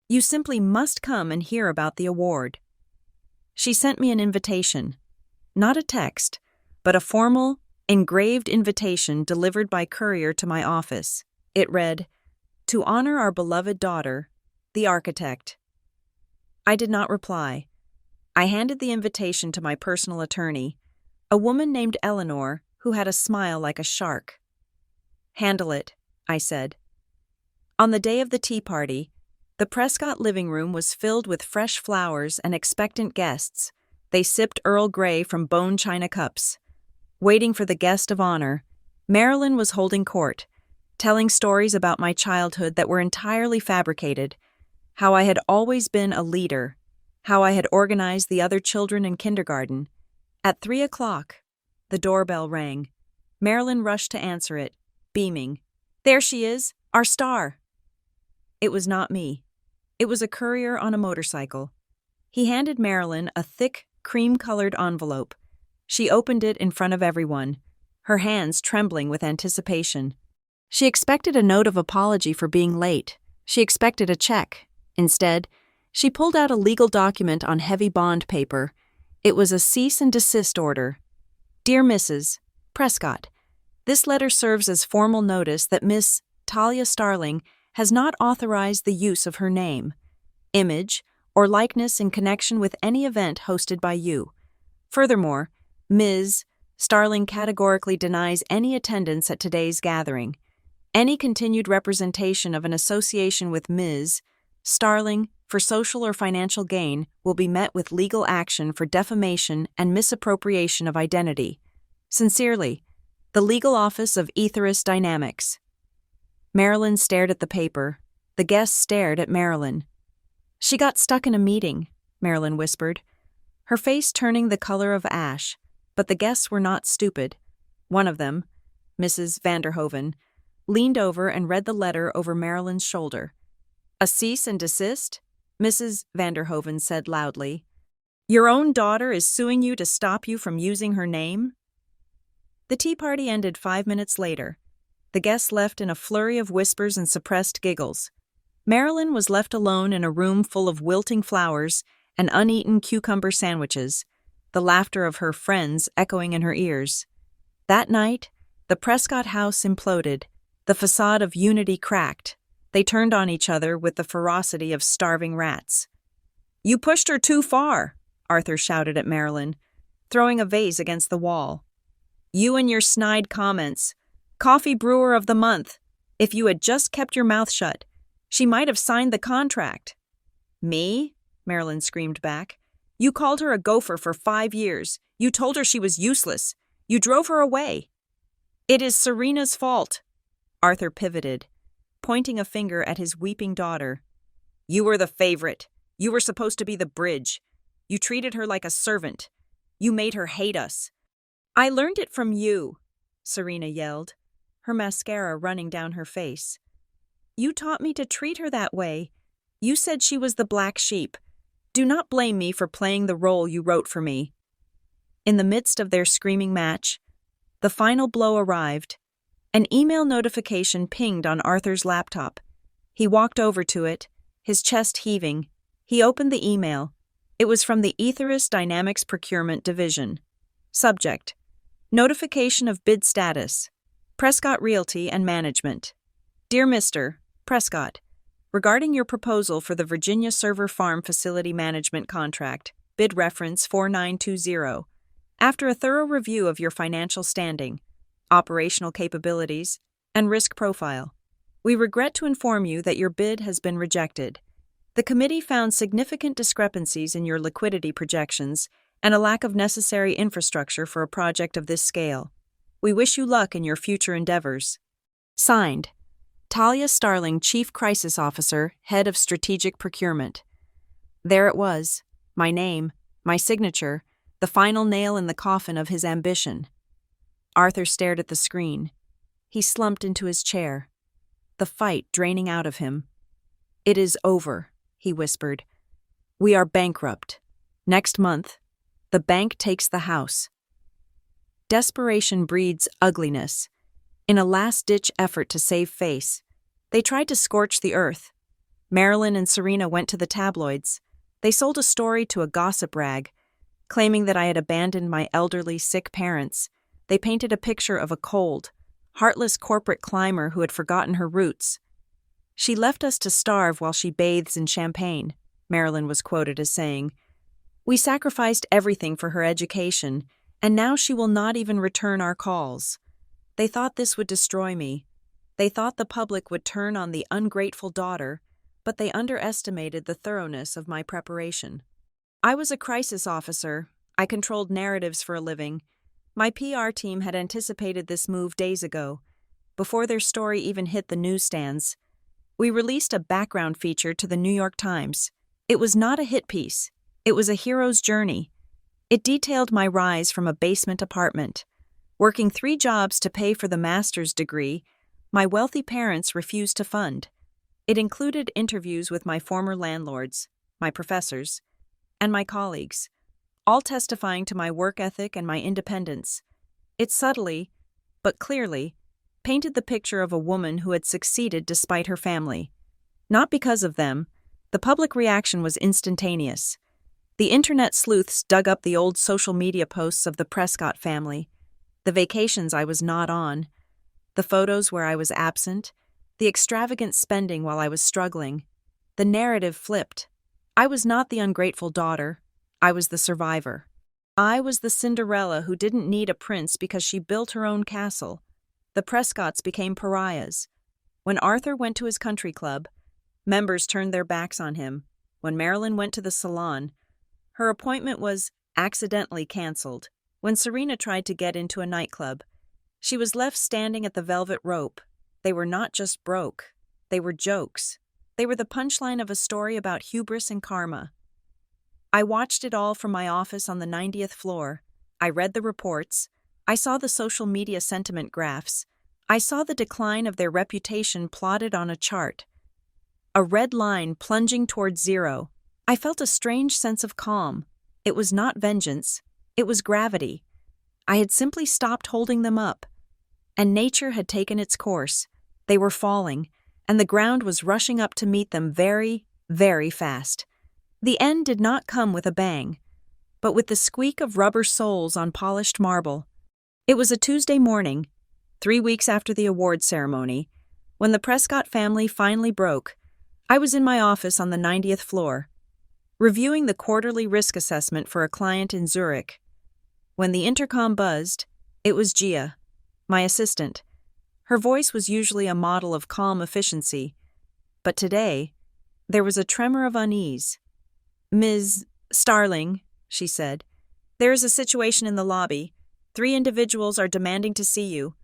Speaker 1: You simply must come and hear about the award." She sent me an invitation. Not a text, but a formal, engraved invitation delivered by courier to my office. It read, "To honor our beloved daughter, the architect." I did not reply. I handed the invitation to my personal attorney, a woman named Eleanor who had a smile like a shark. "Handle it," I said. On the day of the tea party, the Prescott living room was filled with fresh flowers and expectant guests. They sipped Earl Grey from bone china cups. Waiting for the guest of honor, Marilyn was holding court, telling stories about my childhood that were entirely fabricated, how I had always been a leader, how I had organized the other children in kindergarten. At 3:00, the doorbell rang. Marilyn rushed to answer it, beaming. "There she is, our star." It was not me. It was a courier on a motorcycle. He handed Marilyn a thick, cream-colored envelope. She opened it in front of everyone, her hands trembling with anticipation. She expected a note of apology for being late. She expected a check. Instead, she pulled out a legal document on heavy bond paper. It was a cease and desist order. "Dear Mrs. Prescott, this letter serves as formal notice that Miss Talia Starling has not authorized the use of her name, image, or likeness in connection with any event hosted by you. Furthermore, Ms. Starling categorically denies any attendance at today's gathering. Any continued representation of an association with Ms. Starling for social or financial gain will be met with legal action for defamation and misappropriation of identity. Sincerely, the Legal Office of Etherius Dynamics." Marilyn stared at the paper. The guests stared at Marilyn. "She got stuck in a meeting," Marilyn whispered, her face turning the color of ash, but the guests were not stupid. One of them, Mrs. Vanderhoven, leaned over and read the letter over Marilyn's shoulder. "A cease and desist?" Mrs. Vanderhoven said loudly. "Your own daughter is suing you to stop you from using her name?" The tea party ended 5 minutes later. The guests left in a flurry of whispers and suppressed giggles. Marilyn was left alone in a room full of wilting flowers and uneaten cucumber sandwiches, the laughter of her friends echoing in her ears. That night, the Prescott house imploded. The facade of unity cracked. They turned on each other with the ferocity of starving rats. "You pushed her too far," Arthur shouted at Marilyn, throwing a vase against the wall. "You and your snide comments. Coffee brewer of the month. If you had just kept your mouth shut, she might have signed the contract." "Me?" Marilyn screamed back. "You called her a gopher for 5 years. You told her she was useless. You drove her away." "It is Serena's fault." Arthur pivoted, pointing a finger at his weeping daughter. "You were the favorite. You were supposed to be the bridge. You treated her like a servant. You made her hate us." "I learned it from you," Serena yelled, her mascara running down her face. "You taught me to treat her that way. You said she was the black sheep. Do not blame me for playing the role you wrote for me." In the midst of their screaming match, the final blow arrived. An email notification pinged on Arthur's laptop. He walked over to it, his chest heaving. He opened the email. It was from the Etherius Dynamics Procurement Division. Subject: Notification of bid status. Prescott Realty and Management. Dear Mr. Prescott, regarding your proposal for the Virginia Server Farm Facility Management Contract, bid reference 4920, after a thorough review of your financial standing, operational capabilities, and risk profile, we regret to inform you that your bid has been rejected. The committee found significant discrepancies in your liquidity projections and a lack of necessary infrastructure for a project of this scale. We wish you luck in your future endeavors. Signed, Talia Starling, Chief Crisis Officer, Head of Strategic Procurement. There it was, my name, my signature, the final nail in the coffin of his ambition. Arthur stared at the screen. He slumped into his chair, the fight draining out of him. It is over, he whispered. We are bankrupt. Next month, the bank takes the house. Desperation breeds ugliness. In a last-ditch effort to save face, they tried to scorch the earth. Marilyn and Serena went to the tabloids. They sold a story to a gossip rag, claiming that I had abandoned my elderly, sick parents. They painted a picture of a cold, heartless corporate climber who had forgotten her roots. She left us to starve while she bathes in champagne, Marilyn was quoted as saying. We sacrificed everything for her education, and now she will not even return our calls. They thought this would destroy me. They thought the public would turn on the ungrateful daughter, but they underestimated the thoroughness of my preparation. I was a crisis officer. I controlled narratives for a living. My PR team had anticipated this move days ago, before their story even hit the newsstands. We released a background feature to the New York Times. It was not a hit piece. It was a hero's journey. It detailed my rise from a basement apartment. Working 3 jobs to pay for the master's degree, my wealthy parents refused to fund. It included interviews with my former landlords, my professors, and my colleagues, all testifying to my work ethic and my independence. It subtly, but clearly, painted the picture of a woman who had succeeded despite her family. Not because of them, the public reaction was instantaneous. The internet sleuths dug up the old social media posts of the Prescott family, the vacations I was not on, the photos where I was absent, the extravagant spending while I was struggling. The narrative flipped. I was not the ungrateful daughter. I was the survivor. I was the Cinderella who didn't need a prince because she built her own castle. The Prescotts became pariahs. When Arthur went to his country club, members turned their backs on him. When Marilyn went to the salon, her appointment was accidentally canceled. When Serena tried to get into a nightclub, she was left standing at the velvet rope. They were not just broke. They were jokes. They were the punchline of a story about hubris and karma. I watched it all from my office on the 90th floor. I read the reports. I saw the social media sentiment graphs. I saw the decline of their reputation plotted on a chart. A red line plunging towards zero. I felt a strange sense of calm. It was not vengeance. It was gravity. I had simply stopped holding them up. And nature had taken its course. They were falling, and the ground was rushing up to meet them very, very fast. The end did not come with a bang, but with the squeak of rubber soles on polished marble. It was a Tuesday morning, 3 weeks after the award ceremony, when the Prescott family finally broke. I was in my office on the 90th floor, reviewing the quarterly risk assessment for a client in Zurich. When the intercom buzzed, it was Gia, my assistant. Her voice was usually a model of calm efficiency, but today, there was a tremor of unease. Ms. Starling, she said, there is a situation in the lobby. 3 individuals are demanding to see you.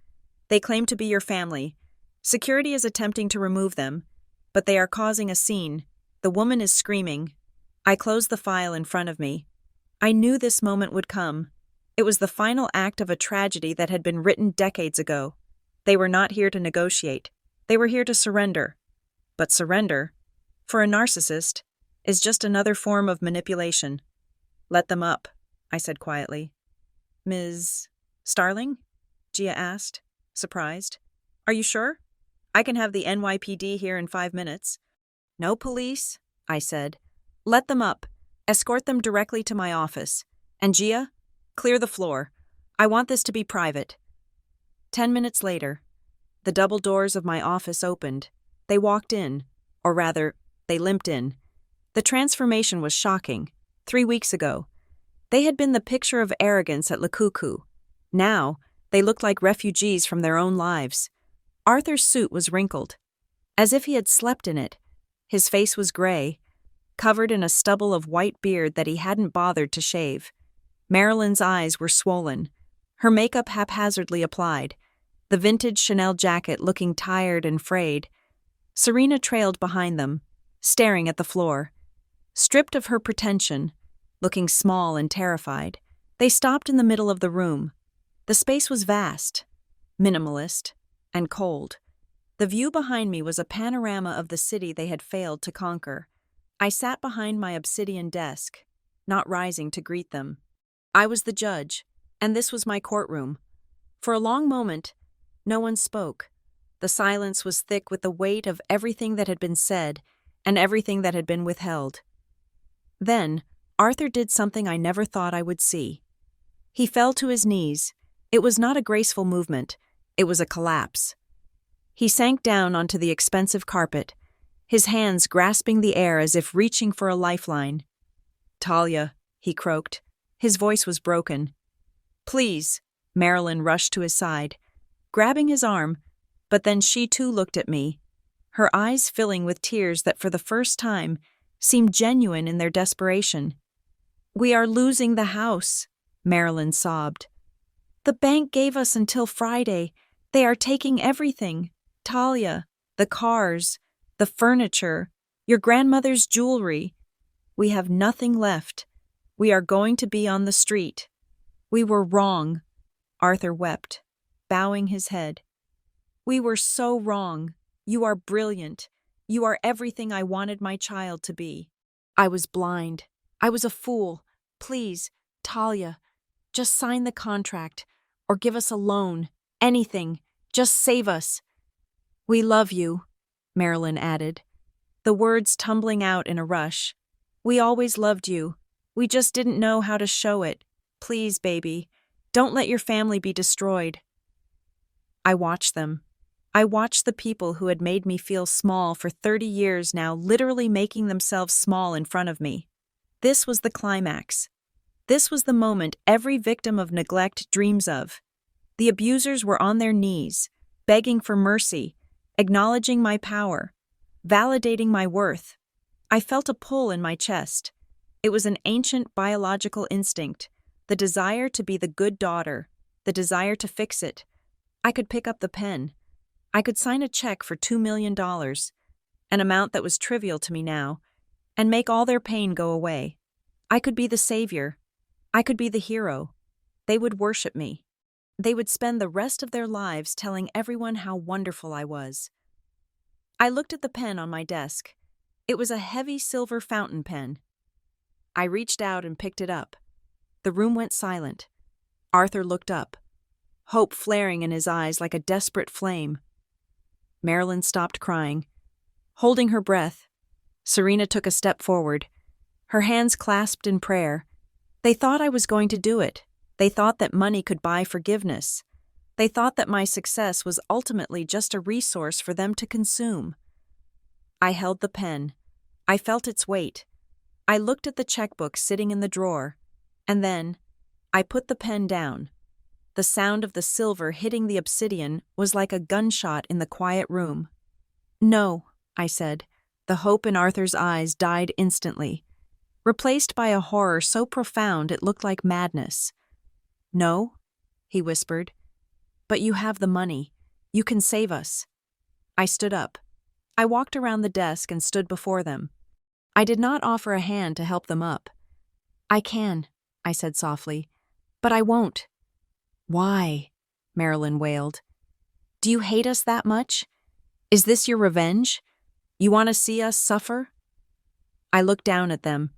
Speaker 1: They claim to be your family. Security is attempting to remove them, but they are causing a scene. The woman is screaming. I closed the file in front of me. I knew this moment would come. It was the final act of a tragedy that had been written decades ago. They were not here to negotiate. They were here to surrender. But surrender, for a narcissist, is just another form of manipulation. Let them up, I said quietly. Ms. Starling? Gia asked, surprised. Are you sure? I can have the NYPD here in 5 minutes. No police, I said. Let them up. Escort them directly to my office. And Gia, clear the floor. I want this to be private. 10 minutes later, the double doors of my office opened. They walked in, or rather, they limped in. The transformation was shocking. 3 weeks ago, they had been the picture of arrogance at Le Cuckoo. Now, they looked like refugees from their own lives. Arthur's suit was wrinkled, as if he had slept in it. His face was gray, covered in a stubble of white beard that he hadn't bothered to shave. Marilyn's eyes were swollen. her makeup haphazardly applied, the vintage Chanel jacket looking tired and frayed. Serena trailed behind them, staring at the floor. Stripped of her pretension, looking small and terrified, they stopped in the middle of the room. The space was vast, minimalist, and cold. The view behind me was a panorama of the city they had failed to conquer. I sat behind my obsidian desk, not rising to greet them. I was the judge, and this was my courtroom. For a long moment, no one spoke. The silence was thick with the weight of everything that had been said and everything that had been withheld. Then, Arthur did something I never thought I would see. He fell to his knees. It was not a graceful movement. It was a collapse. He sank down onto the expensive carpet, his hands grasping the air as if reaching for a lifeline. "Talia," he croaked. His voice was broken. "Please." Marilyn rushed to his side, grabbing his arm, but then she too looked at me, her eyes filling with tears that for the first time seemed genuine in their desperation. "We are losing the house," Marilyn sobbed. "The bank gave us until Friday. They are taking everything. Talia, the cars, the furniture, your grandmother's jewelry. We have nothing left. We are going to be on the street. We were wrong." Arthur wept, bowing his head. "We were so wrong. You are brilliant. You are everything I wanted my child to be. I was blind. I was a fool. Please, Talia, just sign the contract or give us a loan. Anything. Just save us." "We love you," Marilyn added, the words tumbling out in a rush. "We always loved you. We just didn't know how to show it. Please, baby, don't let your family be destroyed." I watched them. I watched the people who had made me feel small for 30 years now literally making themselves small in front of me. This was the climax. This was the moment every victim of neglect dreams of. The abusers were on their knees, begging for mercy, acknowledging my power, validating my worth. I felt a pull in my chest. It was an ancient biological instinct, the desire to be the good daughter, the desire to fix it. I could pick up the pen. I could sign a check for $2 million, an amount that was trivial to me now, and make all their pain go away. I could be the savior. I could be the hero. They would worship me. They would spend the rest of their lives telling everyone how wonderful I was. I looked at the pen on my desk. It was a heavy silver fountain pen. I reached out and picked it up. The room went silent. Arthur looked up, hope flaring in his eyes like a desperate flame. Marilyn stopped crying. Holding her breath, Serena took a step forward, her hands clasped in prayer. They thought I was going to do it. They thought that money could buy forgiveness. They thought that my success was ultimately just a resource for them to consume. I held the pen. I felt its weight. I looked at the checkbook sitting in the drawer, and then I put the pen down. The sound of the silver hitting the obsidian was like a gunshot in the quiet room. "No," I said. The hope in Arthur's eyes died instantly, replaced by a horror so profound it looked like madness. "No," he whispered. "But you have the money. You can save us." I stood up. I walked around the desk and stood before them. I did not offer a hand to help them up. "I can," I said softly, "but I won't." "Why?" Marilyn wailed. "Do you hate us that much? Is this your revenge? You want to see us suffer?" I looked down at them,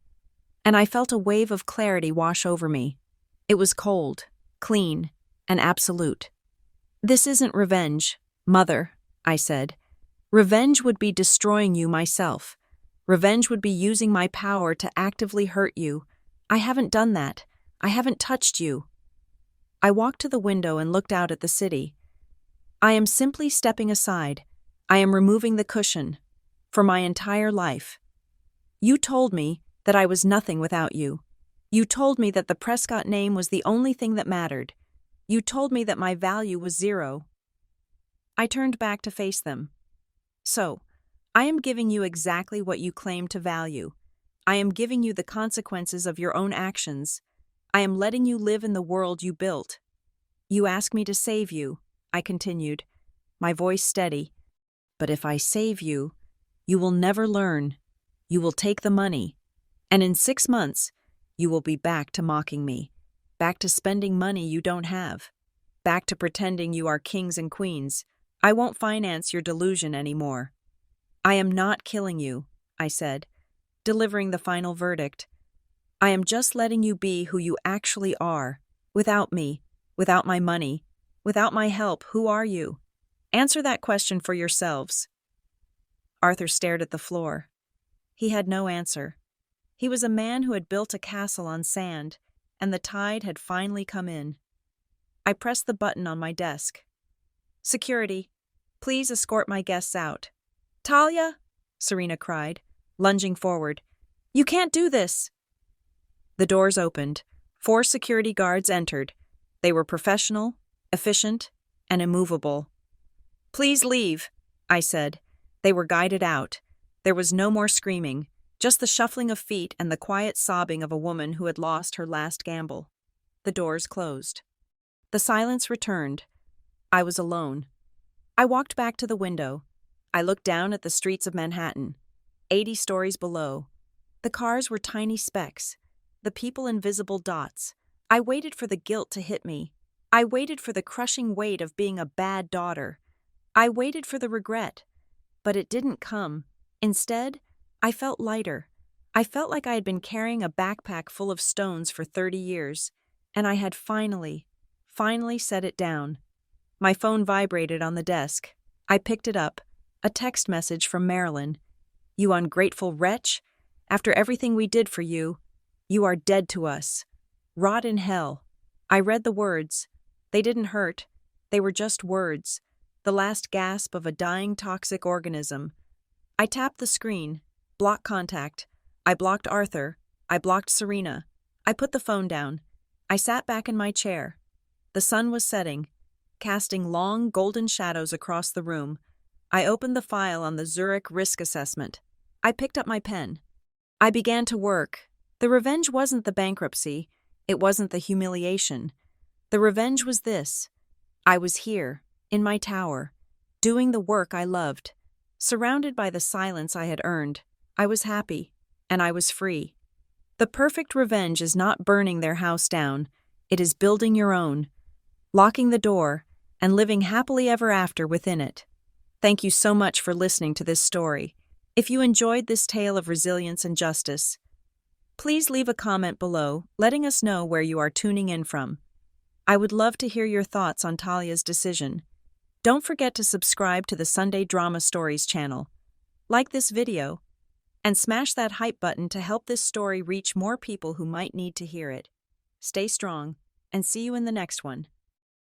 Speaker 1: and I felt a wave of clarity wash over me. It was cold, clean, and absolute. "This isn't revenge, Mother," I said. "Revenge would be destroying you myself. Revenge would be using my power to actively hurt you. I haven't done that. I haven't touched you." I walked to the window and looked out at the city. "I am simply stepping aside. I am removing the cushion. For my entire life. You told me that I was nothing without you. You told me that the Prescott name was the only thing that mattered. You told me that my value was zero." I turned back to face them. "So, I am giving you exactly what you claim to value. I am giving you the consequences of your own actions. I am letting you live in the world you built." You ask me to save you, I continued, my voice steady. But if I save you, you will never learn. You will take the money. And in 6 months, you will be back to mocking me, back to spending money you don't have, back to pretending you are kings and queens. I won't finance your delusion anymore. I am not killing you, I said, delivering the final verdict. I am just letting you be who you actually are. Without me, without my money, without my help, who are you? Answer that question for yourselves. Arthur stared at the floor. He had no answer. He was a man who had built a castle on sand, and the tide had finally come in. I pressed the button on my desk. Security, please escort my guests out. Talia, Serena cried, lunging forward. You can't do this. The doors opened. 4 security guards entered. They were professional, efficient, and immovable. Please leave, I said. They were guided out. There was no more screaming, just the shuffling of feet and the quiet sobbing of a woman who had lost her last gamble. The doors closed. The silence returned. I was alone. I walked back to the window. I looked down at the streets of Manhattan, 80 stories below. The cars were tiny specks, the people invisible dots. I waited for the guilt to hit me. I waited for the crushing weight of being a bad daughter. I waited for the regret, but it didn't come. Instead, I felt lighter. I felt like I had been carrying a backpack full of stones for 30 years, and I had finally set it down. My phone vibrated on the desk. I picked it up. A text message from Marilyn. You ungrateful wretch. After everything we did for you, you are dead to us. Rot in hell. I read the words. They didn't hurt. They were just words. The last gasp of a dying toxic organism. I tapped the screen. Block contact. I blocked Arthur. I blocked Serena. I put the phone down. I sat back in my chair. The sun was setting, casting long golden shadows across the room. I opened the file on the Zurich risk assessment. I picked up my pen. I began to work. The revenge wasn't the bankruptcy. It wasn't the humiliation. The revenge was this. I was here, in my tower, doing the work I loved. Surrounded by the silence I had earned, I was happy, and I was free. The perfect revenge is not burning their house down. It is building your own, locking the door, and living happily ever after within it. Thank you so much for listening to this story. If you enjoyed this tale of resilience and justice, please leave a comment below letting us know where you are tuning in from. I would love to hear your thoughts on Talia's decision. Don't forget to subscribe to the Sunday Drama Stories channel, like this video, and smash that hype button to help this story reach more people who might need to hear it. Stay strong, and see you in the next one.